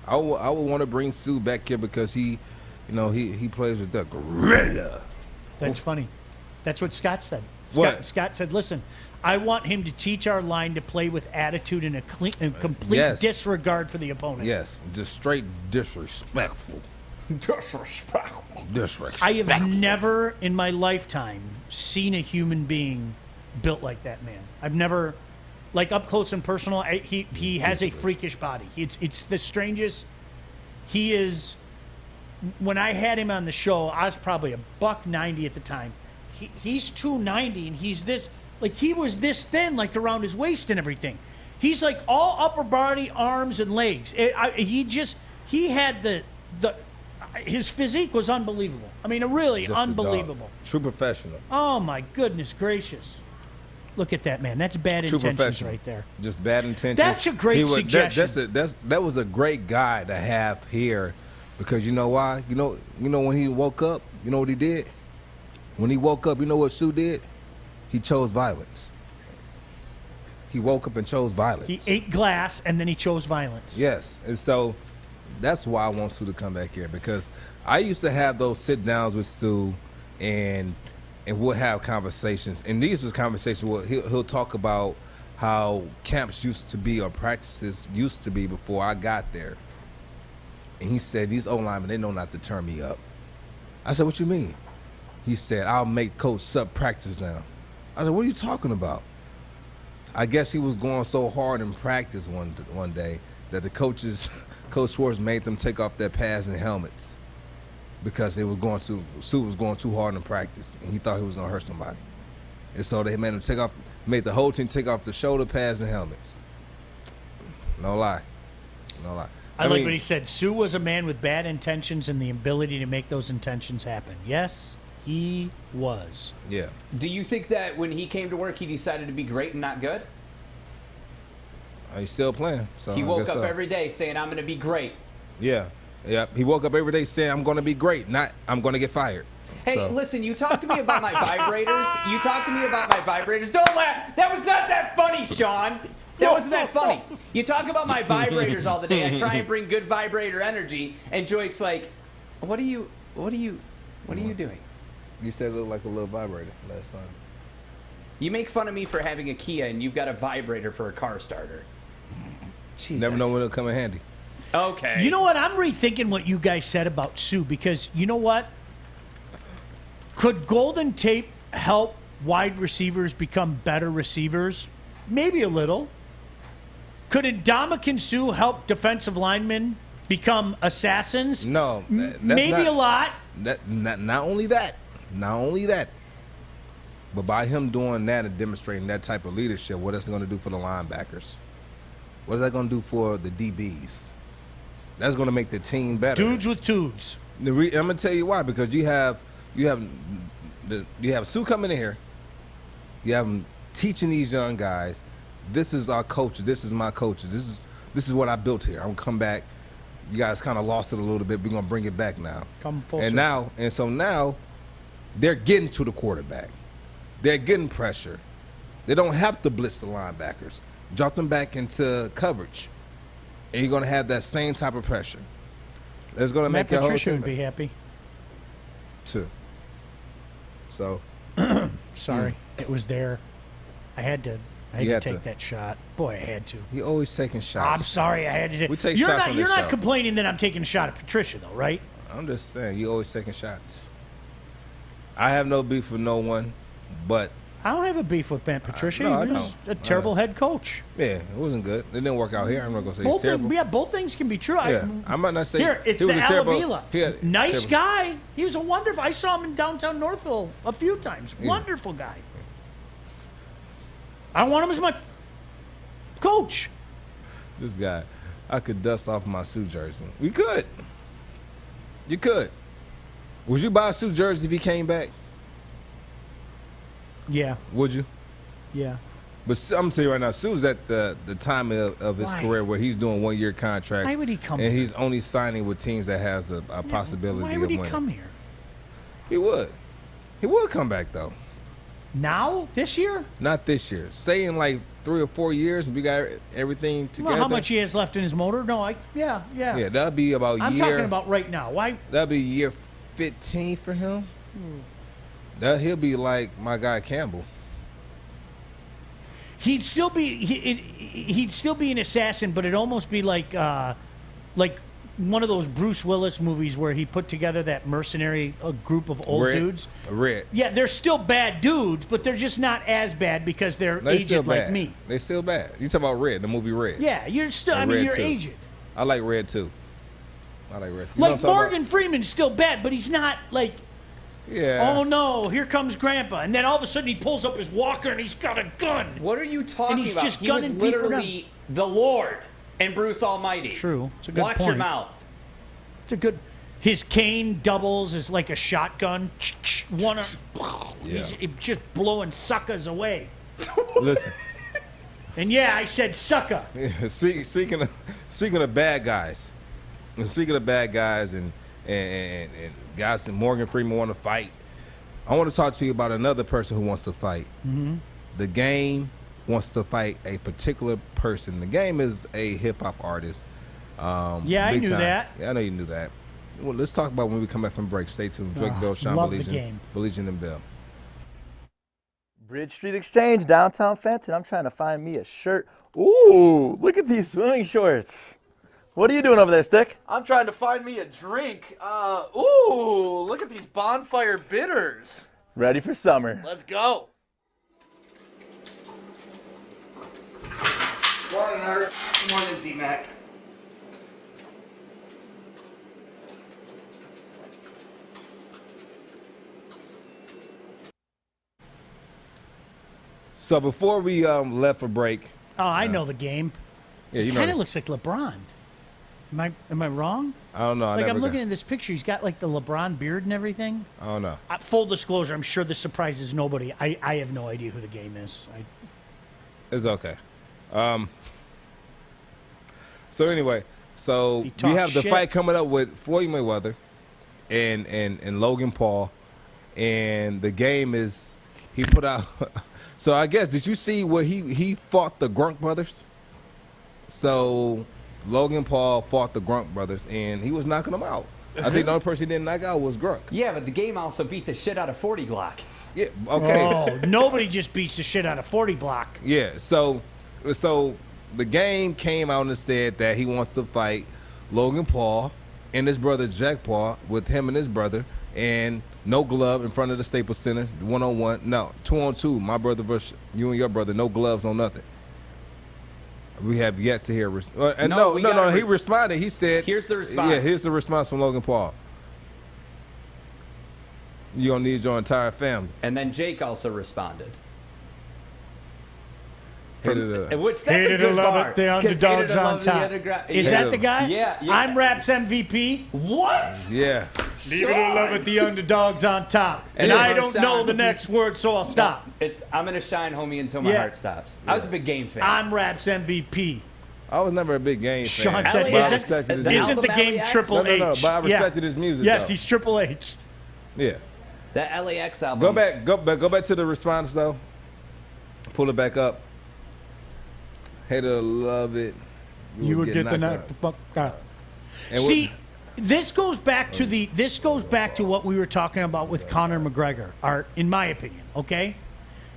I would want to bring Sue back here because he plays with the gorilla. That's funny. That's what Scott said. What? Scott said, listen, I want him to teach our line to play with attitude and a complete Yes. disregard for the opponent. Yes, just straight disrespectful. Disrespectful. I have never in my lifetime seen a human being built like that man. I've never, like up close and personal. He has a freakish body. It's the strangest. He is. When I had him on the show, I was probably $190 at the time. He's 290, and he's this, like, he was this thin, like around his waist and everything. He's like all upper body, arms and legs. He had his physique was unbelievable. I mean, really Just a unbelievable. dog. True professional. Oh my goodness gracious! Look at that man. That's bad True intentions professional. right there. Just bad intentions. That's a great suggestion. That was a great guy to have here, because you know why? You know when he woke up, you know what he did? When he woke up, you know what Sue did? He chose violence. He woke up and chose violence. He ate glass and then he chose violence. Yes, and so that's why I want Sue to come back here, because I used to have those sit downs with Sue, and we'll have conversations. And these was conversations where he'll talk about how camps used to be, or practices used to be before I got there. And he said, these O-linemen, they know not to turn me up. I said, what you mean? He said, I'll make coach sub practice now. I said, what are you talking about? I guess he was going so hard in practice one day that the coaches, Coach Schwartz made them take off their pads and helmets because Sue was going too hard in practice, and he thought he was going to hurt somebody. And so they made the whole team take off the shoulder pads and helmets. No lie. I like what he said. Sue was a man with bad intentions and the ability to make those intentions happen. Yes, he was. Yeah. Do you think that when he came to work, he decided to be great and not good? He's still playing. So He woke up every day saying, I'm going to be great. Yeah. He woke up every day saying, I'm going to be great, not I'm going to get fired. Hey, listen, you talked to me about my vibrators. Don't laugh. That was not that funny, Sean. That wasn't that funny. You talk about my vibrators all the day. I try and bring good vibrator energy, and Joique's like, what are you doing? You said it looked like a little vibrator last time. You make fun of me for having a Kia, and you've got a vibrator for a car starter. Jesus. Never know when it'll come in handy. Okay. You know what? I'm rethinking what you guys said about Sue, because you know what? Could golden tape help wide receivers become better receivers? Maybe a little. Could Ndamukong Suh help defensive linemen become assassins? No. Maybe a lot. Not only that. But by him doing that and demonstrating that type of leadership, what is it going to do for the linebackers? What is that going to do for the DBs? That's going to make the team better. Dudes with tubes. I'm going to tell you why. Because you have Sue coming in here. You have him teaching these young guys. This is our coaches. This is my coaches. This is what I built here. I'm going to come back. You guys kind of lost it a little bit. We're going to bring it back now. Come full circle. So now they're getting to the quarterback. They're getting pressure. They don't have to blitz the linebackers. Drop them back into coverage. And you're going to have that same type of pressure. That's going to make your whole Patricia team would be happy. too. So. Sorry. It was there. I had to take that shot. Boy, I had to. You're always taking shots. I'm sorry, I had to. We take you're shots not, on You're this not show. complaining that I'm taking a shot at Patricia, though, right? I'm just saying, you're always taking shots. I have no beef with no one, but I don't have a beef with Patricia. No, I He was a terrible head coach. yeah, it wasn't good. It didn't work out here. I'm not gonna say he's terrible. Both things can be true. Yeah, I might not say Here, it's he was the a terrible. Alavila. Nice guy. He was a wonderful. I saw him in downtown Northville a few times. Yeah. Wonderful guy. I want him as my coach. This guy, I could dust off my Sue jersey. We could. You could. Would you buy a Sue jersey if he came back? Yeah. Would you? Yeah. But I'm gonna tell you right now, Sue's at the time of his Why? career where he's doing 1-year contracts. Why would he come And here? he's only signing with teams that has a possibility Why of would he winning. come here? He would. He would come back though. Now? This year? Not this year. Say in like 3 or 4 years, we got everything together. Well, how much he has left in his motor? No, yeah. Yeah, that'd be about I'm year. talking about right now. Why? That'd be year 15 for him. He'll be like my guy Campbell. He'd still be an assassin, but it'd almost be like one of those Bruce Willis movies where he put together that mercenary group of old dudes. Red. Yeah, they're still bad dudes, but they're just not as bad because they're aged like me. They're still bad. You talking about Red, the movie Red? Yeah, you're still. I mean, you're aged. I like Red too. I like Red too. You Like Morgan Freeman's still bad, but he's not like. Yeah. Oh no! Here comes Grandpa, and then all of a sudden he pulls up his walker and he's got a gun. What are you talking and he's about? Just he was gunning people literally the Lord and Bruce Almighty. It's true. It's a good Watch point. your mouth. It's a good. His cane doubles as like a shotgun. He's just blowing suckers away. Listen. And yeah, I said sucker. Yeah, speaking of bad guys, and guys that Morgan Freeman want to fight, I want to talk to you about another person who wants to fight. Mm-hmm. The Game wants to fight a particular person. The Game is a hip hop artist. Yeah, I knew that. Yeah, I know you knew that. Well, let's talk about when we come back from break. Stay tuned. Joique Bell, Sean love the Baligian, Game. Baligian and Bell. Bridge Street Exchange, downtown Fenton. I'm trying to find me a shirt. Ooh, look at these swimming shorts. What are you doing over there, Stick? I'm trying to find me a drink. Ooh, look at these bonfire bitters. Ready for summer. Let's go. Morning, Art. Morning, D-Mac. So before we left for break. Oh, I know the Game. Yeah, you know. Kind of looks like LeBron. Am I wrong? I don't know. I'm looking at this picture. He's got like the LeBron beard and everything. I don't know. Full disclosure, I'm sure this surprises nobody. I have no idea who the Game is. It's okay. So anyway, we have the fight coming up with Floyd Mayweather and Logan Paul, and the Game is he put out. So I guess, did you see where he fought the Grunk brothers? So Logan Paul fought the Grunk brothers, and he was knocking them out. I think the only person he didn't knock out was Grunk. Yeah, but the Game also beat the shit out of 40 Glock. Yeah, okay. Oh, nobody just beats the shit out of 40 block. Yeah, so the Game came out and said that he wants to fight Logan Paul and his brother Jack Paul, with him and his brother, and no glove in front of the Staples Center, 1-on-1. No, 2-on-2. My brother versus you and your brother. No gloves, no nothing. We have yet to hear. No. He responded. He said, "Here's the response." Yeah, here's the response from Logan Paul. You're gonna need your entire family. And then Jake also responded. Which that's a good bar. The underdogs on top. Is that the guy? Yeah. I'm Raps MVP. What? Yeah. Leave it or love it, the underdogs on top. And I don't know the next word, so I'll stop. I'm gonna shine, homie, until my heart stops. I was a big Game fan. I'm Raps MVP. I was never a big Game fan. Sean said, isn't the Game Triple H? No, but I respected his music. Yes, though. he's Triple H. Yeah. That LAX album. Go back to the response though. Pull it back up. Hater love it. You would get the knock the fuck out. See, this goes back to what we were talking about with Conor McGregor, Art, in my opinion, okay?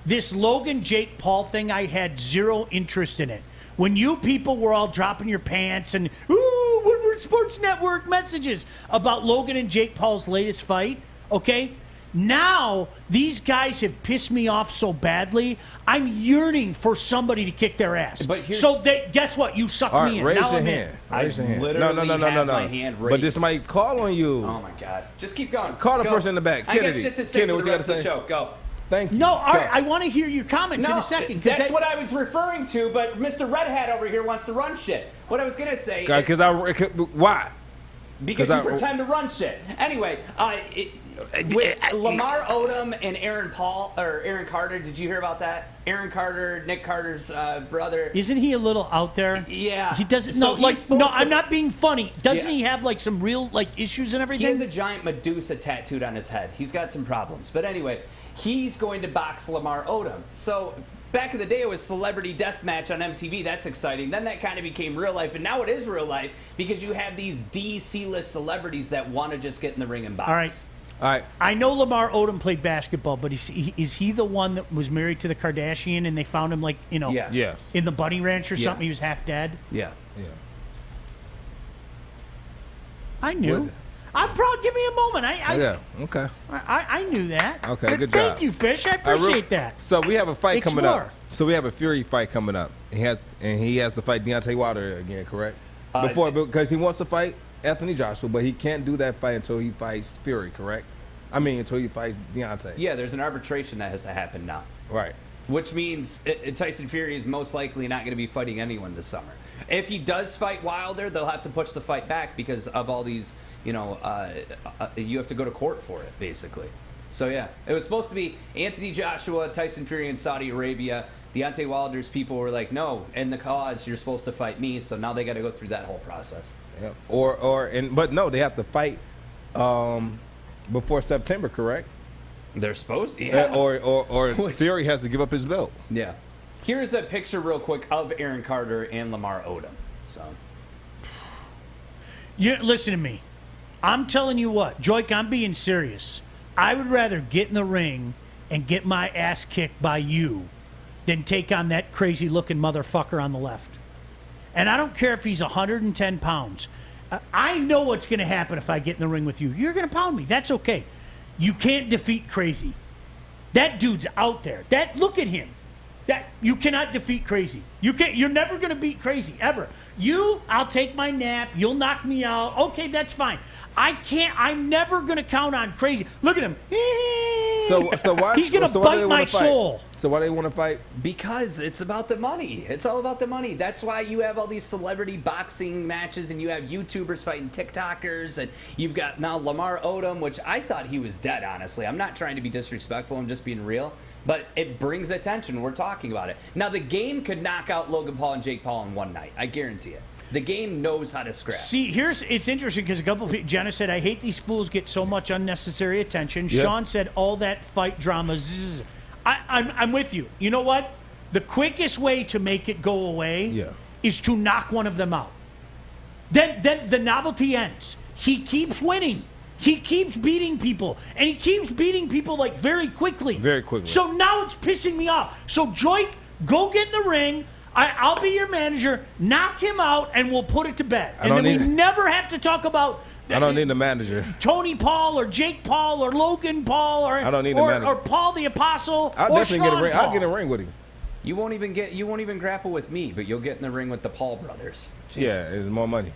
This Logan Jake Paul thing, I had zero interest in it. When you people were all dropping your pants and Woodward Sports Network messages about Logan and Jake Paul's latest fight, okay? Now, these guys have pissed me off so badly, I'm yearning for somebody to kick their ass. Guess what? You sucked me in. Raise now your I'm hand. in. Raise your hand. Literally No. my hand raised. But this might call on you. Oh, my God. Just keep going. Call the person in the back. I got Kennedy. shit to say Kennedy, for what the you rest gotta of the say? show. Go. Thank you. No, Art, I want to hear your comments in a second. That's what I was referring to, but Mr. Red Hat over here wants to run shit. What I was going to say why? Because you pretend to run shit. Anyway, with Lamar Odom and Aaron Carter, did you hear about that? Aaron Carter, Nick Carter's brother. Isn't he a little out there? Yeah. He doesn't. I'm not being funny. Doesn't he have like some real issues and everything? He has a giant Medusa tattooed on his head. He's got some problems. But anyway, he's going to box Lamar Odom. So back in the day, it was Celebrity Deathmatch on MTV. That's exciting. Then that kind of became real life, and now it is real life because you have these C-list celebrities that want to just get in the ring and box. All right. I know Lamar Odom played basketball, but is he the one that was married to the Kardashian and they found him in the bunny ranch or something? He was half dead. Yeah. I knew. Give me a moment. Yeah. Okay. I knew that. Okay. But Good job. Thank you, Fish. I appreciate that. So we have a fight coming Explore. up. So we have a Fury fight coming up. He has to fight Deontay Wilder again, correct? Because he wants to fight Anthony Joshua, but he can't do that fight until he fights Fury, correct? I mean, until he fights Deontay. Yeah, there's an arbitration that has to happen now. Right. Which means Tyson Fury is most likely not going to be fighting anyone this summer. If he does fight Wilder, they'll have to push the fight back because of all these, you have to go to court for it, basically. So, yeah, it was supposed to be Anthony Joshua, Tyson Fury in Saudi Arabia. Deontay Wilder's people were like, no, in the cause, you're supposed to fight me. So now they got to go through that whole process. Yeah. But no, they have to fight before September, correct? They're supposed to, yeah. Or Fury has to give up his belt. Yeah. Here's a picture real quick of Aaron Carter and Lamar Odom. So, Listen to me. I'm telling you what, Joique, I'm being serious. I would rather get in the ring and get my ass kicked by you than take on that crazy-looking motherfucker on the left. And I don't care if he's 110 pounds. I know what's going to happen if I get in the ring with you. You're going to pound me. That's okay. You can't defeat Crazy. That dude's out there. Look at him. You cannot defeat Crazy. You're never going to beat Crazy, ever. I'll take my nap. You'll knock me out. Okay, that's fine. I'm never going to count on Crazy. Look at him. So why? He's going to bite my soul. So why do they want to fight? Because it's about the money. It's all about the money. That's why you have all these celebrity boxing matches and you have YouTubers fighting TikTokers and you've got now Lamar Odom, which I thought he was dead, honestly. I'm not trying to be disrespectful. I'm just being real. But it brings attention. We're talking about it. Now, the game could knock out Logan Paul and Jake Paul in one night. I guarantee it. The game knows how to scrap. See, it's interesting because a couple of people, Jenna said, I hate these fools get so much unnecessary attention. Yep. Sean said, all that fight drama. Zzz. I'm with you. You know what? The quickest way to make it go away is to knock one of them out. Then the novelty ends. He keeps winning. He keeps beating people. And he keeps beating people like very quickly. Very quickly. So now it's pissing me off. So Joique, go get in the ring. I'll be your manager. Knock him out, and we'll put it to bed. And then we never have to talk about. I don't need the manager. Tony Paul or Jake Paul or Logan Paul or I don't need the manager. Or Paul the Apostle. I'll or definitely get a ring. Paul. I'll get in a ring with him. You won't even grapple with me, but you'll get in the ring with the Paul brothers. Jesus. Yeah, it's more money.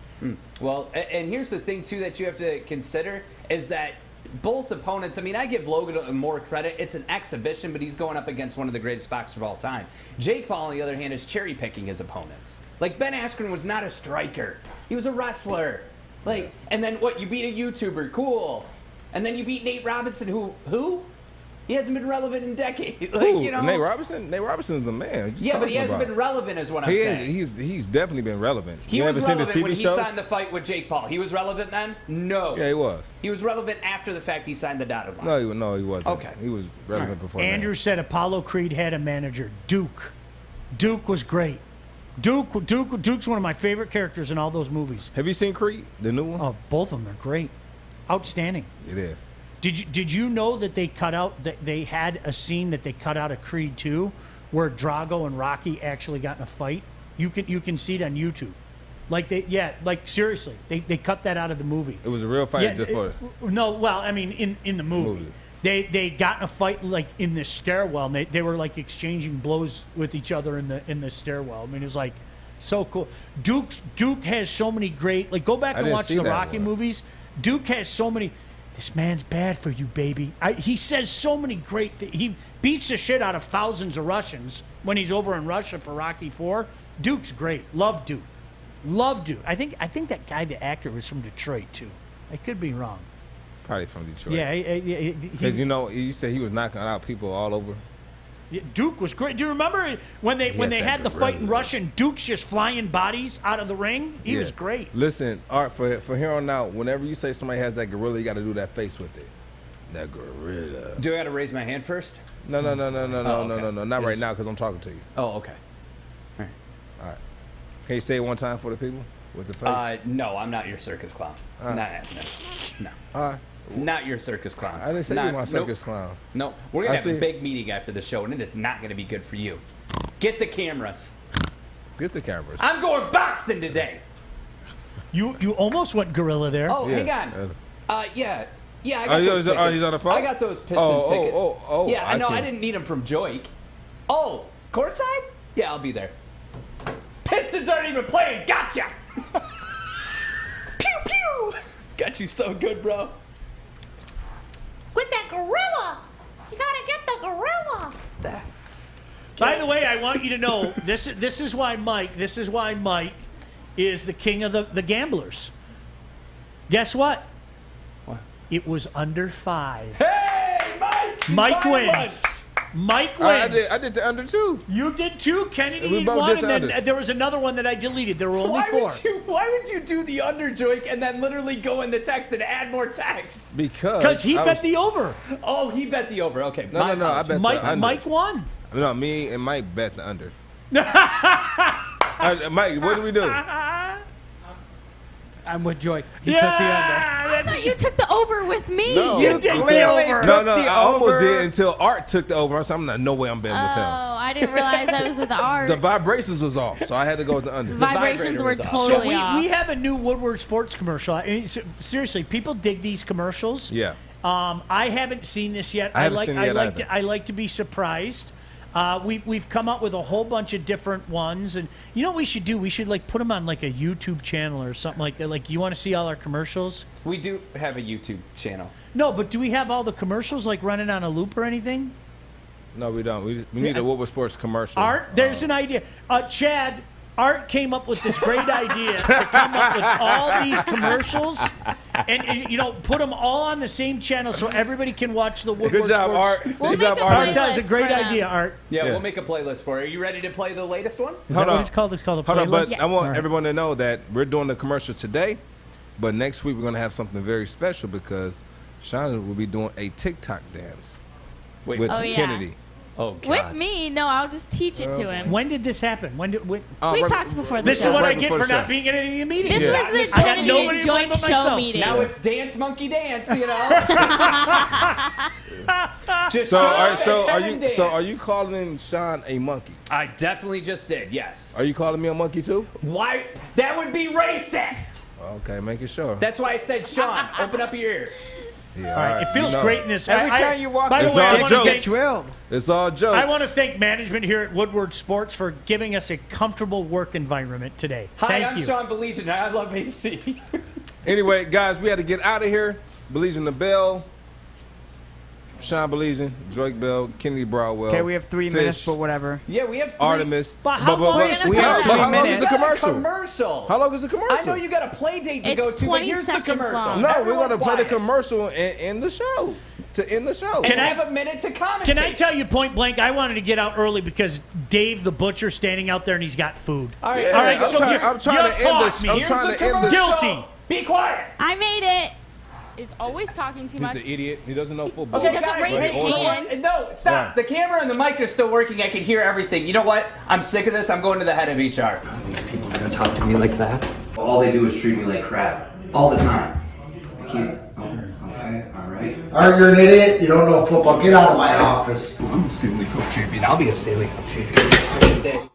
Well, and here's the thing too that you have to consider is that both opponents, I mean, I give Logan more credit. It's an exhibition, but he's going up against one of the greatest boxers of all time. Jake Paul, on the other hand, is cherry-picking his opponents. Like, Ben Askren was not a striker. He was a wrestler. Like, and then what? You beat a YouTuber. Cool. And then you beat Nate Robinson, who? He hasn't been relevant in decades. Like, Ooh, you know, Nate Robinson? Nate Robinson's the man. Yeah, but he hasn't been relevant is what I'm saying. He's definitely been relevant. He was relevant when he signed the fight with Jake Paul. He was relevant then? No. Yeah, he was. He was relevant after the fact he signed the dotted line. No, he wasn't. Okay. He was relevant before Andrew said Apollo Creed had a manager, Duke. Duke was great. Duke's one of my favorite characters in all those movies. Have you seen Creed, the new one? Oh, both of them are great. Outstanding. It is. Did you know that they cut out that they had a scene that they cut out of Creed 2 where Drago and Rocky actually got in a fight? You can see it on YouTube. Like seriously, they cut that out of the movie. It was a real fight No, well, I mean in the movie. They got in a fight like in the stairwell and they were like exchanging blows with each other in the stairwell. I mean, it was like so cool. Duke has so many great, like, go back and watch the Rocky movies. Duke has so many. This man's bad for you, baby. He says so many great things. He beats the shit out of thousands of Russians when he's over in Russia for Rocky IV. Duke's great. Love Duke. I think that guy, the actor, was from Detroit too. I could be wrong. Probably from Detroit. Yeah, because you said he was knocking out people all over. Yeah, Duke was great. Do you remember when they had the fight in Russia and Duke's just flying bodies out of the ring? He was great. Listen, Art, for here on out, whenever you say somebody has that gorilla, you got to do that face with it. That gorilla. Do I got to raise my hand first? No, not right now because I'm talking to you. Oh, okay. All right. Can you say it one time for the people with the face? No, I'm not your circus clown. No. All right. Not your circus clown. I didn't say you were my circus clown. No, we're going to have a big meeting after the show, and it is not going to be good for you. Get the cameras. Get the cameras. I'm going boxing today. You almost went gorilla there. Oh, hang on. Yeah. I got those tickets. He's on the phone? I got those Pistons tickets. Yeah, I know. I can't. didn't need them from Joique. Oh, courtside? Yeah, I'll be there. Pistons aren't even playing. Gotcha. Pew pew. Got you so good, bro. With that gorilla. You gotta get the gorilla. By the way, I want you to know this is why Mike is the king of the gamblers. Guess what? What? It was under 5. Hey, Mike! Mike wins. Mike wins. I did the under 2. You did 2. Kennedy We did both 1, did and the then unders. there was another one that I deleted. There were only 4. Why would you do the under Joique and then literally go in the text and add more text? Because he bet the over. Oh, he bet the over. Okay. No, I bet the under. Mike won. No, me and Mike bet the under. Mike, what do we do? I'm with Joique. He took the under. I thought you took the over with me. No. You did the over. No, I almost did until Art took the over. So I'm not, no way I'm betting with him. Oh, I didn't realize I was with the art. The vibrations was off, so I had to go with the under. Vibrations were So totally off. we have a new Woodward sports commercial. I mean, seriously, people dig these commercials. Yeah. I haven't seen this yet. I haven't seen it yet either. I like to be surprised. We've come up with a whole bunch of different ones, and you know what we should do? We should like put them on like a YouTube channel or something like that. Like, you want to see all our commercials? We do have a YouTube channel. No, but do we have all the commercials like running on a loop or anything? No, we don't. We need a Woodward Sports commercial. Art, there's an idea. Chad, Art came up with this great idea to come up with all these commercials and you know, put them all on the same channel so everybody can watch the Woodward Good job, Sports. Art. We'll Good make job, a Art. Art does a playlist great for them. idea, Art. Yeah, Yeah. we'll make a playlist for you. Are you ready to play the latest one? Is that what it's called? It's called a playlist? Hold on, but Yes. I want All right. everyone to know that we're doing the commercial today, but next week we're going to have something very special because Shauna will be doing a TikTok dance with Oh, yeah. Kennedy. Oh, God. With me? No, I'll just teach it to him. When did this happen? When? We right- talked before the This show. is what Right I get before for the not show. being at any of the meetings. This was the I got Kennedy nobody and to blame Joique but show myself. meeting. Now it's Dance Monkey Dance, you know? Just So, show all right, up so at are 10 you and dance. so are you calling Sean a monkey? I definitely just did, yes. Are you calling me a monkey too? Why? That would be racist. Okay, making sure. That's why I said, Sean, open up your ears. Yeah, All right, it feels you know. great in this. Every time you walk by the It's way, I all want to jokes. thank Drilled. It's all jokes. I want to thank management here at Woodward Sports for giving us a comfortable work environment today. Hi, Thank I'm you. Sean Baligian, and I love AC. Anyway, guys, we had to get out of here. Belize in the Bell, Sean Belize, Joique Bell, Kennedy Broadwell. Okay, we have 3 Fish, minutes, but whatever. Yeah, we have 3. Artemis. But how long is the but commercial? how long is the commercial? Commercial. How long is the commercial? I know you got a play date to It's go to, but 20 here's the seconds commercial. long. No, we're Everyone going to play the quiet. commercial and end the show. To end the show. And I have a minute to commentate. Can I tell you point blank? I wanted to get out early because Dave the butcher's standing out there and he's got food. All right, Yeah, all right. I'm So trying- you're, I'm trying you to end caught this- me. I'm Here's trying the to end this guilty. show. Be quiet. I made it. Is always talking too He's much. an idiot. He doesn't know football. He doesn't raise his Like, hand. No, stop. Right. The camera and the mic are still working. I can hear everything. You know what? I'm sick of this. I'm going to the head of HR. These people are gonna talk to me like that. All they do is treat me like crap. All the time. I can't. Oh, okay, alright. Art, you're an idiot. You don't know football. Get out of my office. I'm a Stanley Cup champion. I'll be a Stanley Cup champion.